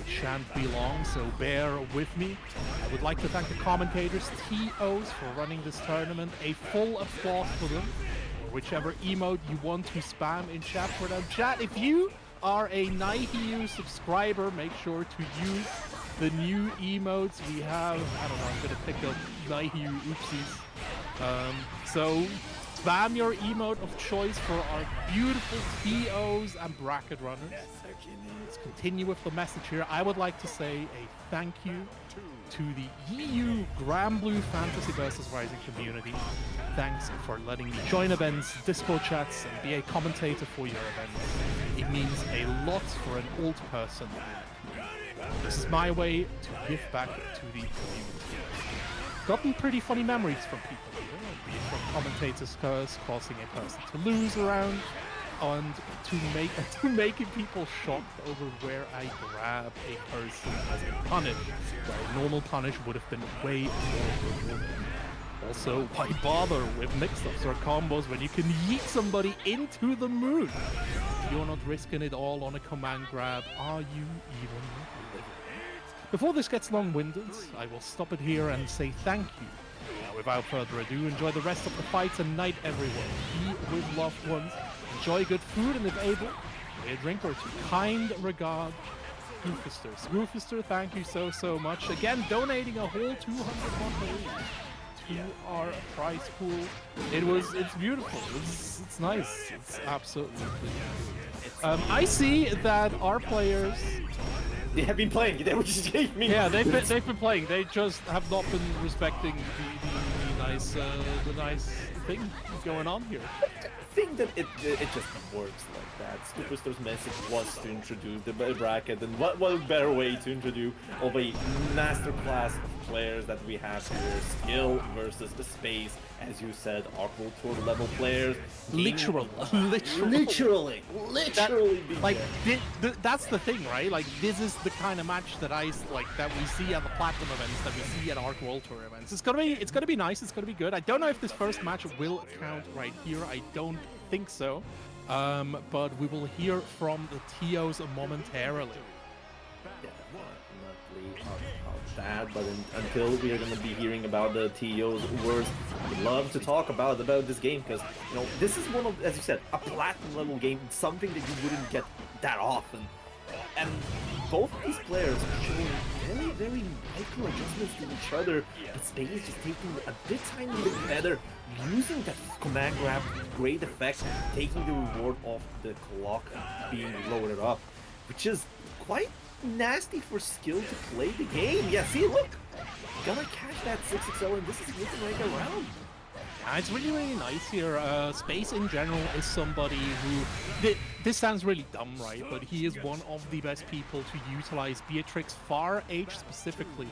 It shan't be long, so bear with me. I would like to thank the commentators, TOs, for running this tournament. A full applause for them. Or whichever emote you want to spam in chat for them. Chat, if you are a Naihiu subscriber, make sure to use the new emotes we have. I don't know, I'm gonna pick up Naihiu oopsies. So spam your emote of choice for our beautiful TOs and bracket runners. Let's continue with the message here. I would like to say a thank you to the EU Grand Blue Fantasy vs. Rising community. Thanks for letting me join events, Discord chats, and be a commentator for your events. It means a lot for an old person. This is my way to give back to the community. Gotten pretty funny memories from people here, be it from commentators causing a person to lose around, and to making people shocked over where I grab a person as a punish, where a normal punish would have been way more rewarding. Also, why bother with mix-ups or combos when you can yeet somebody into the moon? If you're not risking it all on a command grab, are you even living? Before this gets long-winded, I will stop it here and say thank you. Now, without further ado, enjoy the rest of the fights and night, everyone. Be with loved ones, enjoy good food, and if able, a drink or two. Kind regard, Scoofister. Scoofister, thank you so much. Again, donating a whole 200 to our prize pool. It's beautiful. It's nice. It's absolutely beautiful. I see that our players. They have been playing. They were just gaming. Yeah, they've been playing. They just have not been respecting the nice thing going on here. I think that it just works like that. Scoofister's message was to introduce the bracket, and what better way to introduce of a masterclass players that we have here. Skill versus the space, as you said, our World Tour level players. Literally. Like, that's the thing, right? Like, this is the kind of match that that we see at the Platinum events, that we see at Arc World Tour events. It's gonna be nice. It's gonna be good. I don't know if this first match will count right here. I don't think so. But we will hear from the TOs momentarily. Definitely about that, but until we are going to be hearing about the TO's words, we love to talk about this game, because you know, this is one of, as you said, a platinum level game, something that you wouldn't get that often. And both of these players are showing very micro adjustments to each other, but Space is just taking a bit tiny bit better, using that command grab to great effect, taking the reward off the clock being loaded up, which is quite nasty for Skill to play the game. Yeah, see, look! Gonna catch that 6XL, and this is looking like a round. Yeah, it's really nice here. Space in general is somebody who... This sounds really dumb, right? But he is one of the best people to utilize Beatrix Far H specifically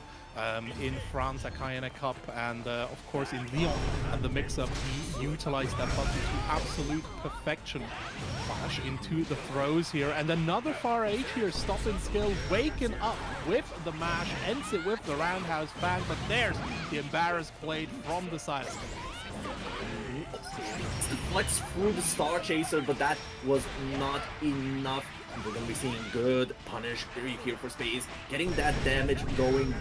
in France at Cayenne Cup, and of course in Lyon at the mix-up. He utilized that button to absolute perfection. Flash into the throws here, and another Far H here, stopping Skill, waking up with the mash, ends it with the roundhouse bang, but there's the embarrassed blade from the side. Flex through the Star Chaser, but that was not enough. We're gonna be seeing good punish here for Space, getting that damage going,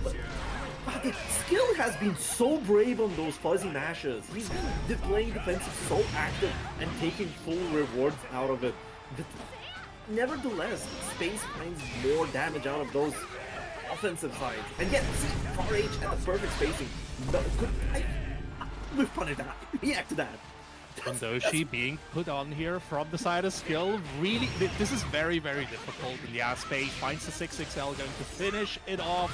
but the Skill has been so brave on those fuzzy mashes. He's been playing defensive so active and taking full rewards out of it. But nevertheless, Space finds more damage out of those offensive sides. And yet, Far H at the perfect spacing. We've punished that. React to that. Kondoshi being put on here from the side of Skill. Really, this is very difficult. And yeah, Space finds the 6XL, going to finish it off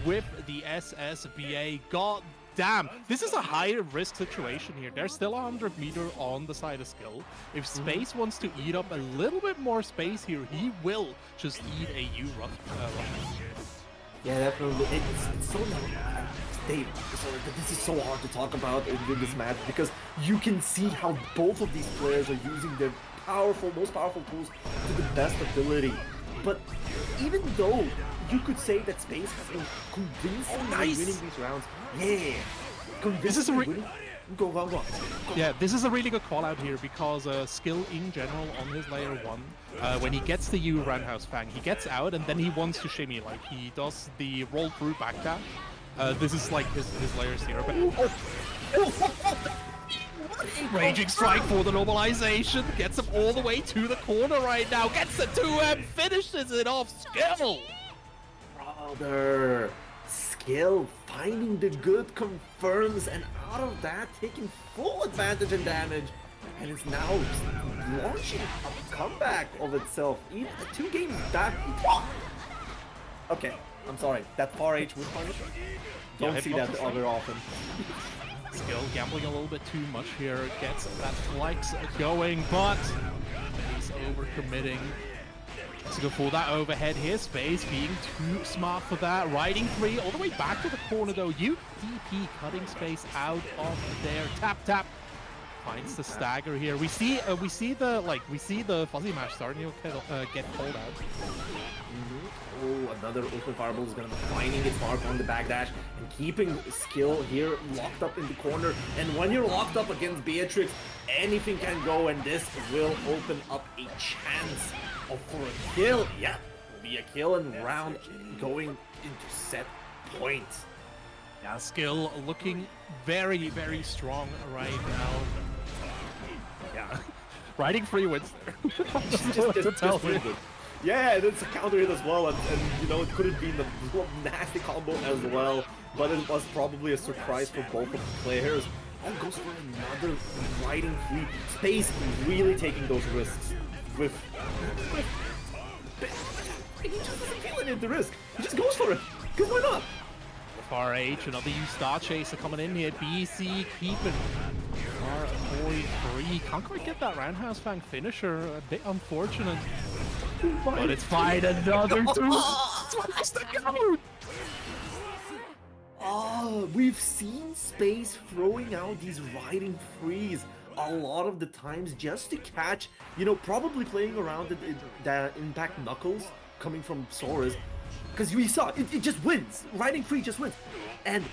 with the SSBA. God damn, this is a high risk situation here. There's still 100 meter on the side of Skill. If Space wants to eat up a little bit more space here, he will just eat a U-Rush. Yeah, definitely. It's so Dave, this is so hard to talk about in this match, because you can see how both of these players are using their most powerful tools to the best ability. But even though you could say that Space has been convincingly winning these rounds, Go. Yeah, this is a really good call out here, because Skill in general on his layer 1, when he gets the U roundhouse fang, he gets out and then he wants to shimmy, like he does the roll through backdash. This is like his layer 0, but Raging Strike for the normalization, gets him all the way to the corner right now, gets the 2M, finishes it off. Skill! Brother, Skill finding the good confirms, and out of that taking full advantage and damage, and it's now launching a comeback of itself. Even 2 games back. Okay, I'm sorry, that Far H would punish. Don't see that other often. Skill gambling a little bit too much here, gets that flex going, but he's overcommitting. To go for that overhead here, Space being too smart for that. Riding 3 all the way back to the corner though. UDP cutting Space out of there. Tap. Finds the stagger here. We see the fuzzy mash starting to get pulled out. Oh, another open fireball is going to be finding its mark on the backdash and keeping Skill here locked up in the corner. And when you're locked up against Beatrix, anything can go, and this will open up a chance for a kill. Yeah, will be a kill and round going into set points. Yeah, Skill looking very strong right now. Yeah, riding 3 wins there. just really good. Yeah, and it's a counter hit as well, and you know, it could have been a nasty combo as well, but it was probably a surprise for both of the players. Oh, goes for another riding 3. Space really taking those risks with he just doesn't feel any of the risk. He just goes for it, because why not? Far H, another U Star Chaser coming in here. BC keeping Far Boy free. Can't quite get that roundhouse fang finisher. A bit unfortunate. But it's fine, another 2. We've seen Space throwing out these riding frees a lot of the times just to catch, you know, probably playing around the impact knuckles coming from Sora's. Because we saw, it just wins. Riding free just wins. And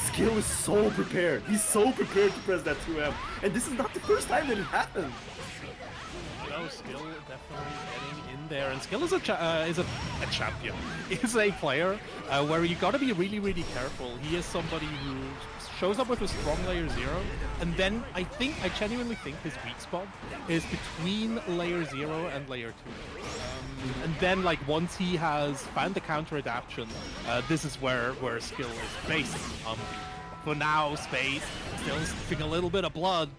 Skill is so prepared. He's so prepared to press that 2M. And this is not the first time that it happened. No, Skill definitely getting in there, and Skill is a champion. He's a player where you got to be really, really careful. He is somebody who shows up with a strong layer 0, and then I genuinely think his weak spot is between layer 0 and layer 2. And then, like, once he has found the counter adaptation, this is where Skill is basically for now, Space still sniffing a little bit of blood.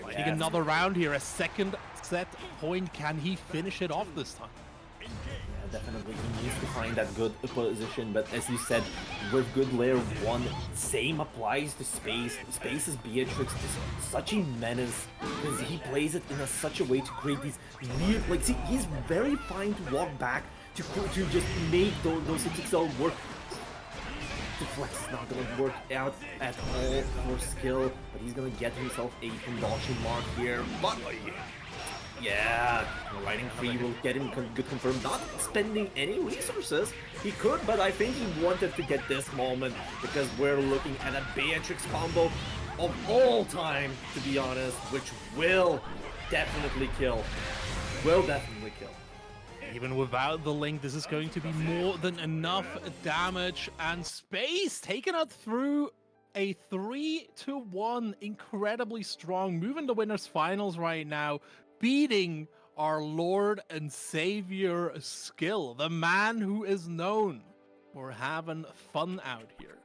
Fighting another round here, a second set point. Can he finish it off this time? Yeah, definitely. He needs to find that good position, but as you said, with good layer 1, same applies to Space. Space's Beatrix is such a menace because he plays it in such a way to create these weird, like, see, he's very fine to walk back to just make those 6XL work. The flex is not gonna work out at all for Skill, but he's gonna get himself a conduction mark here. But yeah, riding free will get him good confirmed. Not spending any resources. He could, but I think he wanted to get this moment because we're looking at a Beatrix combo of all time, to be honest, which will definitely kill. Will definitely kill. Even without the link, this is going to be more than enough damage, and Space taken out through a 3-1, incredibly strong, moving the winners finals right now, beating our Lord and Savior Skill, the man who is known for having fun out here.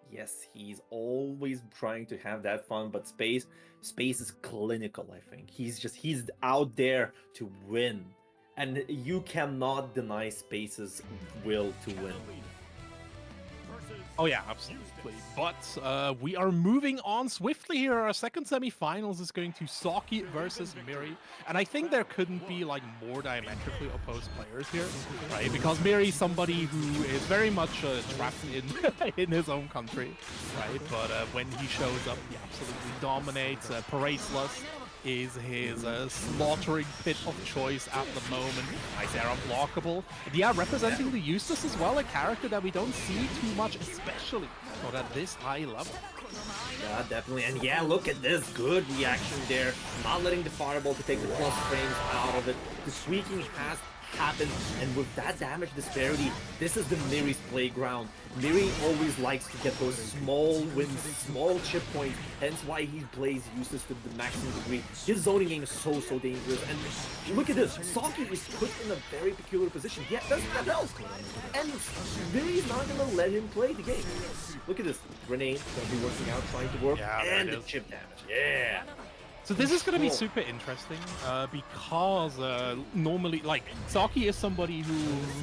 Yes, he's always trying to have that fun, but Space is clinical, I think. He's out there to win. And you cannot deny Space's will to win. Oh yeah, absolutely. But we are moving on swiftly here. Our second semifinals is going to Saki versus Miri. And I think there couldn't be like more diametrically opposed players here, right? Because Miri is somebody who is very much trapped in his own country, right? But when he shows up, he absolutely dominates. Paracelus is his slaughtering pit of choice at the moment. Nice air unblockable. And yeah, representing the Eustace as well, a character that we don't see too much, especially not at this high level. Yeah, definitely. And yeah, look at this. Good reaction there. Not letting the fireball to take the plus frames out of it. The tweaking has happened, and with that damage disparity, this is the Miri's playground. Miri always likes to get those small wins, small chip points, hence why he plays Eustace to the maximum degree. His zoning game is so dangerous, and look at this, Saki is put in a very peculiar position, yet doesn't have health, and Miri's not gonna let him play the game. Look at this, grenade gonna be working out, trying to work, yeah, and the chip damage, yeah! So this is going to be super interesting because normally, like, Saki is somebody who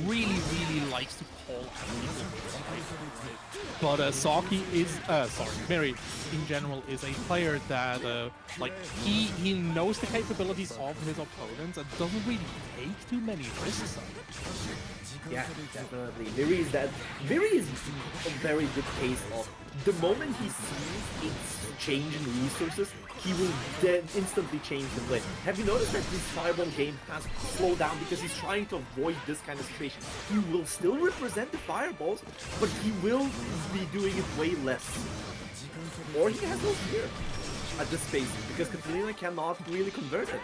really likes to call out people. But Saki is, Miri in general is a player that, like, he knows the capabilities of his opponents and doesn't really take too many risks. Yeah, definitely. Miri is a very good case of the moment he sees a change in resources, he will then instantly change the play. Have you noticed that this fireball game has slowed down because he's trying to avoid this kind of situation? He will still represent the fireballs, but he will be doing it way less. Or he has no fear at this space because Katarina cannot really convert it.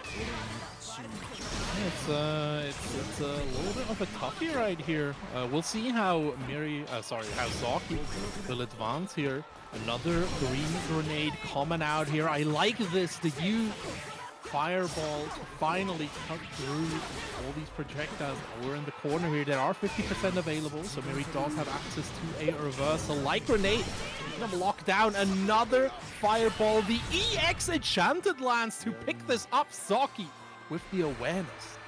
It's a little bit of a toughie right here. We'll see how how Saki will advance here. Another green grenade coming out here. I like this. The U fireball to finally cut through all these projectiles. We're in the corner here. There are 50% available, so Miri does have access to a reversal. Like grenade, gonna lock down another fireball. The EX Enchanted lands to pick this up. Saki with the awareness.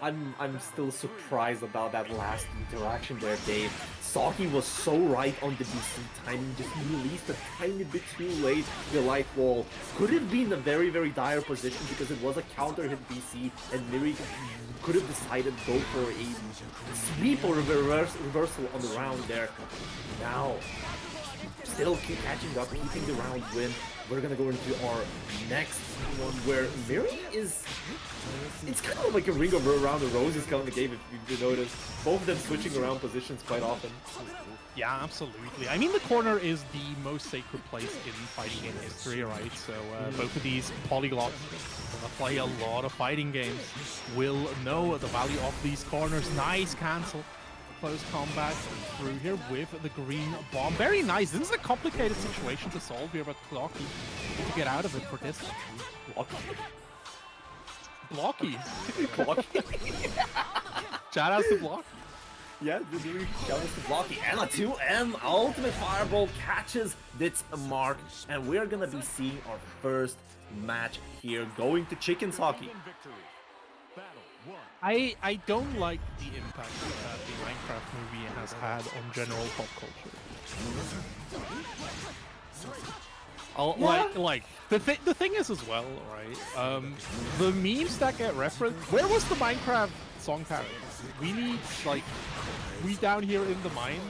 I'm still surprised about that last interaction there, Dave. Saki was so right on the BC timing, just released a tiny bit too late. The light wall could have been a very, very dire position because it was a counter hit BC, and Miri could have decided to go for a sweep or a reversal on the round there. Now, still keep catching up, keeping the round win. We're gonna go into our next one where Miri is... It's kind of like a ring around the roses kind of game, if you notice. Both of them switching around positions quite often. Yeah, absolutely. I mean, the corner is the most sacred place in fighting game history, right? So both of these polyglots that play a lot of fighting games will know the value of these corners. Nice cancel. Close combat through here with the green bomb. Very nice. This is a complicated situation to solve here, but Blocky to get out of it for this. Blocky. Shout out to Blocky. Yeah, shout out to Blocky. And a 2M ultimate fireball catches its mark. And we're gonna be seeing our first match here going to Chicken Saki. I don't like the impact that the Minecraft movie has had on general pop culture. Like the thing is as well, right? The memes that get referenced. Where was the Minecraft song parody? We need we down here in the mines.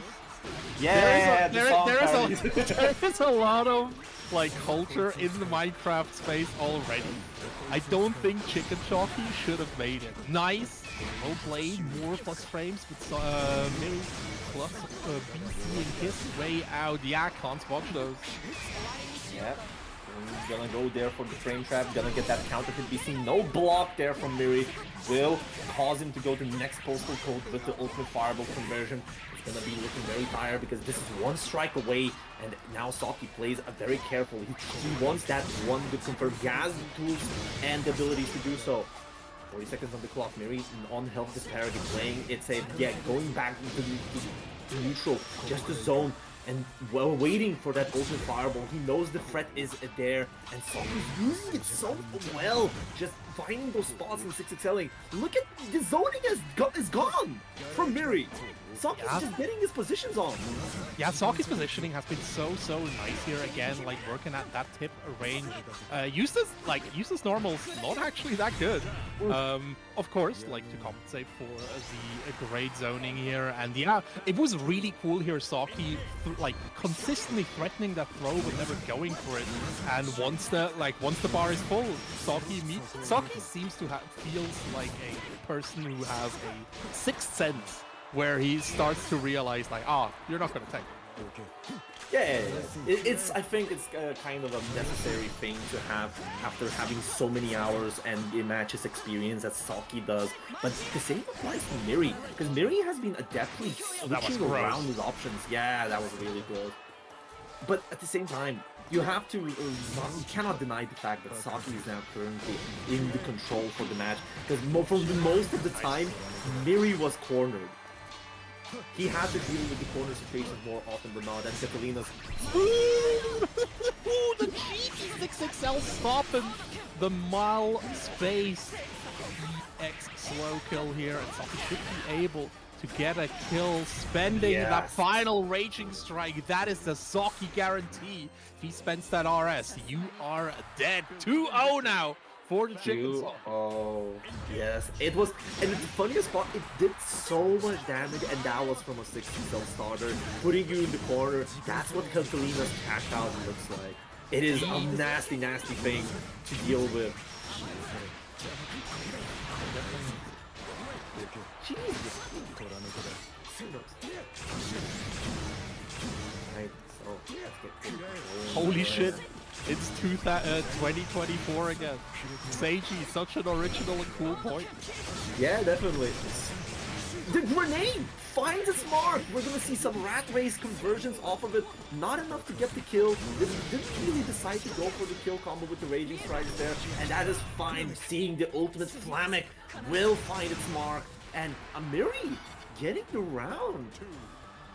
Yeah, there is a lot of culture in the Minecraft space already. I don't think Chicken Chalky should have made it. Nice, well played, more plus frames, but Miri plus BC his way out. Yeah, can't watch those. Yeah, gonna go there for the frame trap, gonna get that counter hit BC. No block there from Miri. Will cause him to go to the next postal code with the ultimate fireball conversion. It's gonna be looking very tired because this is one strike away, and now Saki plays very carefully. He wants that one to confirm. He has the tools and the abilities to do so. 40 seconds on the clock. Miri on health disparity, playing it safe. Yeah, going back into neutral, just to zone. And while waiting for that ultimate fireball, he knows the threat is there, and Saki's using it so well, just finding those spots and 6XLing. Look at the zoning is gone from Miri. Saki's just getting his positions on. Yeah, Saki's positioning has been so nice here again, working at that tip range. Eustace normal's not actually that good. Of course, to compensate for the great zoning here, and yeah, it was really cool here. Saki consistently threatening that throw but never going for it. And once the bar is full, Saki seems to feels like a person who has a sixth sense, where he starts to realize you're not gonna take it. Yeah. I think it's kind of a necessary thing to have after having so many hours and the matches experience that Saki does. But the same applies to Miri, because Miri has been adeptly switching around his options. Yeah, that was really good. But at the same time, you have to, you cannot deny the fact that Saki is now currently in the control for the match, because for most of the time, Miri was cornered. He had to deal with the corner situations more often than not, and Catalina's... Ooh, the cheeky 6XL stopping the mile space. EX slow kill here, and Saki should be able to get a kill, spending that final raging strike. That is the Saki guarantee. If he spends that RS, you are dead. 2-0 now for the Chicken Saki. Oh, yes. It was, and the funniest part, it did so much damage, and that was from a 6XL starter, putting you in the corner. That's what Catalina's cash out looks like. It is a nasty, nasty thing to deal with. Jesus. Right, so let's get holy shit. It's 2024 again. Seiji, such an original and cool point. Yeah, definitely. The grenade finds its mark. We're gonna see some rat race conversions off of it. Not enough to get the kill. Didn't really decide to go for the kill combo with the raging strikes there, and that is fine. Seeing the ultimate Flamic will find its mark, and Amiri getting the round.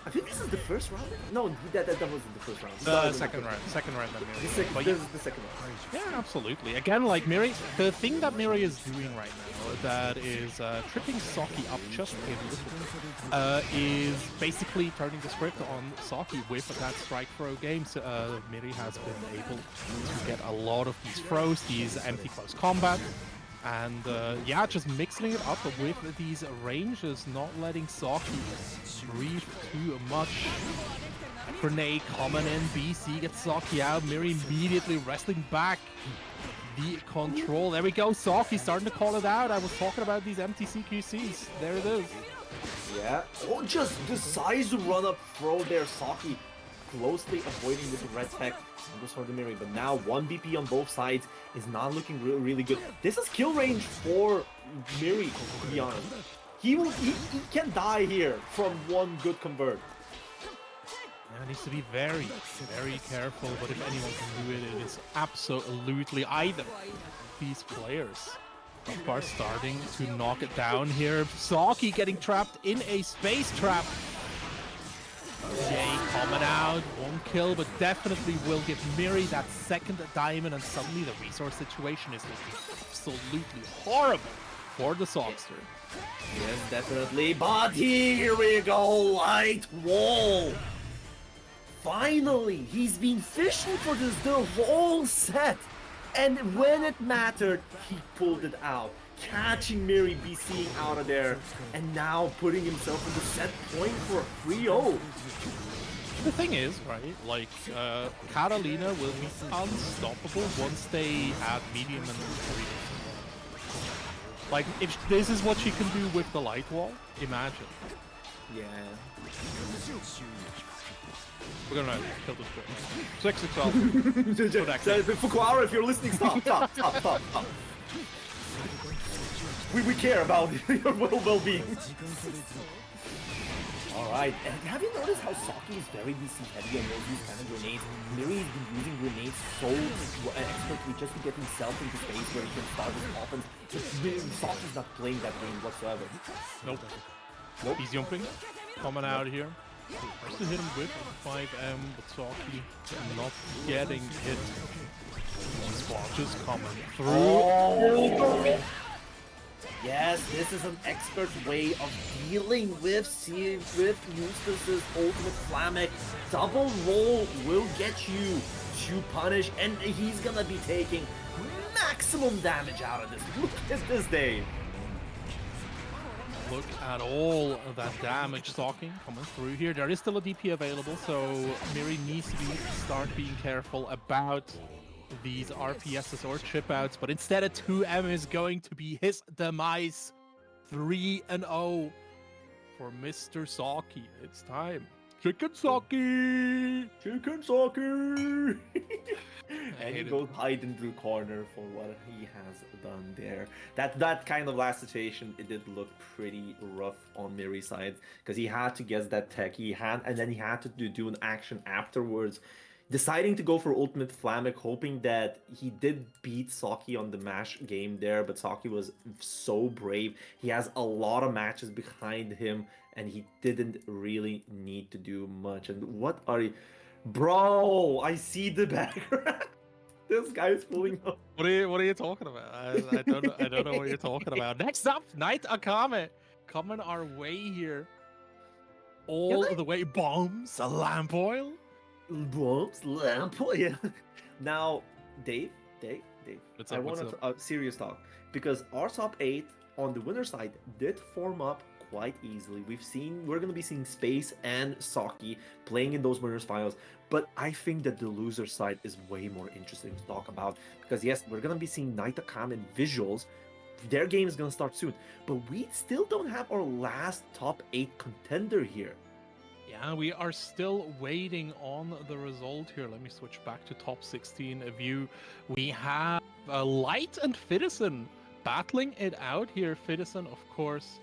I think this is the first round. No, that wasn't the first round. The second round. Second round that Miri. But This is the second round. yeah, absolutely. Again, like Miri, the thing that Miri is doing right now that is tripping Saki up just a little is basically turning the script on Saki with that strike throw game. So, Miri has been able to get a lot of these throws, these empty close combat. And yeah, just mixing it up with these ranges, not letting Saki breathe too much. Grenade coming in, BC gets Saki out, Miri immediately wrestling back the control. There we go, Saki starting to call it out. I was talking about these empty CQCs. There it is. Yeah. Oh, just decides to run up throw there, Saki closely avoiding with the red tech. Goes for the Miri, but now 1 BP on both sides is not looking really good. This is kill range for Miri, to be honest. He can die here from one good convert. Yeah, needs to be very, very careful, but if anyone can do it, it is absolutely either these players. Are starting to knock it down here. Saki getting trapped in a space trap. Jay coming out, 1 kill, but definitely will give Miri that second diamond, and suddenly the resource situation is looking absolutely horrible for the Sockster. Yes, definitely, but here we go, light wall. Finally, he's been fishing for this the whole set, and when it mattered, he pulled it out. Catching Miri BCing out of there, and now putting himself in the set point for a 3-0. The thing is, right, like, Catalina will be unstoppable once they add medium and freedom. Like, if this is what she can do with the light wall, imagine. Yeah. We're gonna kill this girl. 6-6 Fukuhara, if you're listening, stop. We care about your well-being. Alright, and have you noticed how Saki is very DC heavy on these kind of grenades? Miri has been using grenades so expertly just to get himself into space where he can start his offense. Saki's not playing that game whatsoever. Nope. He's jumping. Coming out here. Just to hit him with 5M, but Saki not getting hit. Squatches coming through. Oh. Yes, this is an expert way of dealing with Eustace's ultimate Flamek. Double roll will get you to punish, and he's gonna be taking maximum damage out of this. Look at this day. Look at all of that damage stalking coming through here. There is still a DP available, so Miri needs to start being careful about these RPSs or chip outs, but instead a 2M is going to be his demise. 3-0 for Mr. Saki. It's time. Chicken Saki! Chicken Saki! And he goes hide in the corner for what he has done there. That kind of last situation, it did look pretty rough on Miri's side, because he had to guess that tech, and then he had to do an action afterwards. Deciding to go for ultimate Flamek, hoping that he did beat Saki on the MASH game there, but Saki was so brave. He has a lot of matches behind him, and he didn't really need to do much. And what are you... Bro, I see the background. This guy's pulling up. What are you talking about? I don't know what you're talking about. Next up, Knight Akame coming our way here. All the way. Bombs, a lamp oil. Bombs, lamp oil. Yeah. Now, Dave, What's I up, want what's up? serious talk, because our top 8 on the winner side did form up quite easily. We're gonna be seeing Space and Saki playing in those winners finals, but I think that the loser side is way more interesting to talk about, because yes, we're gonna be seeing Knight Akame and Visuals. Their game is gonna start soon, but we still don't have our last top 8 contender here. Yeah, we are still waiting on the result here. Let me switch back to top 16 view. We have Light and Fidison battling it out here. Fidison, of course,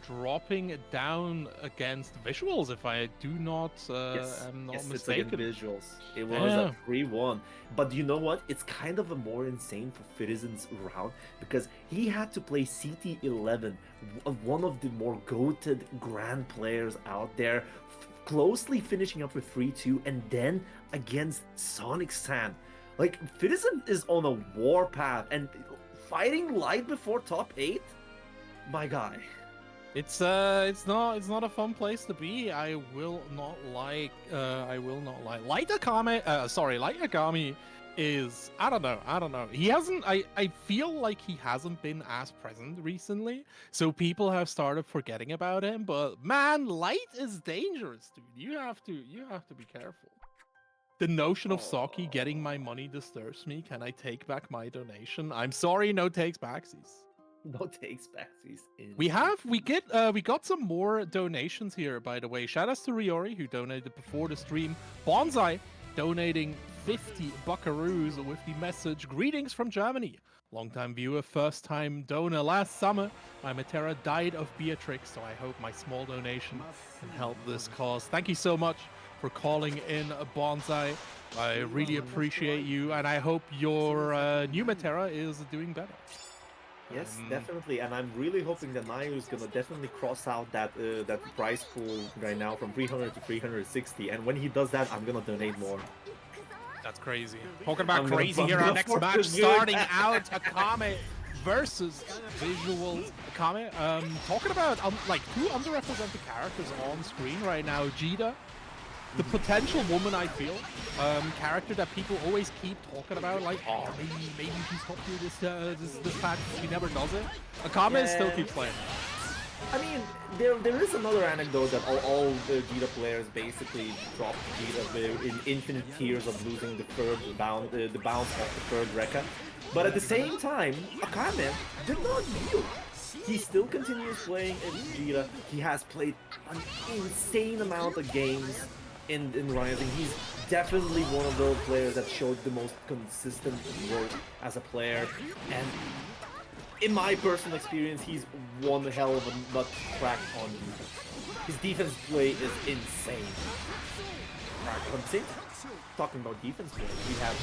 dropping down against Visuals, if I do not am not mistaken. It's Visuals. It was a 3-1. But you know what? It's kind of a more insane for Fidison's round, because he had to play CT11, one of the more goated grand players out there, closely finishing up with 3-2, and then against Sonic San. Like, Citizen is on a warpath, and fighting Light before top 8? My guy. It's not a fun place to be. I will not lie. Light Akami is, I don't know. He hasn't, I feel like he hasn't been as present recently, so people have started forgetting about him, but man, Light is dangerous, dude. You have to be careful. The notion of Saki getting my money disturbs me. Can I take back my donation? I'm sorry, no takes backsies. No takes backsies. We got some more donations here, by the way. Shout outs to Riori, who donated before the stream. Bonsai donating 50 buckaroos with the message, "Greetings from Germany. Longtime viewer, first time donor. Last summer, my Matera died of Beatrix, so I hope my small donation can help this cause." Thank you so much for calling in, Bonsai. I really appreciate you, and I hope your new Matera is doing better. Yes, definitely, and I'm really hoping that Nayu is gonna definitely cross out that price pool right now from 300 to 360, and when he does that, I'm gonna donate more. That's crazy. Talking about crazy here, our next match starting out, Akame versus Visuals. Akame, talking about like two underrepresented characters on screen right now. Jida, the potential woman, I feel, character that people always keep talking about, like, oh, maybe she's top tier this patch, she never does it. Akame still keeps playing. I mean, there is another anecdote that all the Jita players basically dropped Jita in infinite tiers of losing the bounce of the third Rekka. But at the same time, Akame did not yield. He still continues playing in Jita. He has played an insane amount of games in Rising. He's definitely one of those players that showed the most consistent work as a player, and in my personal experience, he's one hell of a nut crack on defense. His defense play is insane. Talking about defense play, we have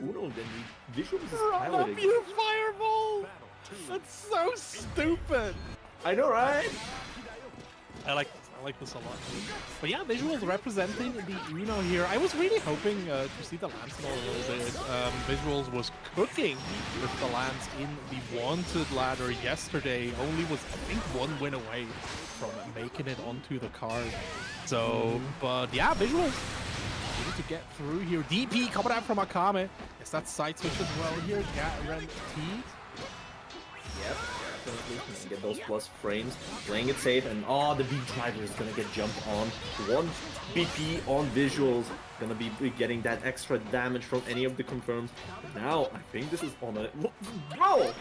Uno, then the visuals is piloting. Your fireball! That's so stupid! I know, right? I like this a lot. But yeah, Visuals representing the Uno here. I was really hoping to see the Lance a little bit. Visuals was cooking with the Lance in the Wanted ladder yesterday. Only was, I think, one win away from making it onto the card. So, but yeah, Visuals need to get through here. DP coming out from Akame. Is that side switch as well here? Guaranteed. Yep. Get those plus frames, playing it safe, and the beat driver is gonna get jumped on. 1 BP on Visuals, gonna be getting that extra damage from any of the confirms. But now, I think this is on a... Bro!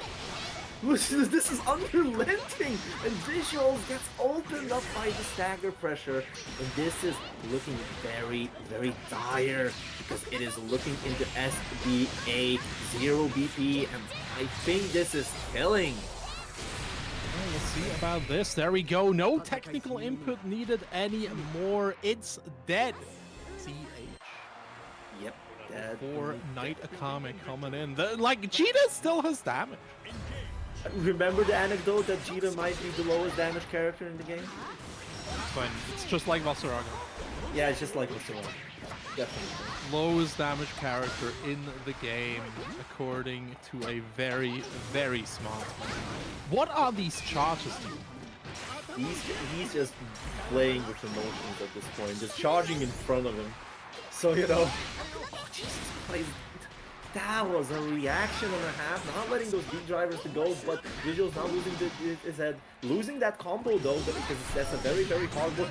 This is unrelenting, and Visuals gets opened up by the stagger pressure, and this is looking very, very dire, because it is looking into SBA 0 BP, and I think this is killing. Well, let's see about this. There we go. No technical input needed anymore. It's dead. CH. Yep. Dead. For Night Akame coming in. Like, Cheetah still has damage. Remember the anecdote that Jita might be the lowest damage character in the game? It's fine. It's just like Vasaraga. Yeah, it's just like Vasaraga. Definitely. Lowest damage character in the game, according to a very, very smart man. What are these charges doing? He's just playing with emotions at this point, just charging in front of him. So, you know... Oh, Jesus Christ. That was a reaction and a half, not letting those beat drivers to go, but Visuals now losing his head. Losing that combo though, because that's a very, very hard one.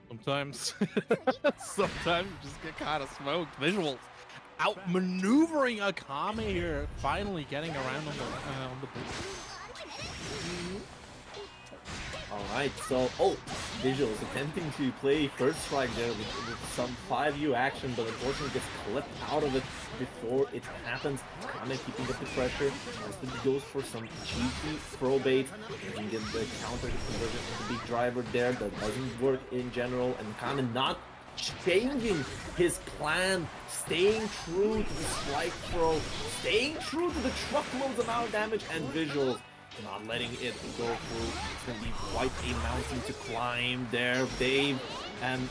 Sometimes you just get kind of smoked. Visuals outmaneuvering Akame here, finally getting around on the board. Alright, so, Visuals attempting to play first strike there with some 5U action, but unfortunately gets clipped out of it before it happens. Kame keeping up the pressure, goes for some cheeky throw bait, and get the counter conversion of the big driver there. That doesn't work in general, and Kame not changing his plan, staying true to the strike throw, staying true to the truckloads amount of damage and visuals, not letting it go through. It's going to be quite a mountain to climb there, Dave, and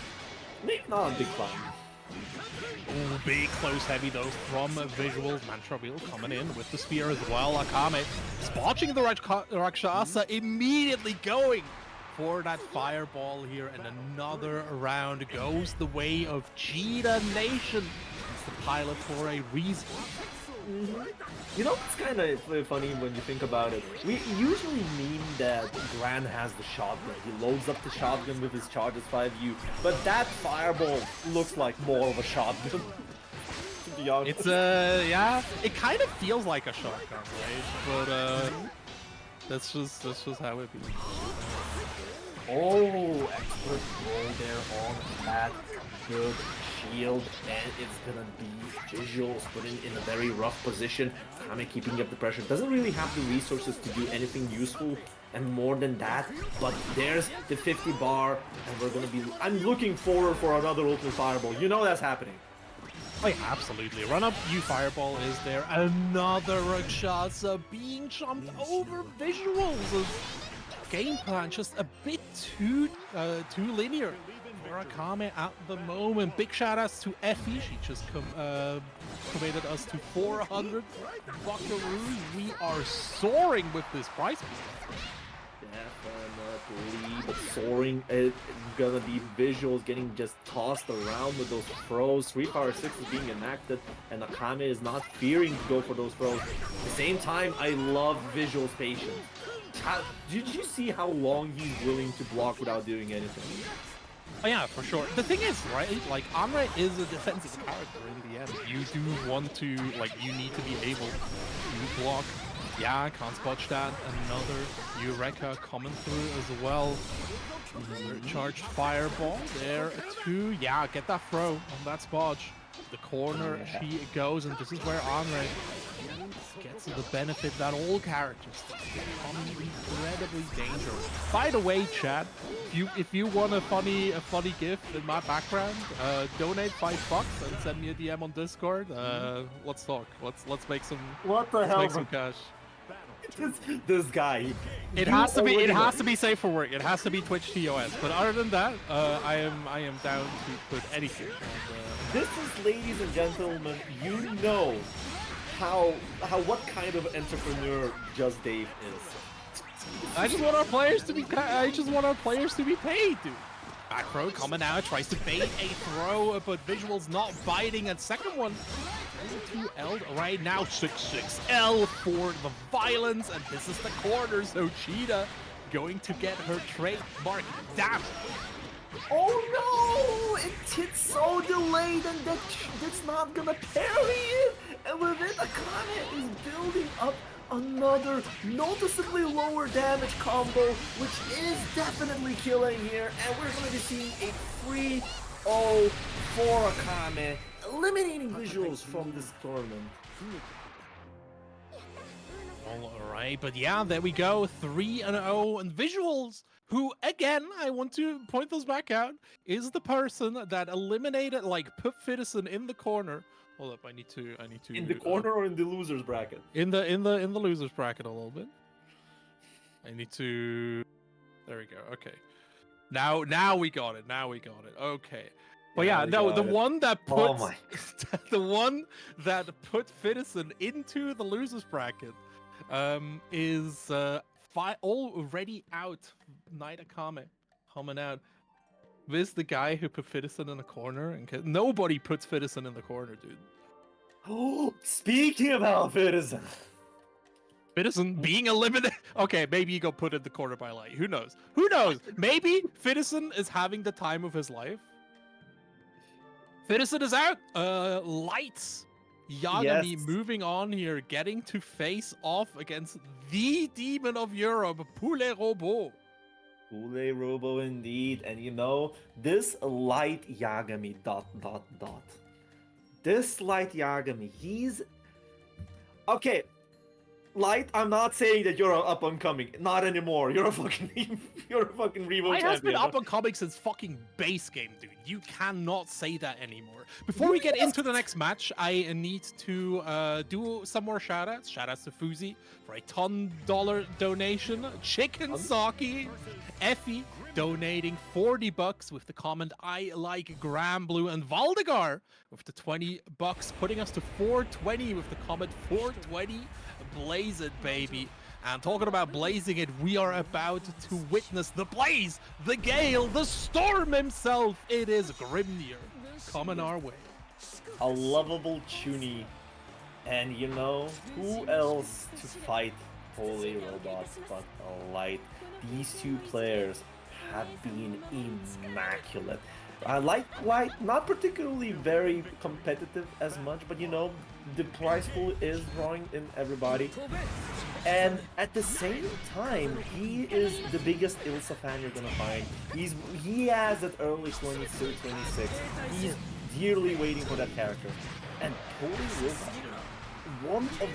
maybe not a big climb. Ooh, big close heavy though from Visuals. Mantra Wheel coming in with the spear as well. Akame spotting the Rakshasa, immediately going for that fireball here, and another round goes the way of Cheetah Nation. It's the pilot for a reason. You know, it's kind of funny when you think about it. We usually meme that Gran has the shotgun. He loads up the shotgun with his Charges 5U, but that fireball looks like more of a shotgun. To be honest. It's yeah, it kind of feels like a shotgun, right? But that's just how it be. Oh, expert roll there on that good shield, and it's gonna be Visuals putting in a very rough position. Kame keeping up the pressure, doesn't really have the resources to do anything useful and more than that, but there's the 50 bar, and we're gonna be, I'm looking forward for another ultimate fireball. You know that's happening. Oh yeah, absolutely. Run up, you fireball is there. Another Rakshasa being jumped over. Visuals. Game plan just a bit too linear for Akame at the moment. Big shout outs to Effie. She just committed us to 400 buckaroos. We are soaring with this price. Definitely, but soaring is gonna be Visuals getting just tossed around with those throws. 3 power 6 is being enacted, and Akame is not fearing to go for those throws. At the same time, I love Visuals' patience. Did you see how long he's willing to block without doing anything? Oh yeah, for sure. The thing is, right, like, Amre is a defensive character in the end. You do want to, like, you need to be able to block. Yeah, can't spot that. Another Eureka coming through as well. Charged fireball there too. Yeah, get that throw on that Spodge. The corner she goes, and this is where Amre gets the benefit that all characters become incredibly dangerous. By the way, chat, if you want a funny gift in my background, donate $5 and send me a DM on Discord. Let's talk. Let's make some. What the hell? Make some cash. This guy. It has to be safe for work. It has to be Twitch TOS. But other than that, I am down to put anything. This is, ladies and gentlemen, you know what kind of entrepreneur Just Dave is. I just want our players to be paid, dude. Back row coming out, tries to bait a throw, but Visuals not biting. And second one, 2L right now, 6-6L for the violence, and this is the corner, so Cheetah going to get her trademark. Damn. Oh no! It hit so delayed, and that's not gonna parry it. And with it, Akane is building up another noticeably lower damage combo, which is definitely killing here. And we're gonna be seeing a 3-0 for Akame, eliminating Visuals from this tournament. Alright, but yeah, there we go. 3-0, and Visuals, who, again, I want to point this back out, is the person that eliminated, like, put Fittison in the corner. Hold up, I need to. In the corner or in the losers bracket? In the losers bracket a little bit. I need to. There we go. Okay. Now we got it. Okay. But yeah, no, the one that puts the one that put Fittison into the losers bracket is already out. Night Akame coming out. This the guy who put Fittison in the corner, and nobody puts Fittison in the corner, dude. Oh, speaking about Fittison. Fittison being eliminated. Okay, maybe he got put in the corner by Light. Who knows? Who knows? Maybe Fittison is having the time of his life. Fittison is out. Lights. Yagami moving on here, getting to face off against the demon of Europe, Poulet Robot. Poulet Robo indeed, and you know, this Light Yagami ... This Light Yagami, he's... Okay, Light, I'm not saying that you're up and coming. Not anymore. You're a fucking Revo I has champion. been up and coming since fucking base game, dude. You cannot say that anymore. Before we get into the next match, I need to do some more shoutouts. Shoutouts to Fuzi for a $10 donation. Chicken Saki, Effie donating $40 with the comment I like Graham Blue, and Valdegar with the $20, putting us to 420 with the comment 420. Blaze it, baby. And talking about blazing it, we are about to witness the blaze, the gale, the storm himself. It is Grimnir coming our way. A lovable Chuny. And you know, who else to fight Holy Robots but Light? These two players have been immaculate. I like Light, not particularly very competitive as much, but you know, the prize pool is drawing in everybody. And at the same time, he is the biggest Ilsa fan you're gonna find. He has that early 22, 26. He's dearly waiting for that character. And Holy Robot, one of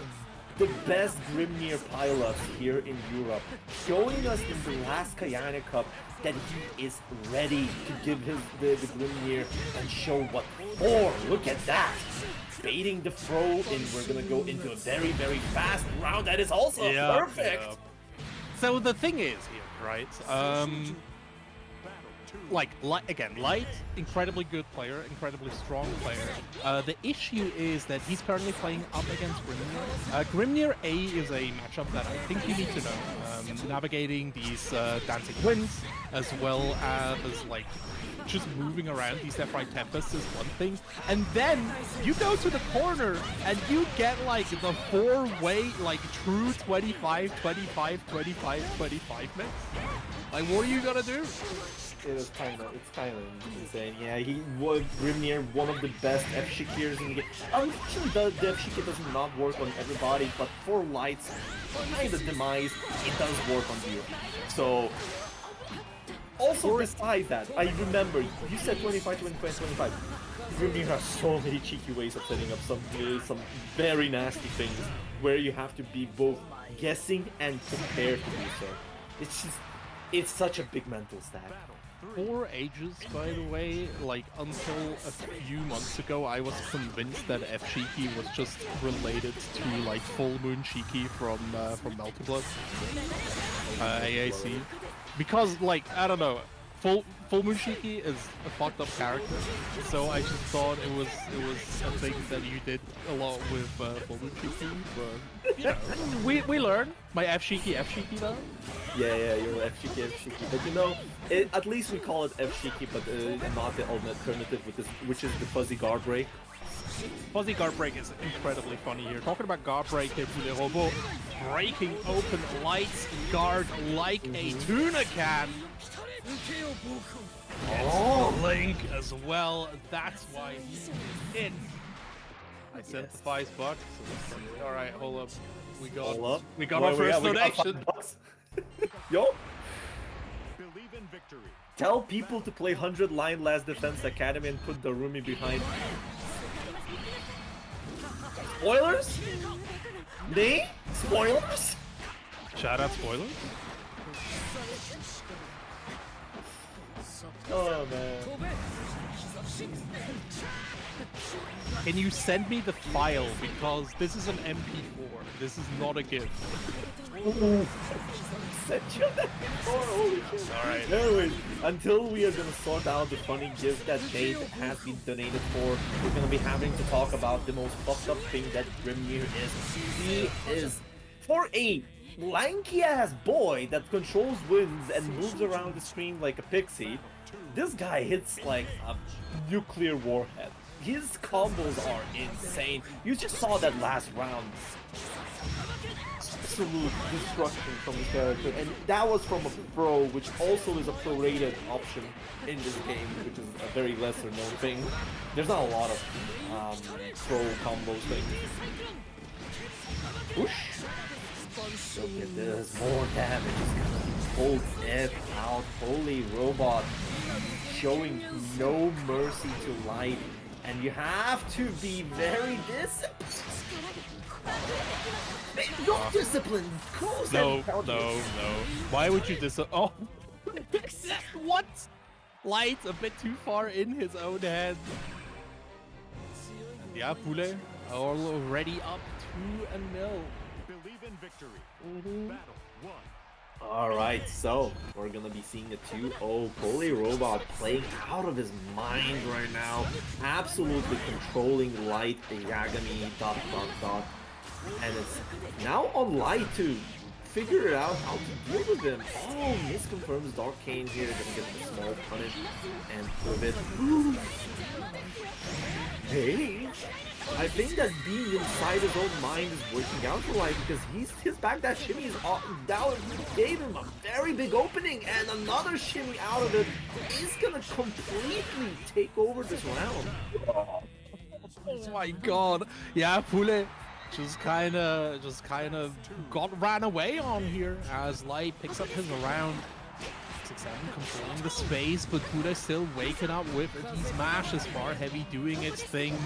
the best Grimnir pilots here in Europe, showing us in the last Kayane Cup that he is ready to give the Grimnir and show what for. Look at that! Baiting the throw, and we're gonna go into a very, very fast round that is also perfect! Yeah. So the thing is here, right? Again, Light, incredibly good player, incredibly strong player. The issue is that he's currently playing up against Grimnir. Grimnir A is a matchup that I think you need to know. Navigating these dancing winds, as well as like just moving around these left right tempests is one thing, and then you go to the corner and you get like the four-way like true 25 25 25 25 mix. Like, what are you gonna do? It's kind of insane. Yeah, he was Grimnir, one of the best F-Shikers in the game. Unfortunately, the F-Shiki does not work on everybody, but for Light's kind of demise, it does work on you. So, also besides that, I remember, you said 25, 25, 25. Grimnir has so many cheeky ways of setting up some very nasty things, where you have to be both guessing and prepared to do so. It's such a big mental stack. For ages, by the way, like until a few months ago, I was convinced that F-Shiki was just related to like Full Moon Shiki from Melty AAC, because like I don't know, Full Moon Shiki is a fucked up character, so I just thought it was a thing that you did a lot with Full Moon Shiki, but you know, we learn. My F-Shiki though. Yeah, you're F-Shiki. But you know, at least we call it F-Shiki, but not the alternative, which is the Fuzzy Guard Break. Fuzzy Guard Break is incredibly funny here. Talking about Guard Break here, the robot breaking open Light's guard like a tuna can. Oh, Link as well. That's why he's in. I sent the $5. All right, hold up. We got our first donation. Yo. Tell people to play 100 Line Last Defense Academy and put Darumi behind. Spoilers? Me? Spoilers? Shout out spoilers. Oh man. Can you send me the file, because this is an MP4. This is not a GIF. Send you that before? Holy shit. Alright. Anyways, until we are gonna sort out the funny gift that Dave has been donated for, we're gonna be having to talk about the most fucked up thing that Grimnir is. He is, for a lanky ass boy that controls winds and moves around the screen like a pixie, this guy hits like a nuclear warhead. His combos are insane. You just saw that last round. Absolute destruction from the character, and that was from a pro, which also is a prorated option in this game, which is a very lesser known thing. There's not a lot of pro combos things. Whoosh! Look at this, more damage is gonna hold it out. Holy Robot showing no mercy to Light. And you have to be very disciplined. Not disciplined. Close No, and counter. no. Why would you Oh, what? Light a bit too far in his own head. And yeah, Pule already up 2-0. Believe in victory. Battle 1. Alright, so we're gonna be seeing a 2-0 Bully Robot playing out of his mind right now. Absolutely controlling Light, the Yagami, ... And it's now on Light to figure out how to deal with him. Oh, misconfirms Dark Cane here, gonna get the small punish and prove it. Hey, I think that being inside his own mind is working out for Light because his backdash shimmy is down, gave him a very big opening, and another shimmy out of it is gonna completely take over this round. Oh my god. Yeah, Pule just kind of ran away on here as Light picks up his round. 6-7 controlling the space, but Pule still waking up with these mashes. Far Heavy doing its thing.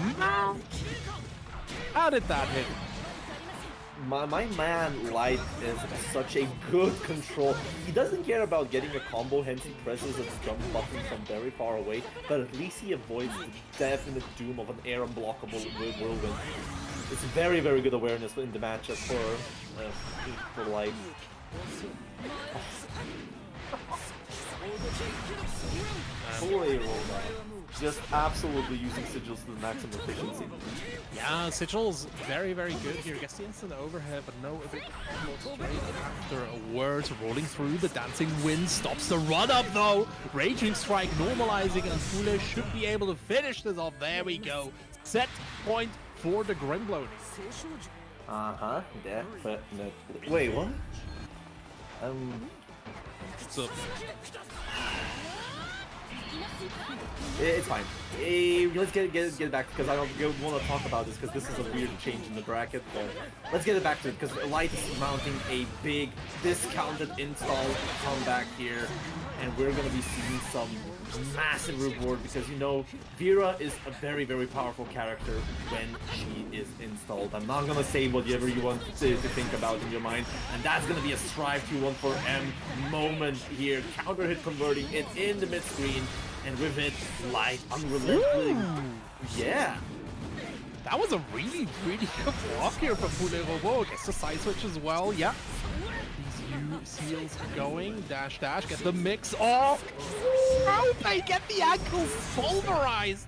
How did that hit? My man Light is such a good control. He doesn't care about getting a combo, hence he presses his jump button from very far away, but at least he avoids the definite doom of an air unblockable whirlwind. It's very, very good awareness in the matchup for Light. Boy, Robot. Just absolutely using sigils to the maximum efficiency. Yeah, Sigil's very, very good here. Gets the instant overhead, but no big combo straight after a word rolling through. The Dancing Wind stops the run up though. Raging Strike normalizing, and Pule should be able to finish this off. There we go. Set point for the Grimblone. Definitely. Wait, what? So, it's fine. Let's get it back because I don't want to talk about this because this is a weird change in the bracket. But let's get it back to it because Light is mounting a big discounted install comeback here, and we're gonna be seeing some massive reward because you know Vera is a very, very powerful character when she is installed. I'm not gonna say whatever you want to think about in your mind, and that's gonna be a Strive 2-1 for M moment here. Counter hit converting it in the mid screen, and with it, Light unrelenting. Yeah. that was a really, really good block here from Pule Robo. Gets the side switch as well. Yeah. Seals going, dash, get the mix off. How they get the ankles pulverized?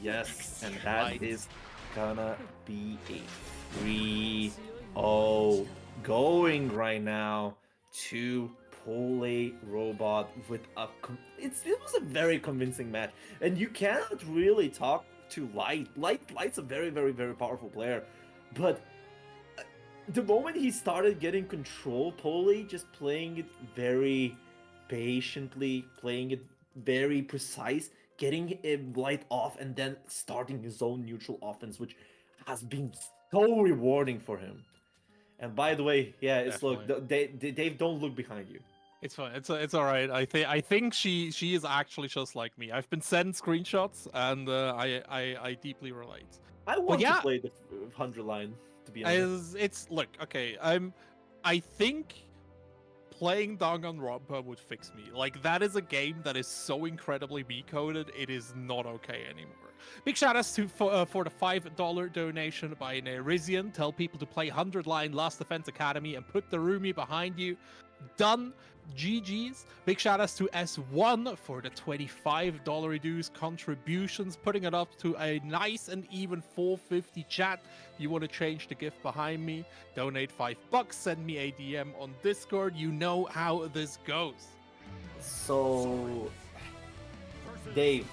Yes, and that is gonna be a 3-0 going right now to Pole Robot with a. It was a very convincing match, and you cannot really talk to Light. Light's a very, very, very powerful player, but the moment he started getting control, Pole just playing it very patiently, playing it very precise, getting Light off, and then starting his own neutral offense, which has been so rewarding for him. And by the way, yeah, it's Definitely. look, Dave, don't look behind you. It's fine. It's all right. I think she is actually just like me. I've been sent screenshots, and I deeply relate. I want yeah. to play the 100 line, to be honest. It's look, okay. I think playing Danganronpa would fix me. Like, that is a game that is so incredibly me-coded, it is not okay anymore. Big shout-outs to for the $5 donation by Nerisian. Tell people to play 100 line Last Defense Academy and put the Rumi behind you. Done. GG's. Big shout-outs to S1 for the $25 reduced contributions, putting it up to a nice and even 450 chat. If you want to change the gift behind me, donate $5, send me a DM on Discord. You know how this goes. So, Dave,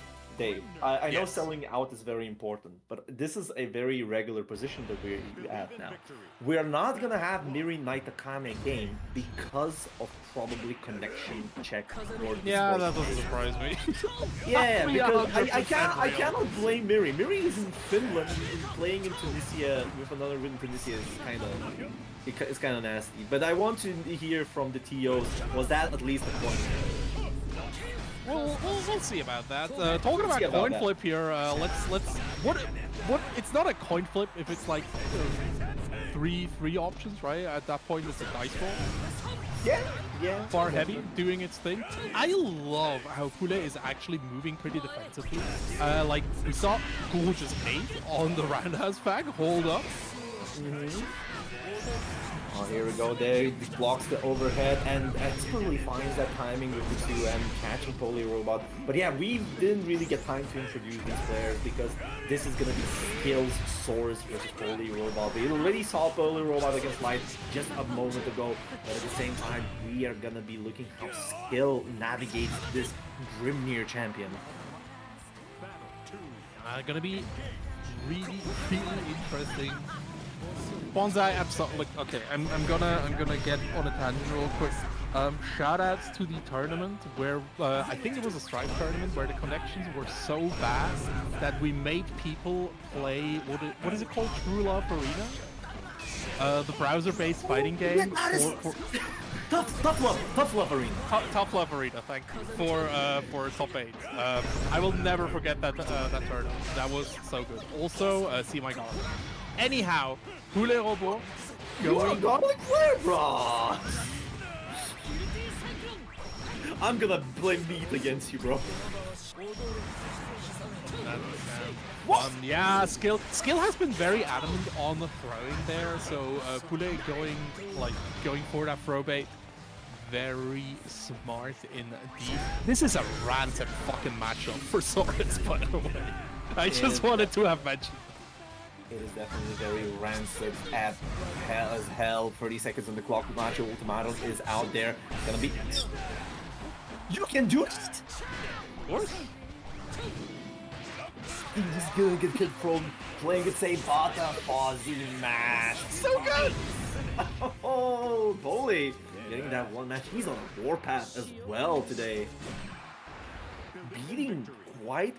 I know Yes. selling out is very important, but this is a very regular position that we're at now. We're not gonna have Miri Naitakame game because of probably connection check. Yeah, that doesn't surprise me. Yeah, because I 100% cannot blame Miri. Miri is in Finland, playing in Tunisia with another win in Tunisia is kind of nasty. But I want to hear from the TOs. Was that at least a point? we'll see about that. Talking about see about coin that. flip here, let's what it's not a coin flip if it's like three options, right? At that point it's a dice roll. Yeah. Far heavy doing its thing. I love how Pule is actually moving pretty defensively. Like we saw gorgeous bait on the roundhouse fag, hold up. Oh, here we go. There, he blocks the overhead and expertly finds that timing with the 2M catching Poly Robot. But yeah, we didn't really get time to introduce these players because this is gonna be Skill's Source versus Poly Robot. We already saw Poly Robot against Light just a moment ago, but at the same time, we are gonna be looking how Skill navigates this Grimnir champion. Gonna be really interesting. Bonsai, absolutely. Okay, I'm gonna get on a tangent real quick. Shout outs to the tournament where I think it was a Stripe tournament where the connections were so bad that we made people play what is it called? True Love Arena? The browser-based fighting game for Tough Love Arena. Tough Love Arena, thank you for top 8. I will never forget that that tournament. That was so good. Also, see my god. Anyhow, Poulet Robot You're a garlic flare, bro. I'm gonna blame meat against you, bro. Yeah, Skill has been very adamant on the throwing there, so Poulet going for that throw bait. Very smart indeed. This is a rancid fucking matchup for Soris, by the way. I just wanted to have mentioned. It is definitely very rancid as hell. 30 seconds on the clock. Macho Ultimatum is out there. Gonna be... You can do it! Of course. He's gonna get killed from playing it say Bata Fuzzy Mash. So good! Oh, Bully getting that one match. He's on a warpath as well today. Beating quite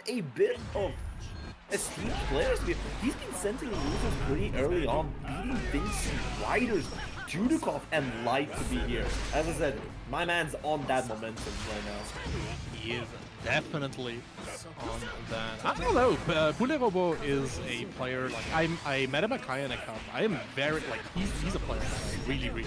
a bit of esteemed players. He's been sending losers pretty early on, beating Vincent, Riders, Judikov, and Light to be here. As I said, my man's on that momentum right now. He is definitely on that. I don't know. Poulet Robot is a player like I met him at Kayana Cup. I am very like he's a player that I really like.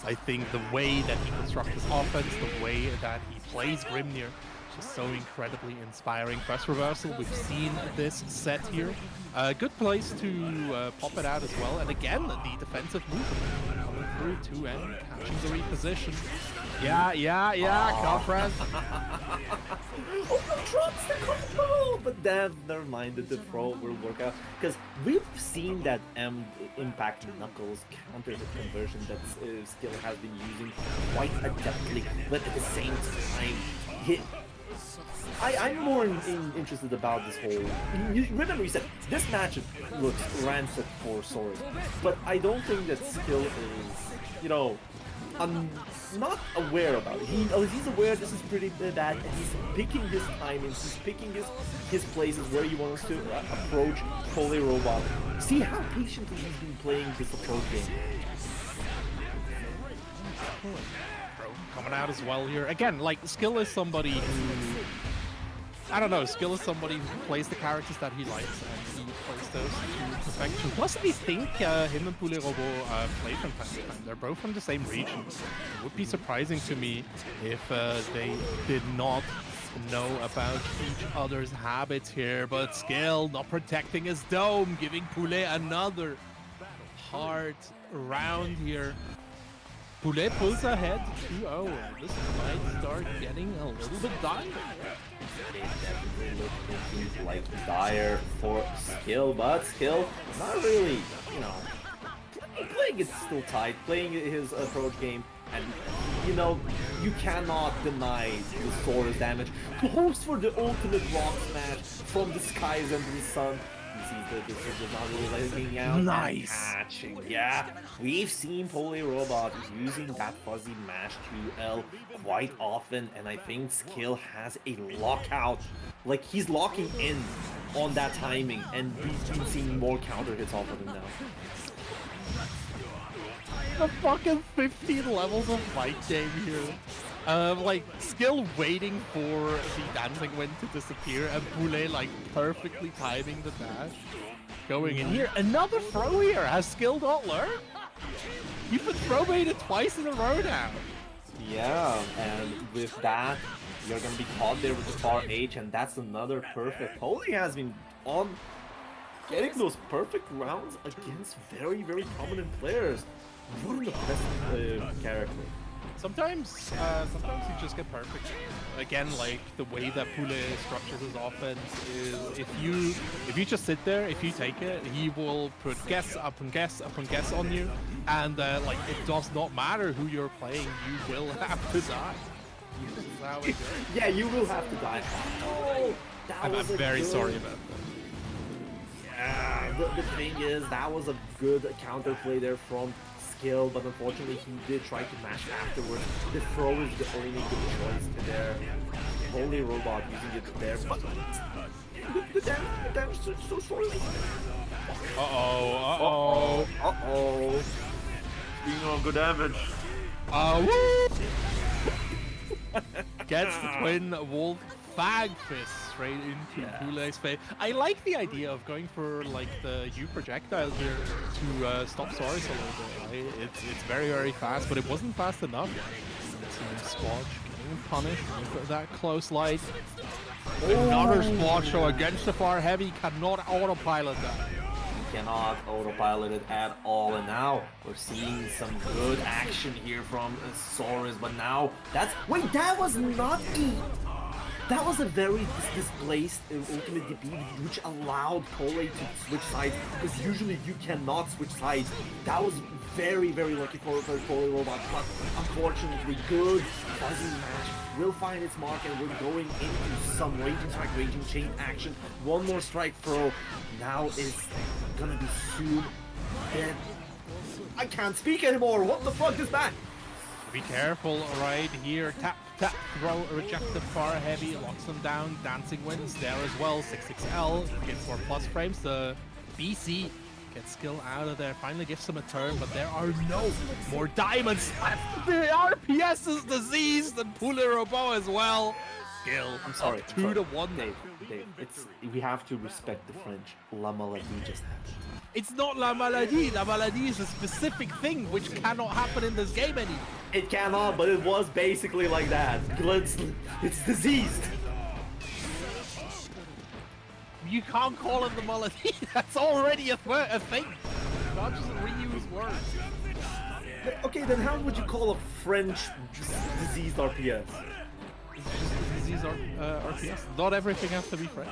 I think the way that he constructs his offense, the way that he plays Grimnir, just so incredibly inspiring. Press reversal, we've seen this set here. Good place to pop it out as well. And again, the defensive movement coming through 2M, catching the reposition. Yeah, Confront. Oh, no, drops the combo! But then, never mind, the throw will work out. Because we've seen that Impact Knuckles counter hit conversion that Skill has been using quite adeptly. But at the same time, I'm more interested about this whole... remember, you said this match looks rancid for Soris, but I don't think that Skill is, you know, not aware about it. He's aware this is pretty bad, and he's picking his timings, he's picking his places where he wants to approach Poly Robot. See how patiently he's been playing this approach game. Coming out as well here. Again, like, Skill is somebody who... I don't know, Skill is somebody who plays the characters that he likes, and he plays those to perfection. Plus, I think him and Poulet Robot play from time to time. They're both from the same region. It would be surprising to me if they did not know about each other's habits here, but Skill not protecting his dome, giving Poulet another hard round here. Poulet pulls ahead 2-0. This might start getting a little bit dire. It definitely looks like dire for Skill, but Skill not really, you know, playing it still tight, playing his approach game, and you know, you cannot deny the sword's damage. Goes for the ultimate rock smash from the skies under the sun. He sees the not really letting out. Nice. Catching. Yeah, we've seen Poly Robot using that fuzzy mash 2L quite often, and I think Skill has a lockout. Like, he's locking in on that timing, and we've been seeing more counter hits off of him now. The fucking 15 levels of fight game here. Like, Skill waiting for the dancing wind to disappear, and Poulet, like, perfectly timing the dash. Going in here. Another throw here. Has Skill not learned? You've been throw baited twice in a row now. Yeah, and with that, you're gonna be caught there with the far H, and that's another perfect. Holy has been on getting those perfect rounds against very, very prominent players. What an impressive character. Sometimes you just get perfect. Again, like the way that Poulet structures his offense is if you just sit there, if you take it, he will put guess upon guess upon guess on you, and like it does not matter who you're playing, you will have to die. This is how it goes. Yeah, you will have to die. Oh, I'm very sorry about that. Yeah, the thing is, that was a good counterplay there from Skill, but unfortunately he did try to mash afterwards. The throw is the only good choice there. Holy Robot using it there, but the damage is so sorry. Uh-oh. Speaking of good damage. Gets the twin wolf fag fist straight into Poulet's face. I like the idea of going for like the U projectile here to stop Saurus a little bit. Right? It's very, very fast, but it wasn't fast enough. Team Squatch getting punished for that close light. Another Squatch, so against the far heavy, cannot autopilot that. Cannot autopilot it at all, and now we're seeing some good action here from Saurus, but now wait, that was not that was a very displaced ultimate DP, which allowed Cole to switch sides, because usually you cannot switch sides. That was very, very lucky for Cole Robot, but unfortunately, good fuzzy match will find its mark, and we're going into some Raging Strike, Raging Chain action. One more strike throw. Now it's gonna be soon dead. I can't speak anymore. What the fuck is that? Be careful right here. Tap, tap, throw, rejected far heavy, locks them down. Dancing Winds there as well. 6XL gets 4+ frames. The BC gets Skill out of there. Finally gives him a turn, but there are no more diamonds left. The RPS is diseased, and Poulet Robot as well. Skill. I'm sorry. 2-1. Dave, we have to respect the French. La maladie just happened. It's not La Maladie. La Maladie is a specific thing which cannot happen in this game anymore. It cannot, but it was basically like that. It's diseased. You can't call it the Maladie. That's already a thing. You can't just reuse words. Okay, then how would you call a French diseased RPS? It's just a disease RPS. Not everything has to be French.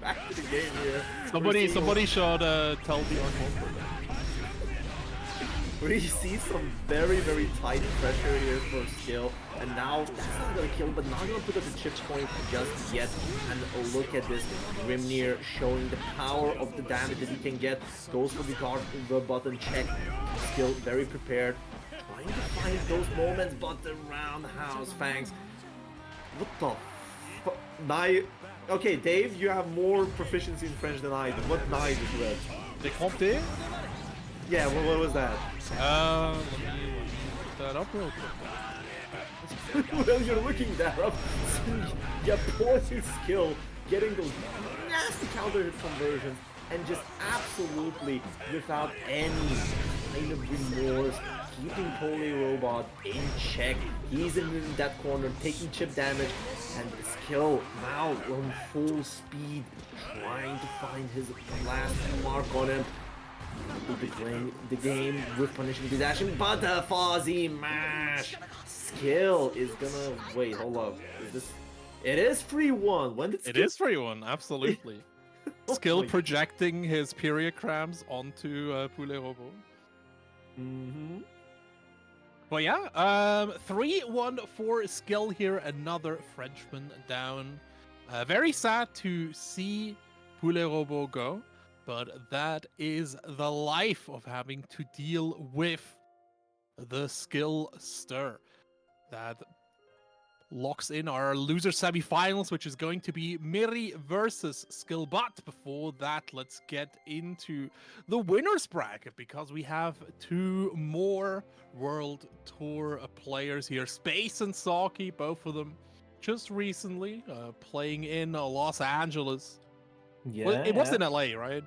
Back to the game here. Somebody should tell the Archon. We see some very, very tight pressure here for Skill, and now that's not gonna kill, but not gonna put up the chip point just yet. And look at this Grimnir showing the power of the damage that he can get. Goes for the guard button check. Skill very prepared, trying to find those moments, but the roundhouse fangs. What the fuck? Okay, Dave, you have more proficiency in French than I do. What knife is red? They compte? Yeah, what was that? Let me look that up real quick. Well, you're looking that up. Yeah, poor Skill getting those nasty counter hit conversions, and just absolutely without any kind of remorse, keeping Pole Robot in check. He's in that corner, taking chip damage, and Skill now on full speed, trying to find his last mark on him. Will be playing the game with punishing possession, but the fuzzy mash. Skill is gonna wait. Hold up. Is this? It is 3-1. When did Skill... It is 3-1, absolutely. Skill projecting his period crams onto Poulet Robot. Mm-hmm. But yeah, 3-1 for Skill here. Another Frenchman down. Very sad to see Poulet Robot go. But that is the life of having to deal with the Skill stir. That locks in our loser semifinals, which is going to be Miri versus Skill. But before that, let's get into the winners bracket because we have two more World Tour players here. Space and Saki, both of them just recently playing in Los Angeles. Yeah, Well, it was in LA, right?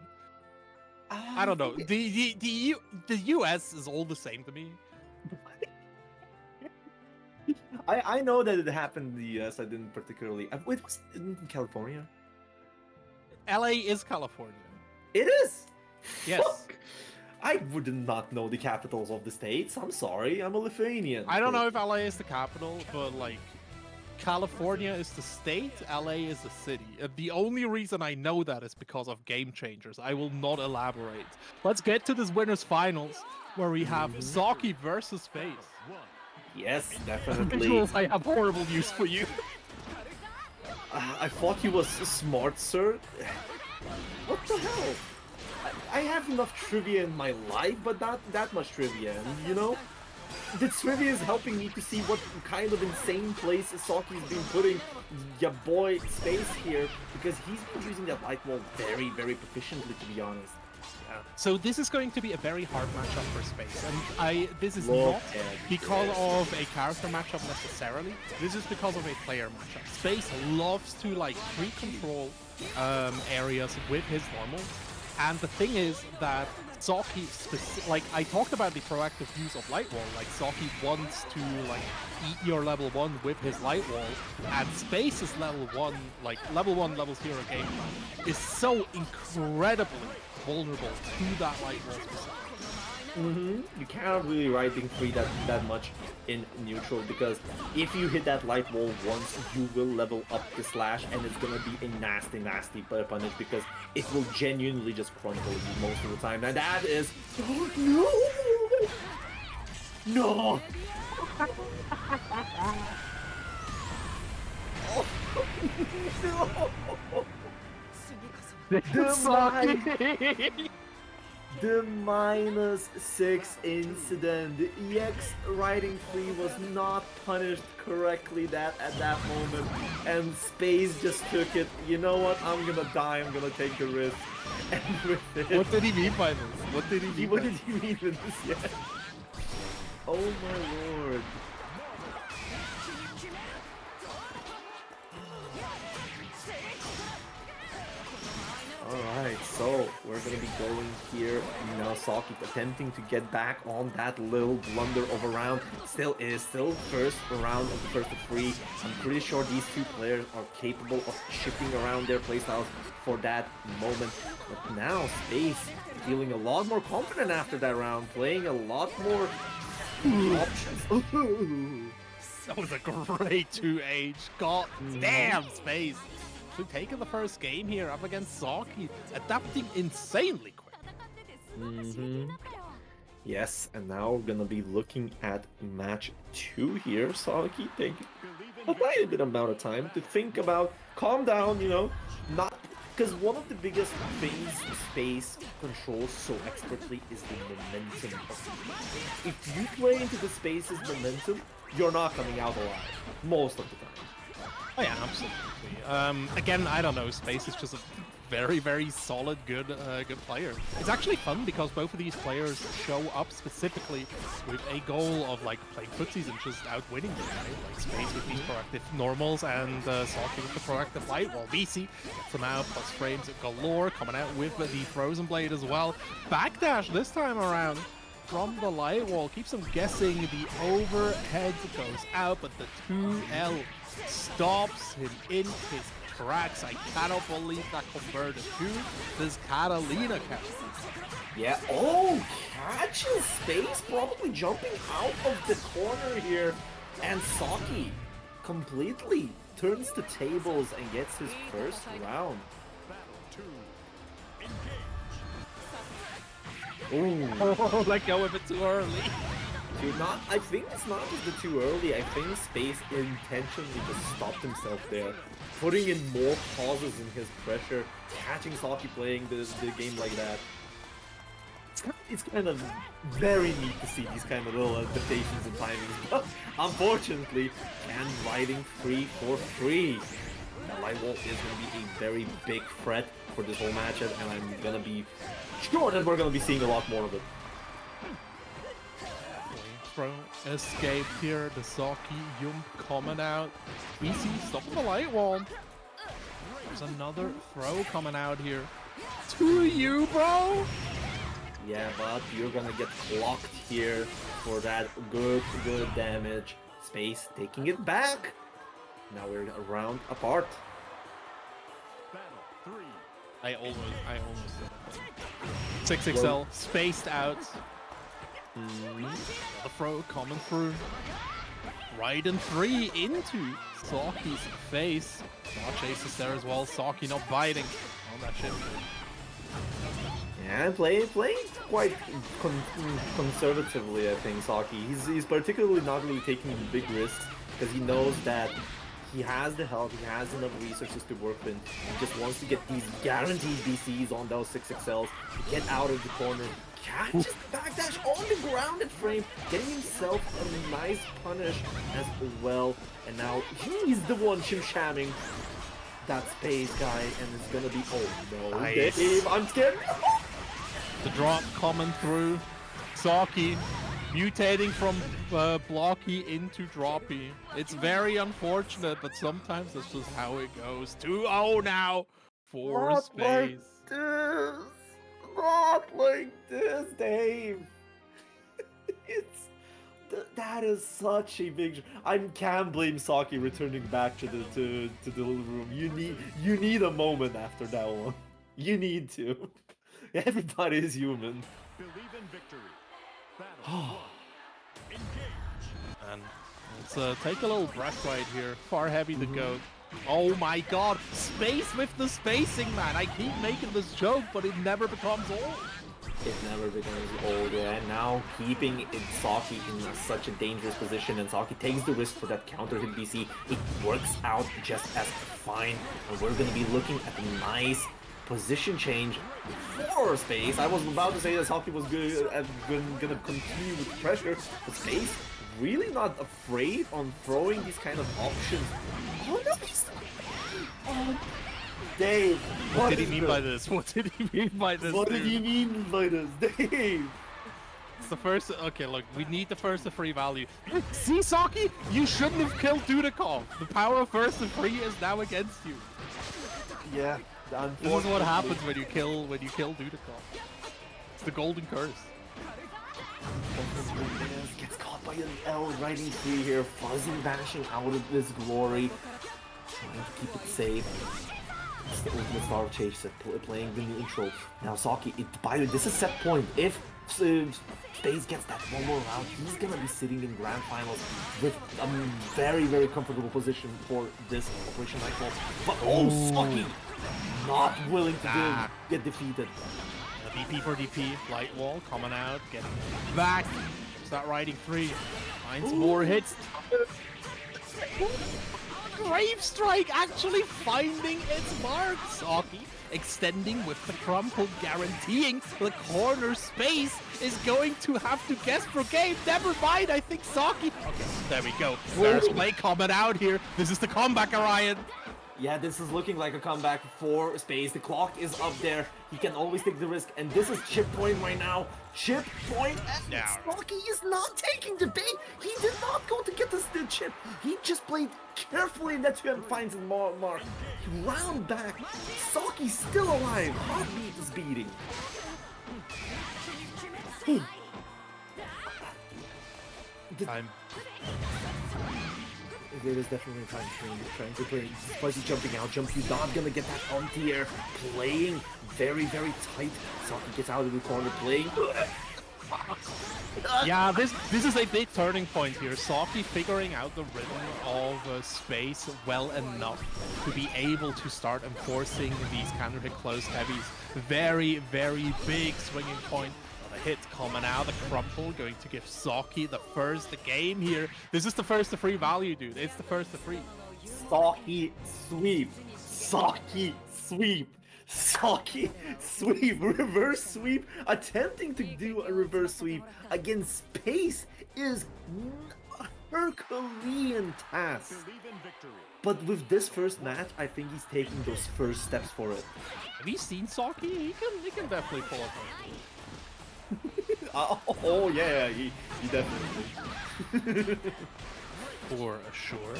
I don't know. think The US is all the same to me. I know that it happened in the US. I didn't particularly. It was in California. LA is California. It is. Yes. Fuck. I would not know the capitals of the states. I'm sorry. I'm a Lithuanian. I don't know if LA is the capital, but like California is the state, LA is the city. The only reason I know that is because of Game Changers. I will not elaborate. Let's get to this winners finals where we have Saki versus Space. Yes, definitely. Visuals, I have horrible news for you. I thought he was smart, sir. What the hell? I have enough trivia in my life, but not that much trivia, and, you know? The trivia is helping me to see what kind of insane place Saki's been putting your boy Space here, because he's been using that light wall very, very proficiently, to be honest. So this is going to be a very hard matchup for Space, and this is Look not at because this. of a character matchup necessarily. This is because of a player matchup. Space loves to like pre-control areas with his normal, and the thing is that Saki, like I talked about the proactive use of light wall. Like Saki wants to like eat your level 1 with his light wall, and Space's level 1, like level 1, level 0 game plan is so incredibly vulnerable to that light wall specifically. You cannot really ride thing free that much in neutral, because if you hit that light wall once, you will level up the slash, and it's gonna be a nasty punish, because it will genuinely just chronicle you most of the time. And that is no. The -6 incident. The EX riding free was not punished correctly at that moment, and Space just took it. You know what? I'm gonna die. I'm gonna take the risk. And with it, What did he mean by this? What did he mean? what did he mean with this? Yeah. Oh my lord. Alright, so we're gonna be going here. Now Saki attempting to get back on that little blunder of a round. Still first round of the first of 3. I'm pretty sure these two players are capable of shifting around their playstyles for that moment. But now Space feeling a lot more confident after that round, playing a lot more options. That was a great 2H. God damn, Space. We've taken the first game here up against Saki, adapting insanely quick. Yes, and now we're gonna be looking at match 2 here. Saki taking a tiny bit amount of time to think about, calm down, you know, not because one of the biggest things Space controls so expertly is the momentum of the game. If you play into the Space's momentum, you're not coming out alive most of the time. Oh yeah, absolutely. Again, I don't know. Space is just a very, very solid, good player. It's actually fun because both of these players show up specifically with a goal of like playing footsies and just outwinning them. Right? Like Space with these proactive normals and Saki with the proactive light wall. VC gets them out, plus frames galore, coming out with the Frozen Blade as well. Backdash this time around from the light wall, keeps him guessing. The overhead goes out, but the 2L stops him in his tracks. I cannot believe that converted to this Catalina catch. Yeah, oh, catches Space, probably jumping out of the corner here, and Saki completely turns the tables and gets his first round. Ooh. Oh, let go of it too early. Dude, I think it's not just the too early. I think Space intentionally just stopped himself there, putting in more pauses in his pressure, catching Saki playing the game like that. it's kind of very neat to see these kind of little adaptations and timings, but unfortunately, can riding free for free. That light wall is going to be a very big threat for this whole matchup, and I'm going to be sure that we're going to be seeing a lot more of it. Throw escape here, the Saki Yump coming out. BC stopping the light wall. There's another throw coming out here. To you, bro! Yeah, but you're gonna get blocked here for that good damage. Space taking it back. Now we're a round apart. Battle 3. I almost did it. 6XL spaced out. The throw coming through. Right and 3 into Saki's face. Not chases there as well. Saki not biting on that ship. Yeah, playing quite conservatively, I think, Saki. He's particularly not really taking big risks because he knows that he has the health, he has enough resources to work with. He just wants to get these guaranteed DCs on those 6XLs, get out of the corner, catches the backdash on the grounded frame, getting himself a nice punish as well. And now he's the one shim-shamming that space guy, and it's gonna be, oh no, Nice. Dave, I'm scared. The drop coming through. Saki mutating from blocky into droppy. It's very unfortunate, but sometimes that's just how it goes. 2-0 now for Not space. like this. Not like this, Dave. That is such a big. I can't blame Saki returning back to the living room. You need a moment after that one. You need to. Everybody is human. Believe in victory. Battle 1. Engage. And let's take a little breath right here. Far heavy to go. Oh my god, space with the spacing, man. I keep making this joke, but it never becomes old. It never becomes old, yeah. Now keeping Saki in such a dangerous position, and Saki takes the risk for that counter hit BC. It works out just as fine, and we're gonna be looking at a nice position change for Space. I was about to say that Saki was good and gonna continue with pressure, but Space really not afraid on throwing these kind of options. Oh no, oh, Dave, What did he mean by this? What did he mean by this? What did he mean by this, Dave? It's the first. Okay, look, we need the first to free value. See, Saki, you shouldn't have killed Dudikov. The power of first to free is now against you. Yeah, This is what happens when you kill Dudikov. It's the golden curse. Gets caught by an L riding free here, Fuzzy bashing out of this glory, trying to keep it safe. It's the ultimate star chase playing the neutral. Now Saki, this is set point. If Space gets that one more round, he's gonna be sitting in grand finals with a very, very comfortable position for this Operation Nightfall. But Saki, not willing to get defeated. DP for DP, light wall coming out, getting back. Start riding free. Finds more hits. Grave Strike actually finding its mark. Saki extending with the crumple, guaranteeing the corner space is going to have to guess for game. Never mind, I think Saki. Okay, there we go. First play coming out here. This is the comeback, Orion. Yeah, this is looking like a comeback for Space. The clock is up there. He can always take the risk. And this is chip point right now. Chip point. And Saki is not taking the bait. He did not go to get the chip. He just played carefully. That's who finds the mark. Round back. Saki's still alive. Heartbeat is beating. Time. It is definitely time trying to play. Fuzzy jumping out. Jumpy not gonna get that on tier. Playing very, very tight. Saki gets out of the corner playing. Yeah, this is a big turning point here. Saki figuring out the rhythm of Space well enough to be able to start enforcing these counter hit close heavies. Very, very big swinging point. The hit coming out, the crumple going to give Saki the first game here. This is the first to free value, dude. It's the first to free. Saki sweep. Saki sweep. Saki sweep, reverse sweep, attempting to do a reverse sweep against Space is a Herculean task. Believe in victory. But with this first match, I think he's taking those first steps for it. Have you seen Saki? He can definitely pull off. Oh yeah, he definitely. For sure.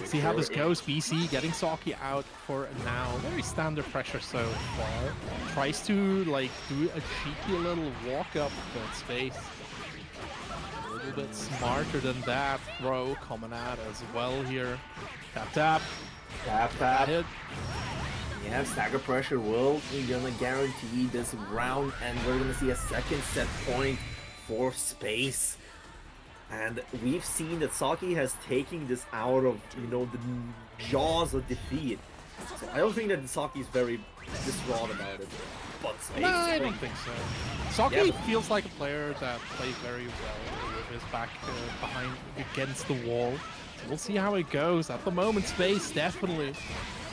See how this goes. BC getting Saki out for now. Very standard pressure so far. Tries to like do a cheeky little walk up, but Space a little bit smarter than that. Throw coming out as well here. Tap tap. Tap tap. Hit. Yeah, stagger pressure will gonna guarantee this round, and we're gonna see a second set point for Space. And we've seen that Saki has taken this out of, you know, the jaws of defeat. So I don't think that Saki is very distraught about it. But Space. No, I don't think so. Saki Yeah, feels like a player that plays very well with his back behind against the wall. So we'll see how it goes. At the moment, Space definitely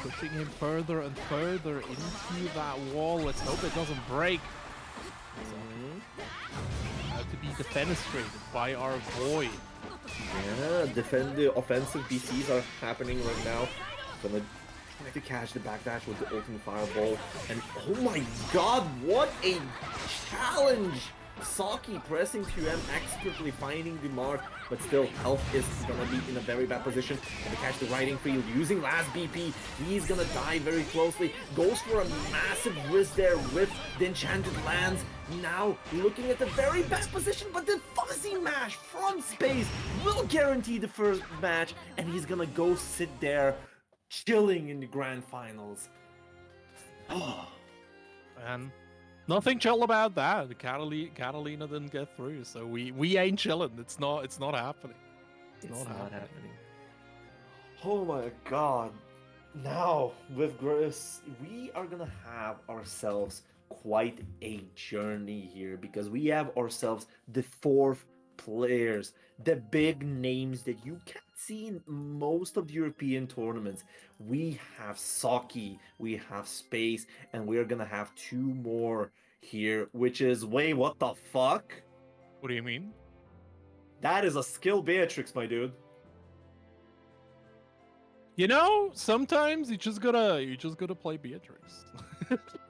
pushing him further and further into that wall. Let's hope it doesn't break. To be defenestrated by our boy. Yeah, the offensive BCs are happening right now. Gonna try to catch the backdash with the ultimate fireball. And oh my god, what a challenge! Saki pressing 2M, expertly finding the mark, but still health is gonna be in a very bad position. Gonna catch the riding field using last BP. He's gonna die very closely. Goes for a massive risk there with the enchanted lands. Now looking at the very bad position, but the fuzzy mash from Space will guarantee the first match, and he's gonna go sit there chilling in the grand finals. And nothing chill about that. Catalina didn't get through, so we ain't chilling. It's not happening. It's not happening. Oh my god. Now, with Gris, we are gonna have ourselves quite a journey here, because we have ourselves the 4th players, the big names that you can't see in most of the European tournaments. We have Saki, we have Space, and we're gonna have 2 more here, which is, wait, what the fuck? What do you mean? That is a skill Beatrix, my dude. You know, sometimes you just gotta play Beatrix.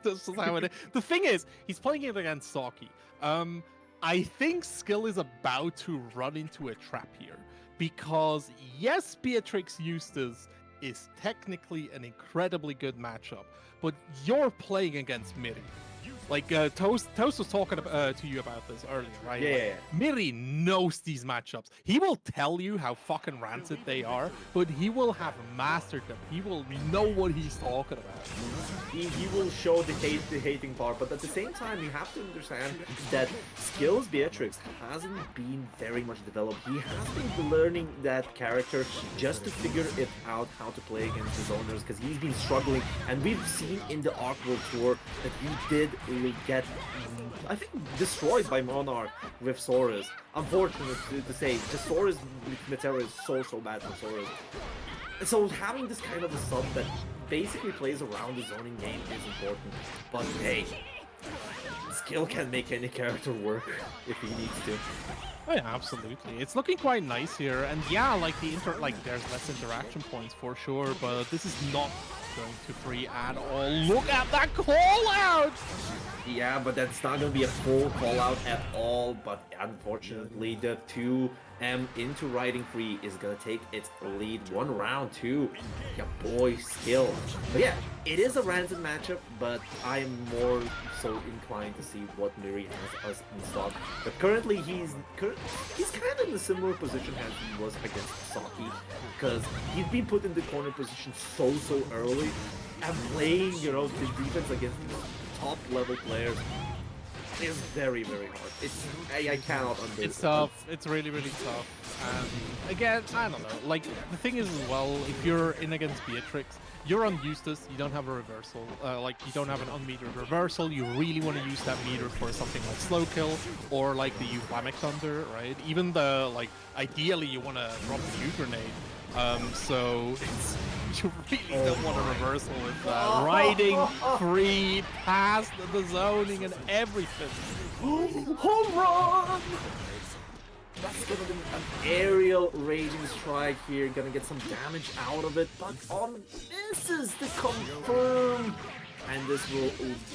This is how it is. The thing is, he's playing it against Saki. I think Skill is about to run into a trap here, because yes, Beatrix Eustace is technically an incredibly good matchup, but you're playing against Miri. Like Toast was talking to you about this earlier, right? Yeah, like, yeah. Miri knows these matchups. He will tell you how fucking rancid they are, but he will have mastered them. He will know what he's talking about. He will show the hating part, but at the same time, you have to understand that Skills Beatrix hasn't been very much developed. He has been learning that character just to figure it out how to play against his owners, because he's been struggling, and we've seen in the Arc World Tour that he did really get, I think, destroyed by Monarch with Saurus. Unfortunate to say, the Saurus Metera is so bad for Saurus. So having this kind of a sub that basically plays around the zoning game is important. But hey, Skill can make any character work if he needs to. Oh yeah, absolutely. It's looking quite nice here, and yeah, like there's less interaction points for sure, but this is not going to free at all. Look at that call out! Yeah, but that's not gonna be a full call out at all, but unfortunately the 2M into riding free is gonna take its lead 1 round to your boy Skill. But yeah, it is a random matchup, but I'm more so inclined to see what Miri has us in stock. But currently he's kind of in a similar position as he was against Saki, because he's been put in the corner position so early, and playing, you know, the defense against top level players is very hard. I cannot understand. It's tough. It's really tough. And again, I don't know. Like, the thing is as well, if you're in against Beatrix, you're on Eustace, you don't have a reversal. Like, you don't have an unmetered reversal. You really want to use that meter for something like slow kill or like the Euphamic Thunder, right? Even the, like, ideally you want to drop the U grenade. So it's, you really don't want a reversal with that. Riding free past the zoning and everything. Home run! That's gonna be an aerial raging strike here, gonna get some damage out of it, but on misses to confirm. And this will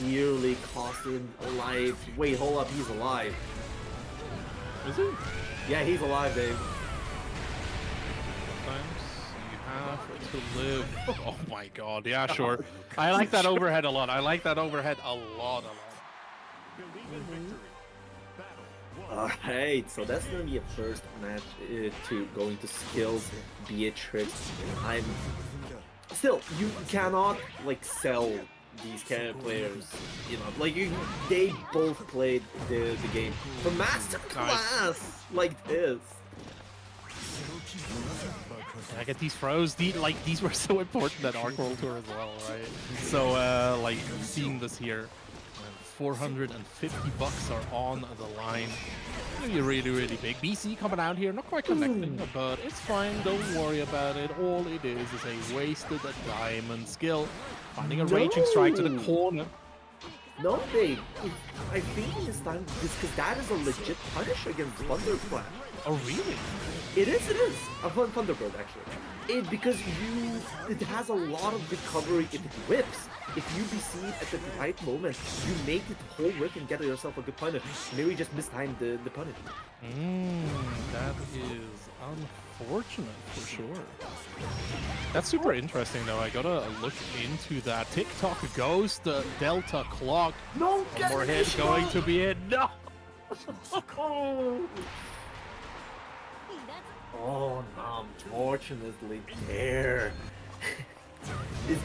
dearly cost him life. Wait, hold up, he's alive. Is he? Yeah, he's alive, Dave. Sometimes you have to live. Oh my god, yeah, sure. I like that overhead a lot. I like that overhead a lot. Alright, so that's gonna be a first match to going to skills Beatrix. I'm still, you cannot like sell these kind of players, you know, like they both played the game for master class like this. I get these throws. These were so important at Arc World Tour as well, right? So like seeing this here. $450 are on the line. Gonna be really big. BC coming out here, not quite connecting, but it's fine. Don't worry about it. All it is a wasted diamond skill. Finding a raging strike to the corner. No, Dave. I think this time, because that is a legit punish against Thunderclap. Oh, really? It is. A Thunderbird, actually. Because it has a lot of recovery if it whips. If you receive at the right moment, you make it whole whip and get yourself a good punish. Maybe just mistimed the punish. That is unfortunate for sure. That's super interesting though. I gotta look into that. TikTok Ghost Delta Clock. No, one more hit going to be it. No! Oh, no, unfortunately there.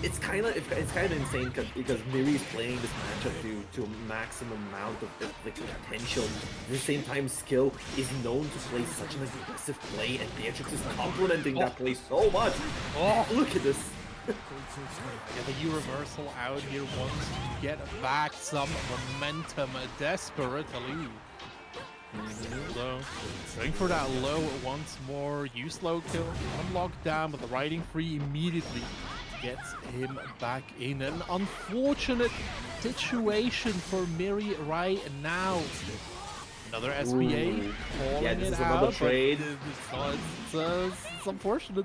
It's kind of insane because Miri's playing this matchup to a maximum amount of like, potential. At the same time, Skill is known to play such an aggressive play, and Beatrix is complementing that play so much. Oh, look at this. Yeah, the U reversal out here wants to get back some momentum desperately. So, going for that low once more. You slow kill, unlocked down, but the riding free immediately gets him back in. An unfortunate situation for Miri right now. Another SPA. Yeah, this is out, another trade. It's unfortunate.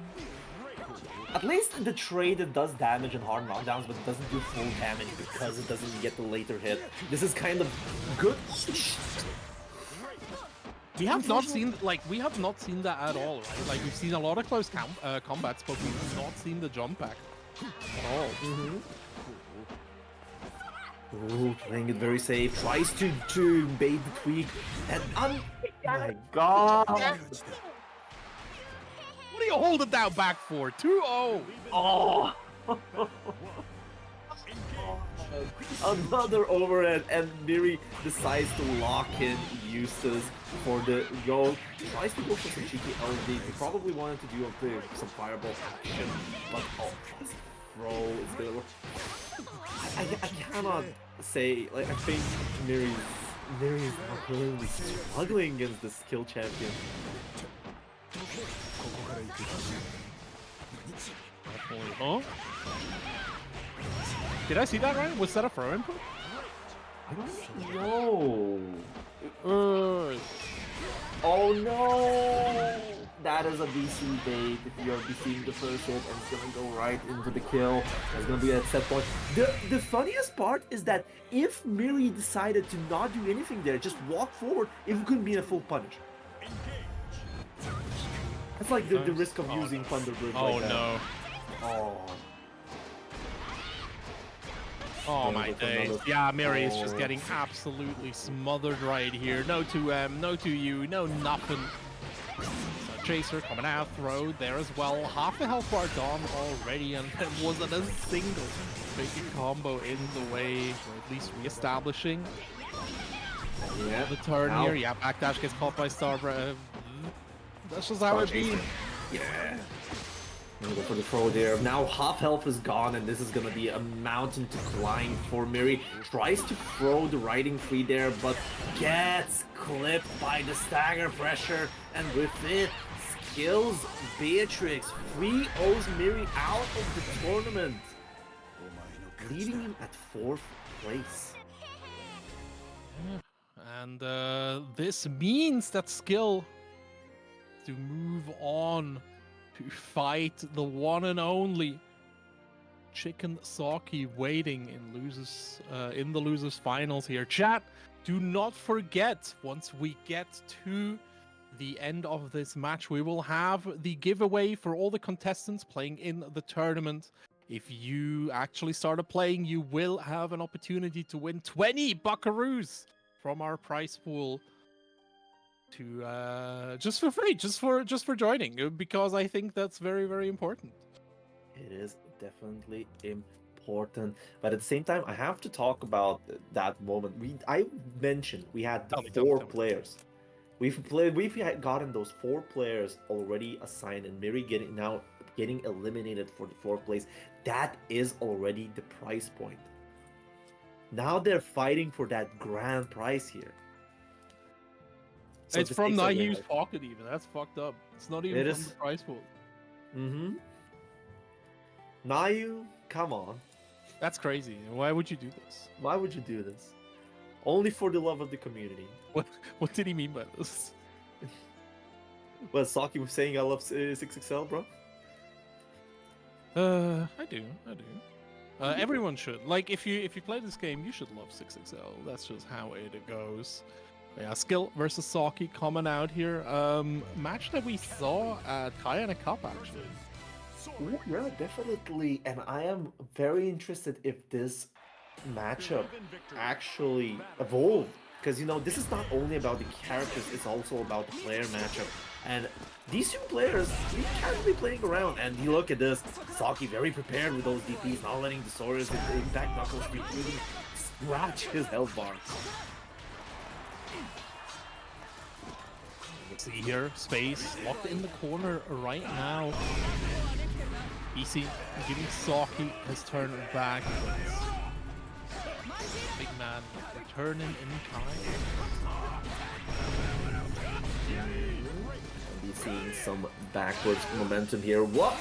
At least the trade that does damage and hard knockdowns, but it doesn't do full damage because it doesn't get the later hit. This is kind of good. We have not seen that at all, right? Like we've seen a lot of close combats, but we've not seen the jump back at all. Ooh, playing it very safe. Tries to bait the tweak, and oh my god! What are you holding that back for? 2-0. Oh. Another overhead, and Miri decides to lock in Eustace for the go. Tries to go for some cheeky LD. He probably wanted to do some fireball action, but this throw is gonna work. I cannot say, like, I think Miri's not really struggling against the skill champion. Huh? Did I see that right? Was that a throw input? I don't know. Oh no! That is a BC bait. If you're BCing the first hit and it's gonna go right into the kill, that's gonna be a set point. The funniest part is that if Miri decided to not do anything there, just walk forward, it could be a full punish. That's like the risk of using Thunderbird. Oh like that. no. Oh. Oh my days. Yeah, Miri is just getting absolutely smothered right here. No 2M, no 2U, no nothing. So Chaser coming out, throw there as well. Half the health bar done already, and there wasn't a single big combo in the way, or at least re-establishing. Yeah. The turn here, yeah, backdash gets caught by Star. That's just how it be. Yeah. Gonna go for the throw there. Now half health is gone, and this is gonna be a mountain to climb for Miri. Tries to throw the riding free there, but gets clipped by the stagger pressure, and with it, Skills Beatrix 3-0s Miri out of the tournament, leaving him at 4th place. And this means that Skill to move on to fight the one and only Chicken Saki waiting in the losers finals here. Chat, do not forget, once we get to the end of this match, we will have the giveaway for all the contestants playing in the tournament. If you actually started playing, you will have an opportunity to win 20 buckaroos from our prize pool to just for free, just for joining, because I think that's very, very important. It is definitely important, but at the same time, I have to talk about that moment. I mentioned we had the four players. We've gotten those 4 players already assigned, and Miri getting eliminated for the 4th place. That is already the prize point. Now they're fighting for that grand prize here. So it's from Nahyu's pocket even. That's fucked up. It's not even from the prize pool. Mm-hmm. Nahyu, come on. That's crazy. Why would you do this? Why would you do this? Only for the love of the community. What did he mean by this? Well, Saki was saying I love 6XL, bro. I do. Everyone should. Like, if you play this game, you should love 6XL. That's just how it goes. Yeah, Skill versus Saki coming out here. Match that we saw at Kayana Cup, actually. Ooh, yeah, definitely. And I am very interested if this matchup actually evolved. Because, you know, this is not only about the characters, it's also about the player matchup. And these 2 players, we can't be playing around. And you look at this, Saki very prepared with those DPs, not letting the Saurus in back knuckles really scratch his health bar. Let's see here, space locked in the corner right now. Easy giving Saki his turn back. Big man returning in time. Be seeing some backwards momentum here. What?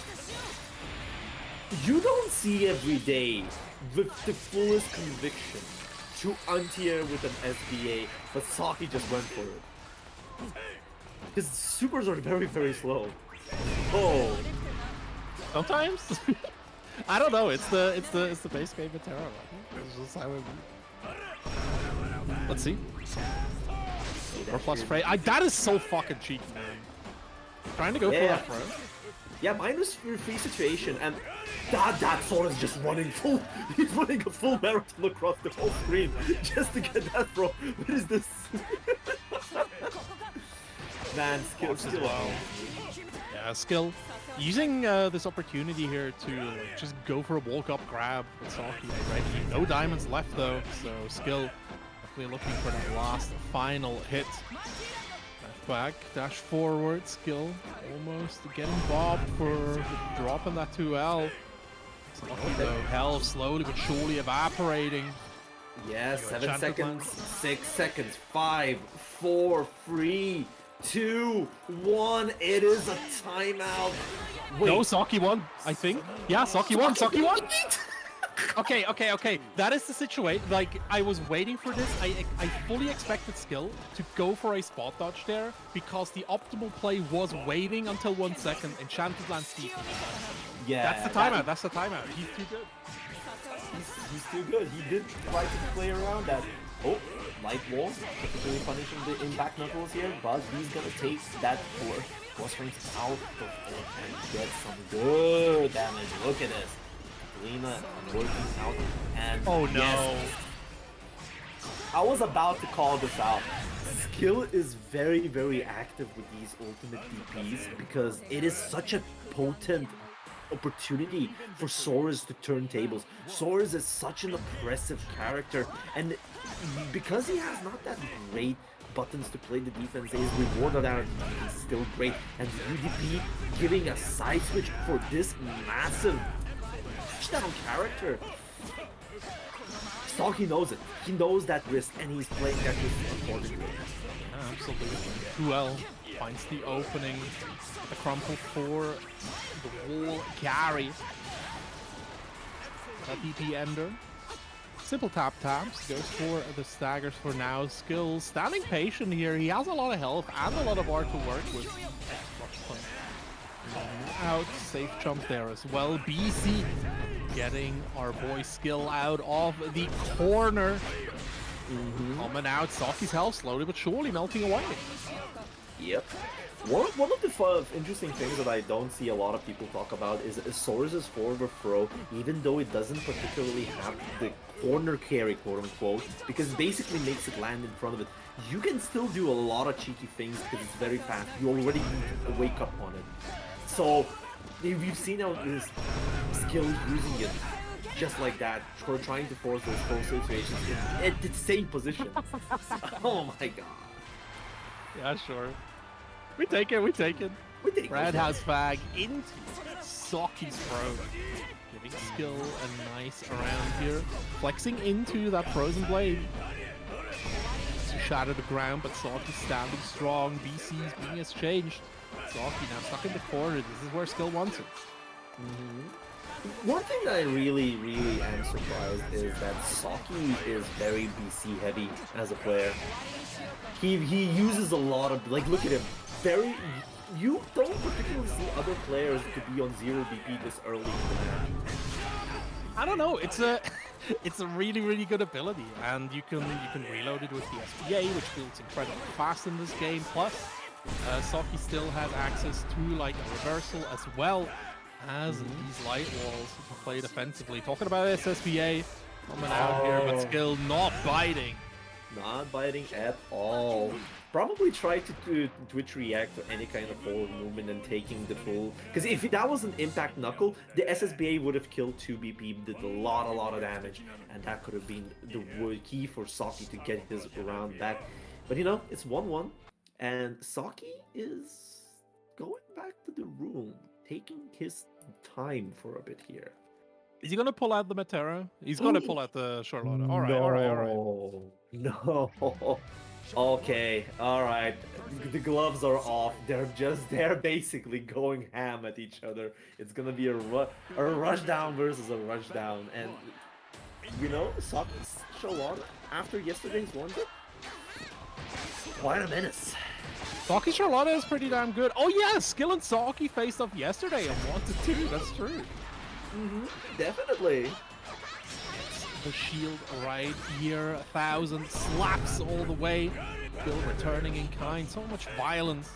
You don't see every day with the fullest conviction to anti-air with an SBA, but Saki just went for it. His supers are very, very slow. Oh. Sometimes. I don't know. It's the base game of Terra. Right? It's just how it. Let's see. Or plus Frey. That is so fucking cheeky, man. Trying to go for that throw. Yeah, minus free situation, and that sword is just running full. He's running a full marathon across the whole screen just to get that throw. What is this? Man, skill. Yeah, Skill. Using this opportunity here to just go for a walk-up grab with Saki already. No diamonds left though, so Skill definitely looking for that last final hit. Dash back, dash forward, Skill almost getting bobbed for dropping that 2L. Saki though, health slowly but surely evaporating. Yeah, 7 seconds, 6 seconds, 5, 4, 3, 2, 1. It is a timeout. Wait. No, Saki won, I think. Yeah, Saki won. Okay. That is the situation. Like, I was waiting for this. I fully expected Skill to go for a spot dodge there because the optimal play was waiting until 1 second, Enchanted Land Steep. Yeah. That's the timeout. He's too good. He's too good. He did try to play around that. Oh, light wall, typically punishing the impact knuckles here, but he's gonna take that plus rings out of it and get some good damage. Look at this. Lena working out, and oh no. Yes, I was about to call this out. Skill is very, very active with these ultimate DPs because it is such a potent opportunity for Saurus to turn tables. Saurus is such an oppressive character, and because he has not that great buttons to play the defense. His reward on that is still great. And UDP giving a side switch for this massive touchdown character. Saki knows it. He knows that risk, and he's playing that risk accordingly. Yeah, absolutely. 2L finds the opening. The crumple for the wall carry. A DP ender. Simple tap taps. Goes for the staggers for now. Skills. Standing patient here. He has a lot of health and a lot of art to work with. Out. Safe jump there as well. BC getting our boy Skill out of the corner. Coming out. Saki's health slowly but surely melting away. Yep. One of the interesting things that I don't see a lot of people talk about is Sora's forward throw, even though it doesn't particularly have the corner carry, quote unquote, because it basically makes it land in front of it. You can still do a lot of cheeky things because it's very fast. You already need to wake up on it. So, if you've seen how this Skill using it just like that, trying to force those full situations at the same position. Oh my god. Yeah, sure. We take it, we take it. Roundhouse fag into Saki's throat. Giving Skill a nice around here. Flexing into that frozen blade. To shatter the ground, but Saki's standing strong. BC's being exchanged. Saki now stuck in the corner. This is where Skill wants it. One thing that I really am surprised is that Saki is very BC heavy as a player. He uses a lot of, like, look at him. You don't particularly see other players to be on 0 BP this early in the match. I don't know. It's a really good ability, and you can reload it with the SPA, which feels incredibly fast in this game. Plus, Saki still has access to like a reversal as well as these light walls to play defensively. Talking about SSBA coming out here, but Skill not biting. Not biting at all. Probably try to Twitch react to any kind of forward movement and taking the full. Because if that was an impact knuckle, the SSBA would have killed 2 BP, did a lot of damage, and that could have been the key for Saki to get his round back. But you know, it's 1-1, and Saki is going back to the room, taking his time for a bit here. Is he gonna pull out the Matera? He's gonna pull out the Charlotte. All right. No. Okay, alright. The gloves are off. They're basically going ham at each other. It's gonna be a rush down versus a rush down. And, you know, Saki's Charlotte, after yesterday's one, quite a menace. Saki Charlotte is pretty damn good. Oh yeah, Skill and Saki faced off yesterday and 1-2. That's true. Definitely. The shield right here, 1,000 slaps all the way. Bill returning in kind. So much violence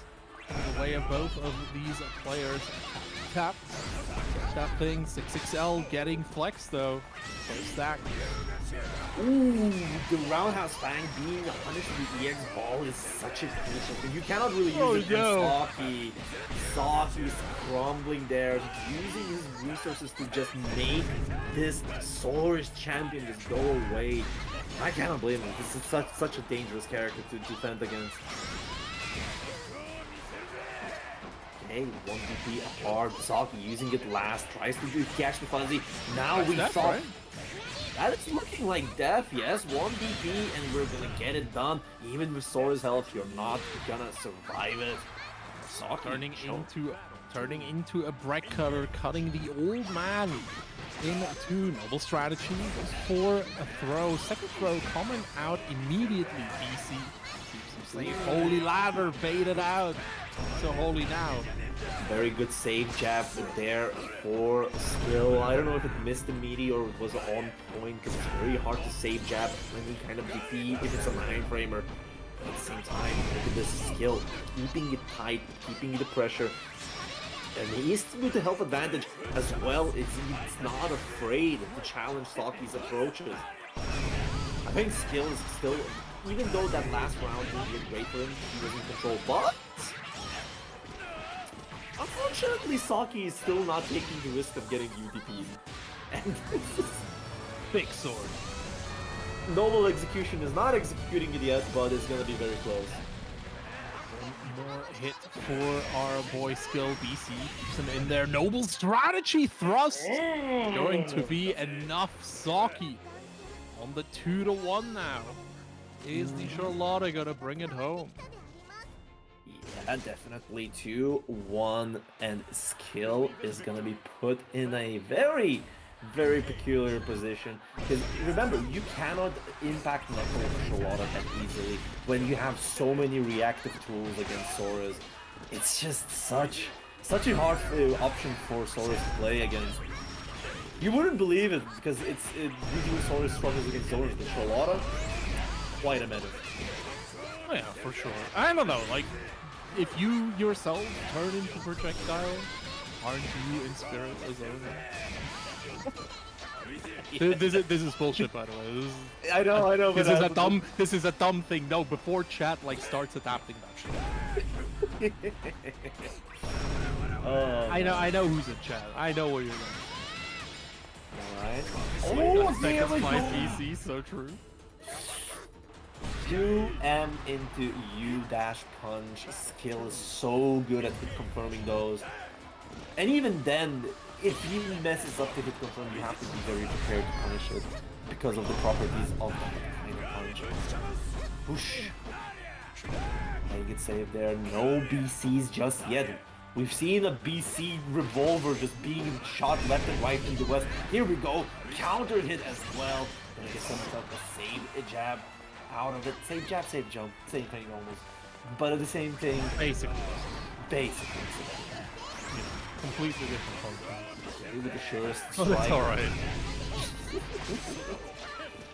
in the way of both of these players. Tap that thing. 6XL getting flexed though. First stack. Ooh, the roundhouse fang being punished with the EX ball is such a crucial thing. You cannot really use it on Saki. Saki's crumbling there, using his resources to just make this Solar's champion just go away. I cannot blame him. This is such a dangerous character to defend against. Okay, 1BP hard. Saki using it last, tries to do catch the fuzzy. Now we saw. Right? That is looking like death, yes, 1 DP and we're gonna get it done. Even with Sora's health, you're not gonna survive it. Saki turning into a break cutter, cutting the old man into noble strategy. Goes for a throw. Second throw coming out immediately. BC keeps him safe. Holy ladder baited out. So holy now. Very good save jab there for Skill. I don't know if it missed the meaty or it was on point because it's very hard to save jab any kind of defeat if it's a 9-framer. But at the same time, look at this Skill. Keeping it tight, keeping the pressure. And he's with the health advantage as well. He's not afraid to challenge Saki's approaches. I think Skill is still, even though that last round didn't look great for him, he was in control, but unfortunately, Saki is still not taking the risk of getting UDP'd. And big sword. Noble Execution is not executing it yet, but it's gonna be very close. One more hit for our boy Skill. BC keeps him in there. Noble strategy thrust going to be enough. Saki on the 2-1 now. Is the Charlotta gonna bring it home? Yeah, definitely 2-1, and Skill is gonna be put in a very, very peculiar position. Because remember, you cannot impact Knuckle with Charlotta that easily when you have so many reactive tools against Soras. It's just such a hard option for Soras to play against. You wouldn't believe it, because usually Soras struggles against Soras, but Charlotta, quite a menace. Oh yeah, for sure. I don't know, like, if you yourself turn into projectile, aren't you in spirit as well? This is bullshit, by the way. I know, but this is a dumb thing. No, before chat like starts adapting that shit. I know who's in chat. I know where you're going. Alright. Seconds by PC, so true. 2M into U dash punch. Skill is so good at hit confirming those. And even then, if he messes up the hit confirm, you have to be very prepared to punish it because of the properties of that kind of punch. Whoosh. Make it save there. No BCs just yet. We've seen a BC revolver just being shot left and right in the west. Here we go. Counter hit as well. Gonna get himself a save jab out of it. Save jab, save jump. Same thing almost. But at the same thing. Basically. Completely different function. With the surest Oh, that's alright.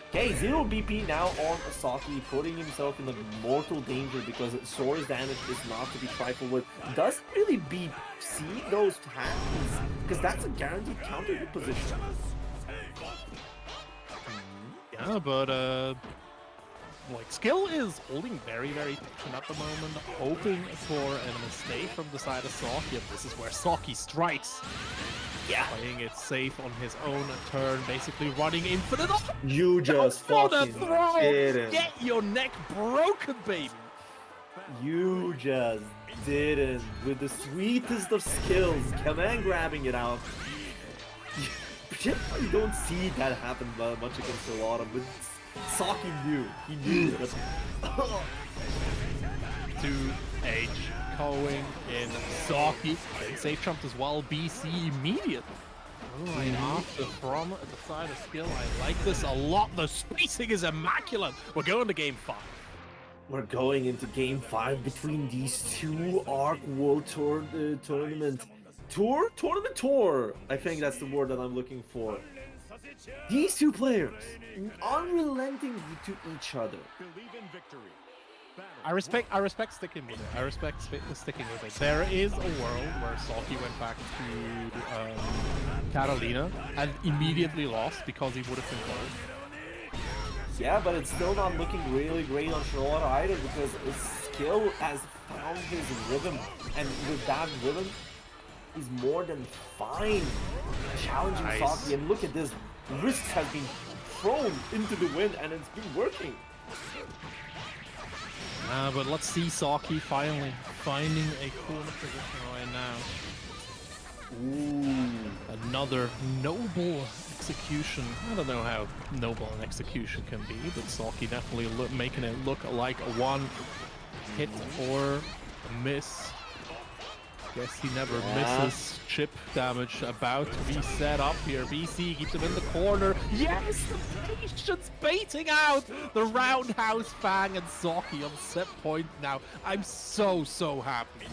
Okay, 0 BP now on Asaki, putting himself in a mortal danger because Sora's damage is not to be trifled with. Doesn't really BC those hands, because that's a guaranteed counter hit position. Yeah, but like, Skill is holding very, very patient at the moment, hoping for a mistake from the side of Saki, and this is where Saki strikes. Yeah. Playing it safe on his own turn, basically running infinite. You just fucking did it. Get your neck broken, baby. You just didn't. With the sweetest of skills, command grabbing it out. You don't see that happen much against a lot of, but Saki knew. He knew that. 2H going in. Saki and safe jumped as well. BC immediately. Right after from the side of Skill. I like this a lot. The spacing is immaculate. We're going to game 5. We're going into game 5 between these two Arc World Tour Tournament. Tour? I think that's the word that I'm looking for. These two players, unrelenting to each other. I respect sticking with it. I respect sticking with it. There is a world where Saki went back to Catalina and immediately lost because he would have been close. Yeah, but it's still not looking really great on Charlotte either because his skill has found his rhythm, and with that rhythm, he's more than fine challenging Saki. And look at this, risks has been thrown into the wind and it's been working. But let's see Saki finally finding a corner position right now. Ooh. Another noble execution. I don't know how noble an execution can be, but Saki definitely making it look like a one hit or a miss. Guess he never misses. Chip damage about to be set up here. BC keeps him in the corner. Yes! The patience baiting out the roundhouse fang, and Saki on set point now. I'm so happy.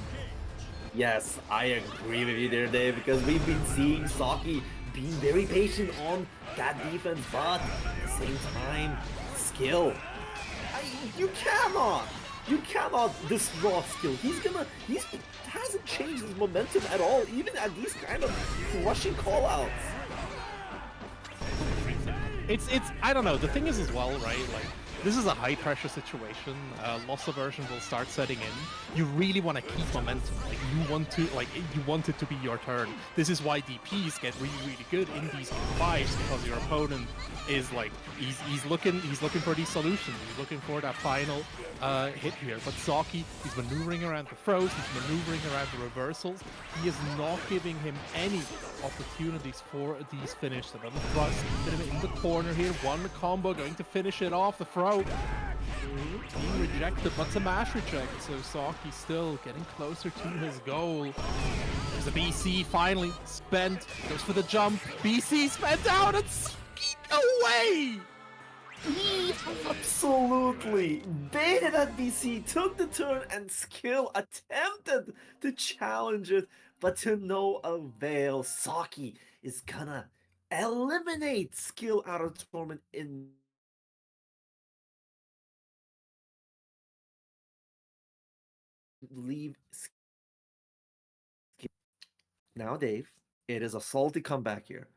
Yes, I agree with you there, Dave, because we've been seeing Saki being very patient on that defense, but at the same time, skill. You cannot destroy Skill. He hasn't changed his momentum at all, even at these kind of crushing callouts. It's I don't know. The thing is as well, right? Like, This is a high pressure situation. Loss aversion will start setting in. You really want to keep momentum. Like you want it to be your turn. This is why DPs get really good in these fights, because your opponent is like he's looking for these solutions. He's looking for that final hit here. But Saki, he's maneuvering around the throws. He's maneuvering around the reversals. He is not giving him any opportunities for these finishes. Another thrust, bit of it in the corner here. One combo going to finish it off. The throw being rejected, but a mash reject. So Saki still getting closer to his goal. There's a BC finally spent. Goes for the jump. BC spent out and skeet away. He absolutely baited at BC, took the turn, and Skill attempted to challenge it, but to no avail. Saki is gonna eliminate Skill out of the tournament in leave. Now, Dave, it is a salty comeback here.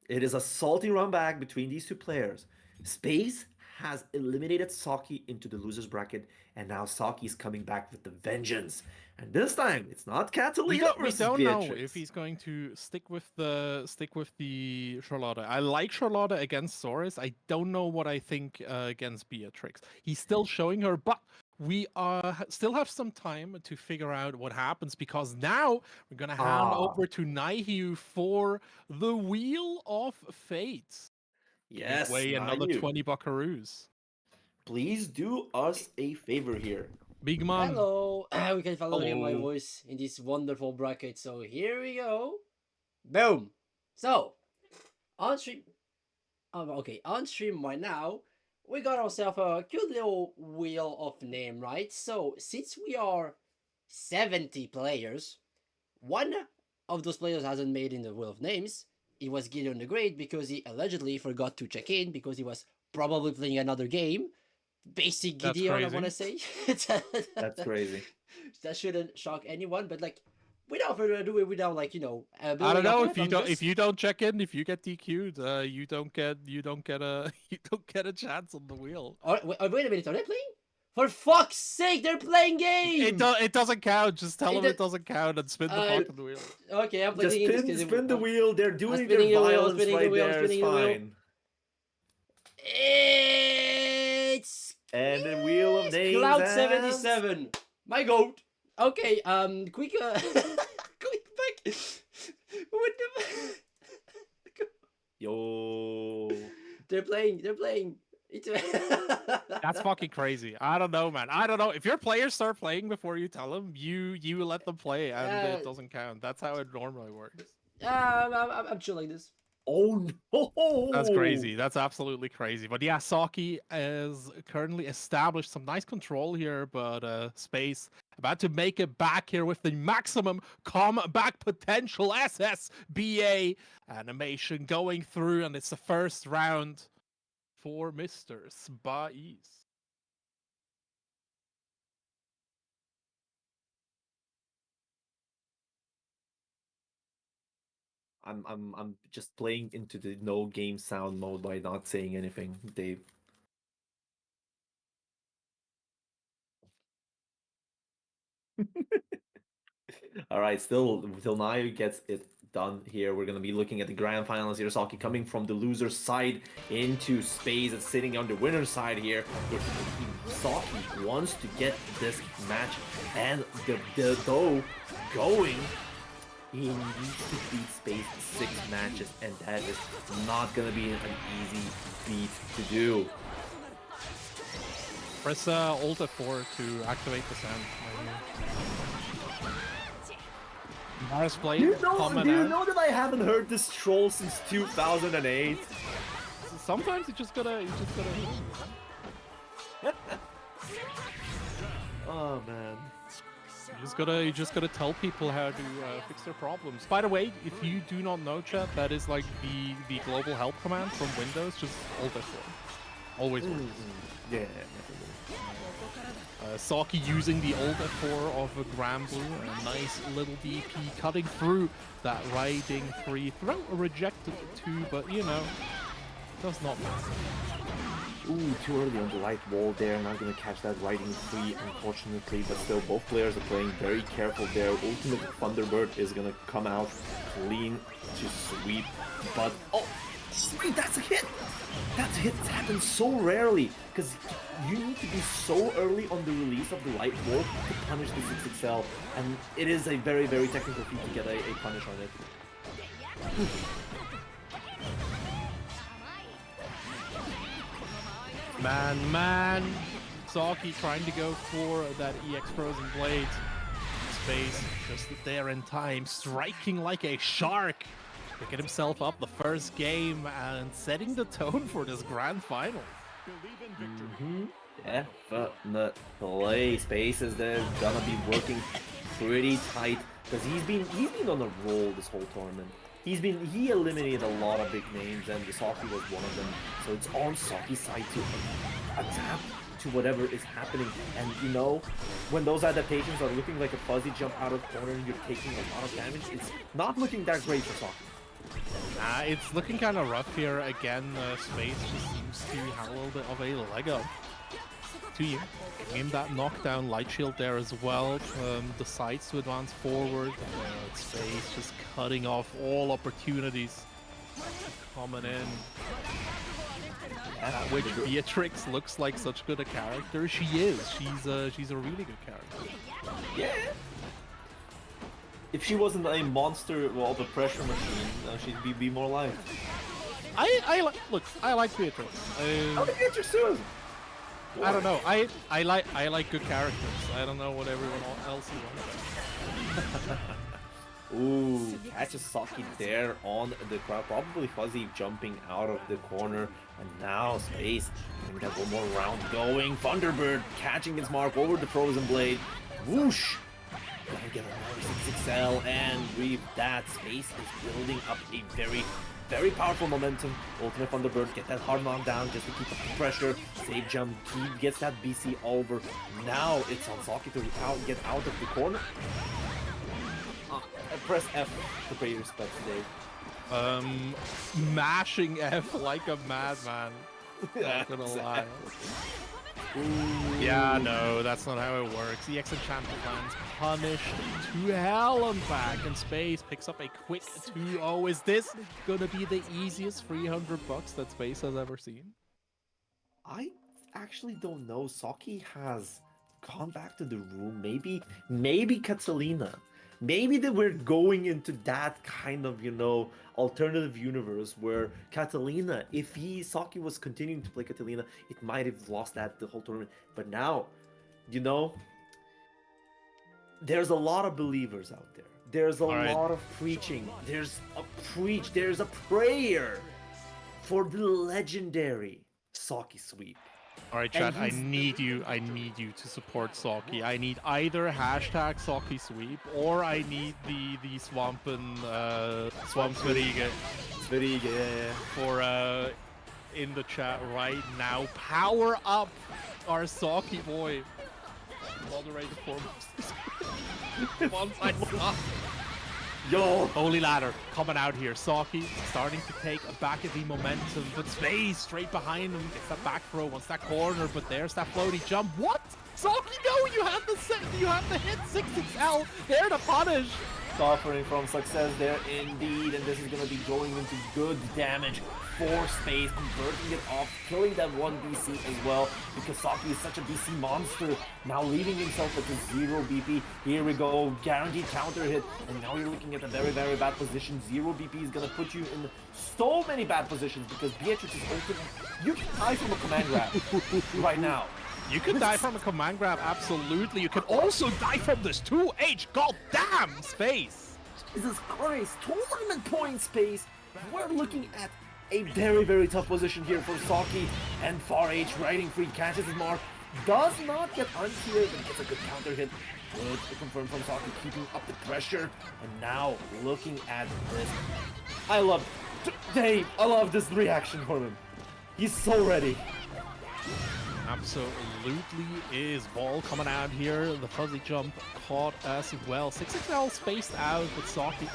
It is a salty run back between these two players. Space has eliminated Saki into the loser's bracket, and now Saki is coming back with the vengeance. And this time, it's not Catalina We versus don't Beatrix. know if he's going to stick with the Charlotte. I like Charlotte against Soros. I don't know what I think against Beatrix. He's still showing her, but we still have some time to figure out what happens, because now we're gonna hand over to Naihu for the Wheel of Fate. Yes, Weigh another Naihu. 20 buckaroos. Please do us a favor here. Big man. Hello, we can finally hear my Hello. voice in this wonderful bracket. So here we go. Boom. So on stream, on stream right now, we got ourselves a cute little wheel of name, right? So since we are 70 players, one of those players hasn't made in the wheel of names. It was Gideon the Great, because he allegedly forgot to check in because he was probably playing another game. Basic That's Gideon, I crazy. want to say. That's crazy. That shouldn't shock anyone, but like, without further ado, without like, you know, I don't building know up if on you it, don't I'm if you don't check in, if you get DQ'd, you don't get a you don't get a chance on the wheel. wait a minute, are they playing? For fuck's sake, they're playing game! It doesn't count. Just tell It them do- it doesn't count and spin the fucking wheel. Okay, I'm Just playing in this spin the wheel. They're doing their spinning the wheel, violence spinning the right wheel, there. It's spinning the wheel. fine. It's And the wheel of names Cloud and- 77. My goat. Okay, quick, quick back. What the? Yo. They're playing. It's That's fucking crazy. I don't know, man. I don't know. If your players start playing before you tell them, you let them play, and it doesn't count. That's how it normally works. I'm chill like this. Oh no! That's crazy. That's absolutely crazy. But yeah, Saki is currently established some nice control here, but Space about to make it back here with the maximum comeback potential. SSBA animation going through, and it's the first round for Mr. Spais. I'm just playing into the no game sound mode by not saying anything, Dave. All right, still till Naya gets it done here. We're gonna be looking at the grand finals here. Saki coming from the loser's side into Space and sitting on the winner's side here. If Saki wants to get this match and the dough going, he needs to beat Space 6 matches, and that is not gonna be an easy beat to do. Press Alt F4 to activate the sound. Mars Blade Do you coming out. know that I haven't heard this troll since 2008? Sometimes you just gotta. Oh man. You just gotta tell people how to fix their problems. By the way, if you do not know, chat, that is like the global help command from Windows. Just Alt F4. Always works. Yeah. Saki using the Alt F4 of a Granblue, a nice little DP cutting through that riding 3 throw, a rejected 2, but you know, does not matter. Ooh, too early on the light wall there. Not gonna catch that riding free, unfortunately. But still, both players are playing very careful there. Ultimate Thunderbird is gonna come out clean to sweep. But, oh, sweep, that's a hit! That's a hit. It happens so rarely. Because you need to be so early on the release of the light wall to punish the 6XL. And it is a very, very technical feat to get a punish on it. Man, Saki trying to go for that EX Frozen Blade. Space just there in time, striking like a shark. Picking himself up the first game and setting the tone for this grand final. Definitely. Space is there Gonna be working pretty tight because he's been on a roll this whole tournament. He eliminated a lot of big names, and Saki was one of them. So it's on Saki's side to adapt to whatever is happening. And you know, when those adaptations are looking like a fuzzy jump out of corner and you're taking a lot of damage, it's not looking that great for Saki. It's looking kind of rough here again. Space just seems to have a little bit of a leg up to you. Giving him that knockdown light shield there as well. Decides to advance forward. Space just cutting off all opportunities coming in. Which Beatrix looks like such good a character. She is. She's a really good character. Yeah. If she wasn't a monster of a pressure machine, she'd be more liked. I like Beatrix. Beatrix too. I don't know. I like good characters. I don't know what everyone else wants. Ooh, catches Saki there on the crowd. Probably Fuzzy jumping out of the corner. And now Space getting that one more round going. Thunderbird catching his mark over the Frozen Blade. Whoosh! Gonna get another 6XL, and with that, Space is building up a very, very powerful momentum. Ultimate Thunderbird, get that hard knockdown just to keep up the pressure. Save jump, he gets that BC over. Now it's on Saki to get out of the corner. Press F to pay respects, Dave. Mashing F like a madman. Not gonna lie. Ooh. Yeah, no, that's not how it works. The EX Enchantment lands punished to hell and back, and Space picks up a quick 2-0. Is this gonna be the easiest $300 that Space has ever seen? I actually don't know. Saki has gone back to the room. Maybe Catalina. Maybe that we're going into that kind of, you know, alternative universe where Catalina, if Saki was continuing to play Catalina, it might have lost that the whole tournament. But now, you know, there's a lot of believers out there. There's a lot of preaching. There's a prayer for the legendary Saki sweep. All right, chat. I need you to support Saki. I need either hashtag Saki sweep or I need the Swampen Swamp Sverige for in the chat right now. Power up our Saki boy. Moderator foremost. Once I saw. Yo! Holy Ladder coming out here. Saki starting to take back at the momentum, but Space straight behind him. Gets that back throw, wants that corner, but there's that floaty jump. What? Saki, no! You have the hit 6XL there to punish. Suffering from success there indeed, and this is going to be going into good damage for Space, converting it off, killing that one BC as well, because Saki is such a BC monster, now leaving himself at a 0 BP. Here we go, guaranteed counter hit, and now you're looking at a very, very bad position. 0 BP is going to put you in so many bad positions, because Beatrix is open. You can die from a command grab right now. You can die from a command grab, absolutely. You can also die from this 2H. God damn, Space. Jesus Christ, tournament point Space. We're looking at a very, very tough position here for Saki, and Far H riding free, catches his mark, does not get uncleared, and gets a good counter hit. Good to confirm from Saki, keeping up the pressure, and now looking at this. I love this reaction from him. He's so ready. Absolutely is. Ball coming out here. The fuzzy jump caught as well. 6XL spaced out, but Saki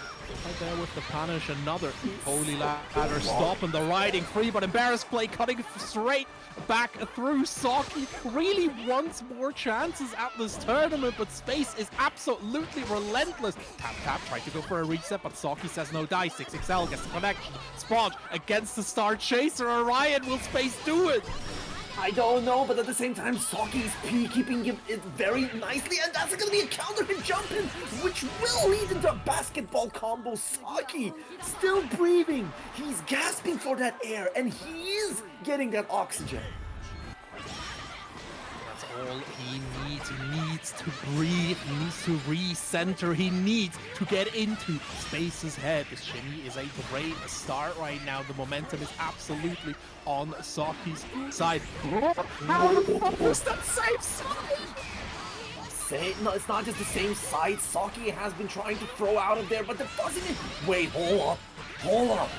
Right there with the punish, another holy ladder stop and the riding free, but embarrassed play cutting straight back through. Saki really wants more chances at this tournament, but Space is absolutely relentless. Tap, try to go for a reset, but Saki says no die. 6XL gets the connection. Sponge against the Star Chaser. Orion, will Space do it? I don't know, but at the same time, Saki is keeping it very nicely, and that's going to be a counter hit jump in, which will lead into a basketball combo. Saki still breathing. He's gasping for that air, and he is getting that oxygen. That's all he needs. He needs to breathe. He needs to recenter. He needs to get into Space's head. This shimmy is a great start right now. The momentum is absolutely on Saki's side. How the fuck was that same side? No, it's not just the same side. Saki has been trying to throw out of there, but the fuzzing is... Wait, hold up.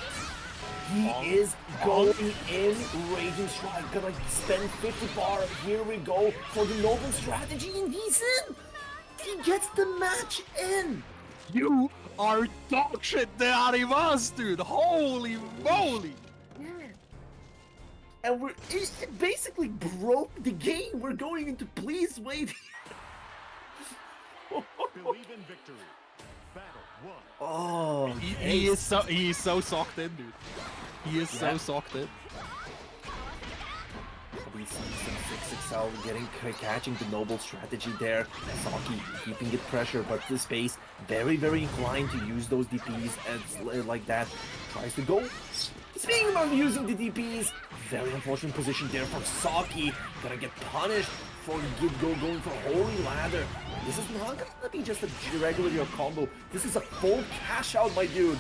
He is going in. Raging Strike gonna spend 50 bar. Here we go for the noble strategy, and he's in. He gets the match in. You are dog shit, the Arivas, dude. Holy moly. And it basically broke the game. We're going into please wait. Believe in victory. Battle 1. Oh, He is so socked in, dude. He is so socked in. We see some 6XL catching the noble strategy there. Saki keeping it pressure, but the Space very inclined to use those DPs and like that. Tries to go. Speaking about using the DPs, very unfortunate position there for Saki. Gonna get punished for going for Holy Ladder. This is not gonna be just a regular combo. This is a full cash out, my dude.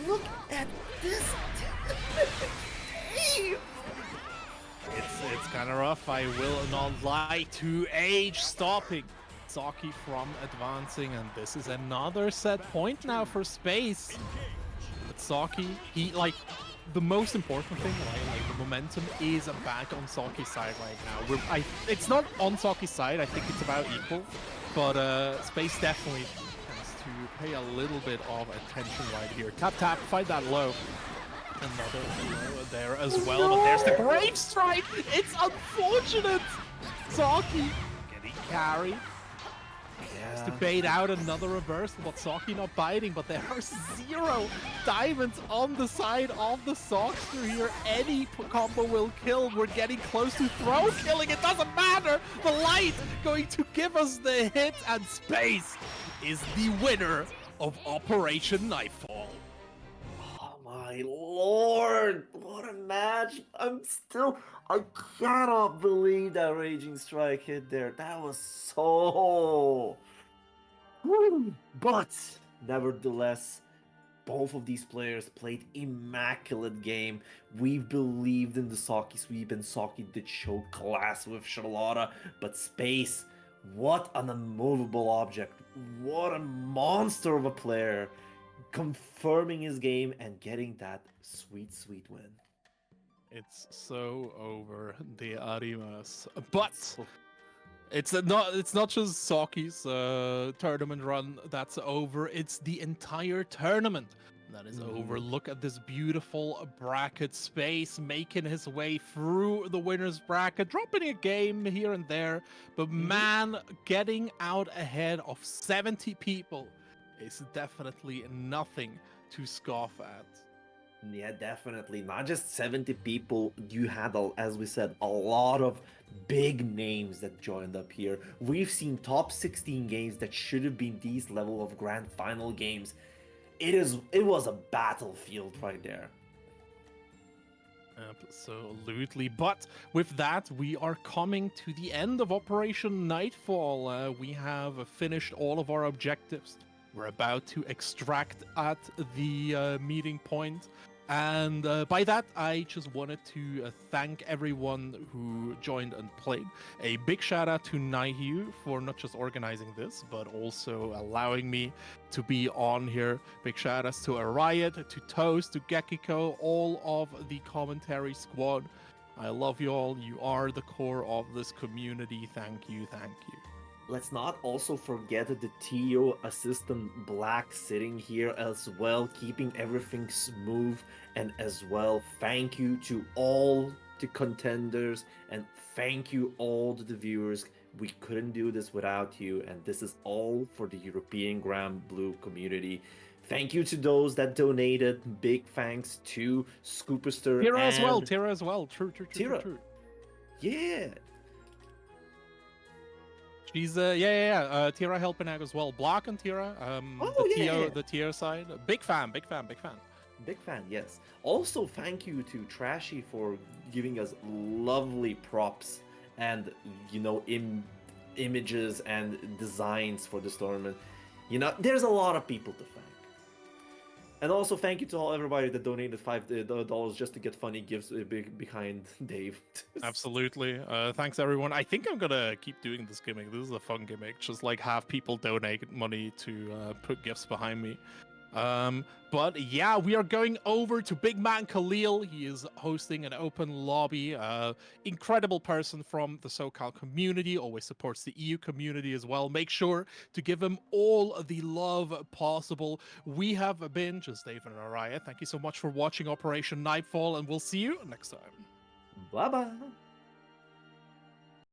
Look at this team. It's kind of rough, I will not lie. 2H stopping Saki from advancing, and this is another set point now for Space. But Saki, the most important thing, right? Like the momentum is back on Saki's side right now. It's not on Saki's side. I think it's about equal, but Space definitely has to pay a little bit of attention right here. Tap, fight that low. Another low there as well, but there's the Grave Strike. It's unfortunate. Saki getting carried. Has to bait out another reversal, but Saki not biting, but there are 0 diamonds on the side of the Sockster here. Any combo will kill. We're getting close to throw killing. It doesn't matter. The light going to give us the hit, and Space is the winner of Operation Nightfall. Oh my lord, what a match. I cannot believe that Raging Strike hit there. That was so... But, nevertheless, both of these players played immaculate game. We believed in the Saki sweep, and Saki did show class with Charlotta, but Space, what an immovable object. What a monster of a player. Confirming his game and getting that sweet win. It's so over, the Arimas. But it's not just Saki's tournament run that's over. It's the entire tournament that is over. Look at this beautiful bracket. Space making his way through the winner's bracket, dropping a game here and there. But man, getting out ahead of 70 people is definitely nothing to scoff at. Yeah, definitely. Not just 70 people. You had, as we said, a lot of big names that joined up here. We've seen top 16 games that should have been these level of grand final games. It was a battlefield right there. Absolutely. But with that, we are coming to the end of Operation Nightfall. We have finished all of our objectives. We're about to extract at the meeting point. And by that, I just wanted to thank everyone who joined and played. A big shout out to Naihu for not just organizing this, but also allowing me to be on here. Big shout outs to Riot, to Toast, to Gekiko, all of the commentary squad. I love you all. You are the core of this community. Thank you, thank you. let's not also forget the TO assistant Black sitting here as well, keeping everything smooth. And as well, thank you to all the contenders and thank you all to the viewers. We couldn't do this without you, and this is all for the European Grand Blue community. Thank you to those that donated. Big thanks to Scooperster Tira and as well. Tira as well. True. Tira. Yeah. She's Tira helping out as well. Block and Tira. The TO side. Big fan. Big fan, yes. Also, thank you to Trashy for giving us lovely props and, you know, images and designs for this tournament. You know, there's a lot of people to thank. And also, thank you to everybody that donated $5 just to get funny gifts behind Dave. Absolutely. Thanks, everyone. I think I'm gonna keep doing this gimmick. This is a fun gimmick. Just like have people donate money to put gifts behind me. But yeah, we are going over to Big Man Khalil. He is hosting an open lobby. Incredible person from the SoCal community, always supports the EU community as well. Make sure to give him all the love possible. We have been just Dave and Araya. Thank you so much for watching Operation Nightfall, and we'll see you next time. Bye-bye.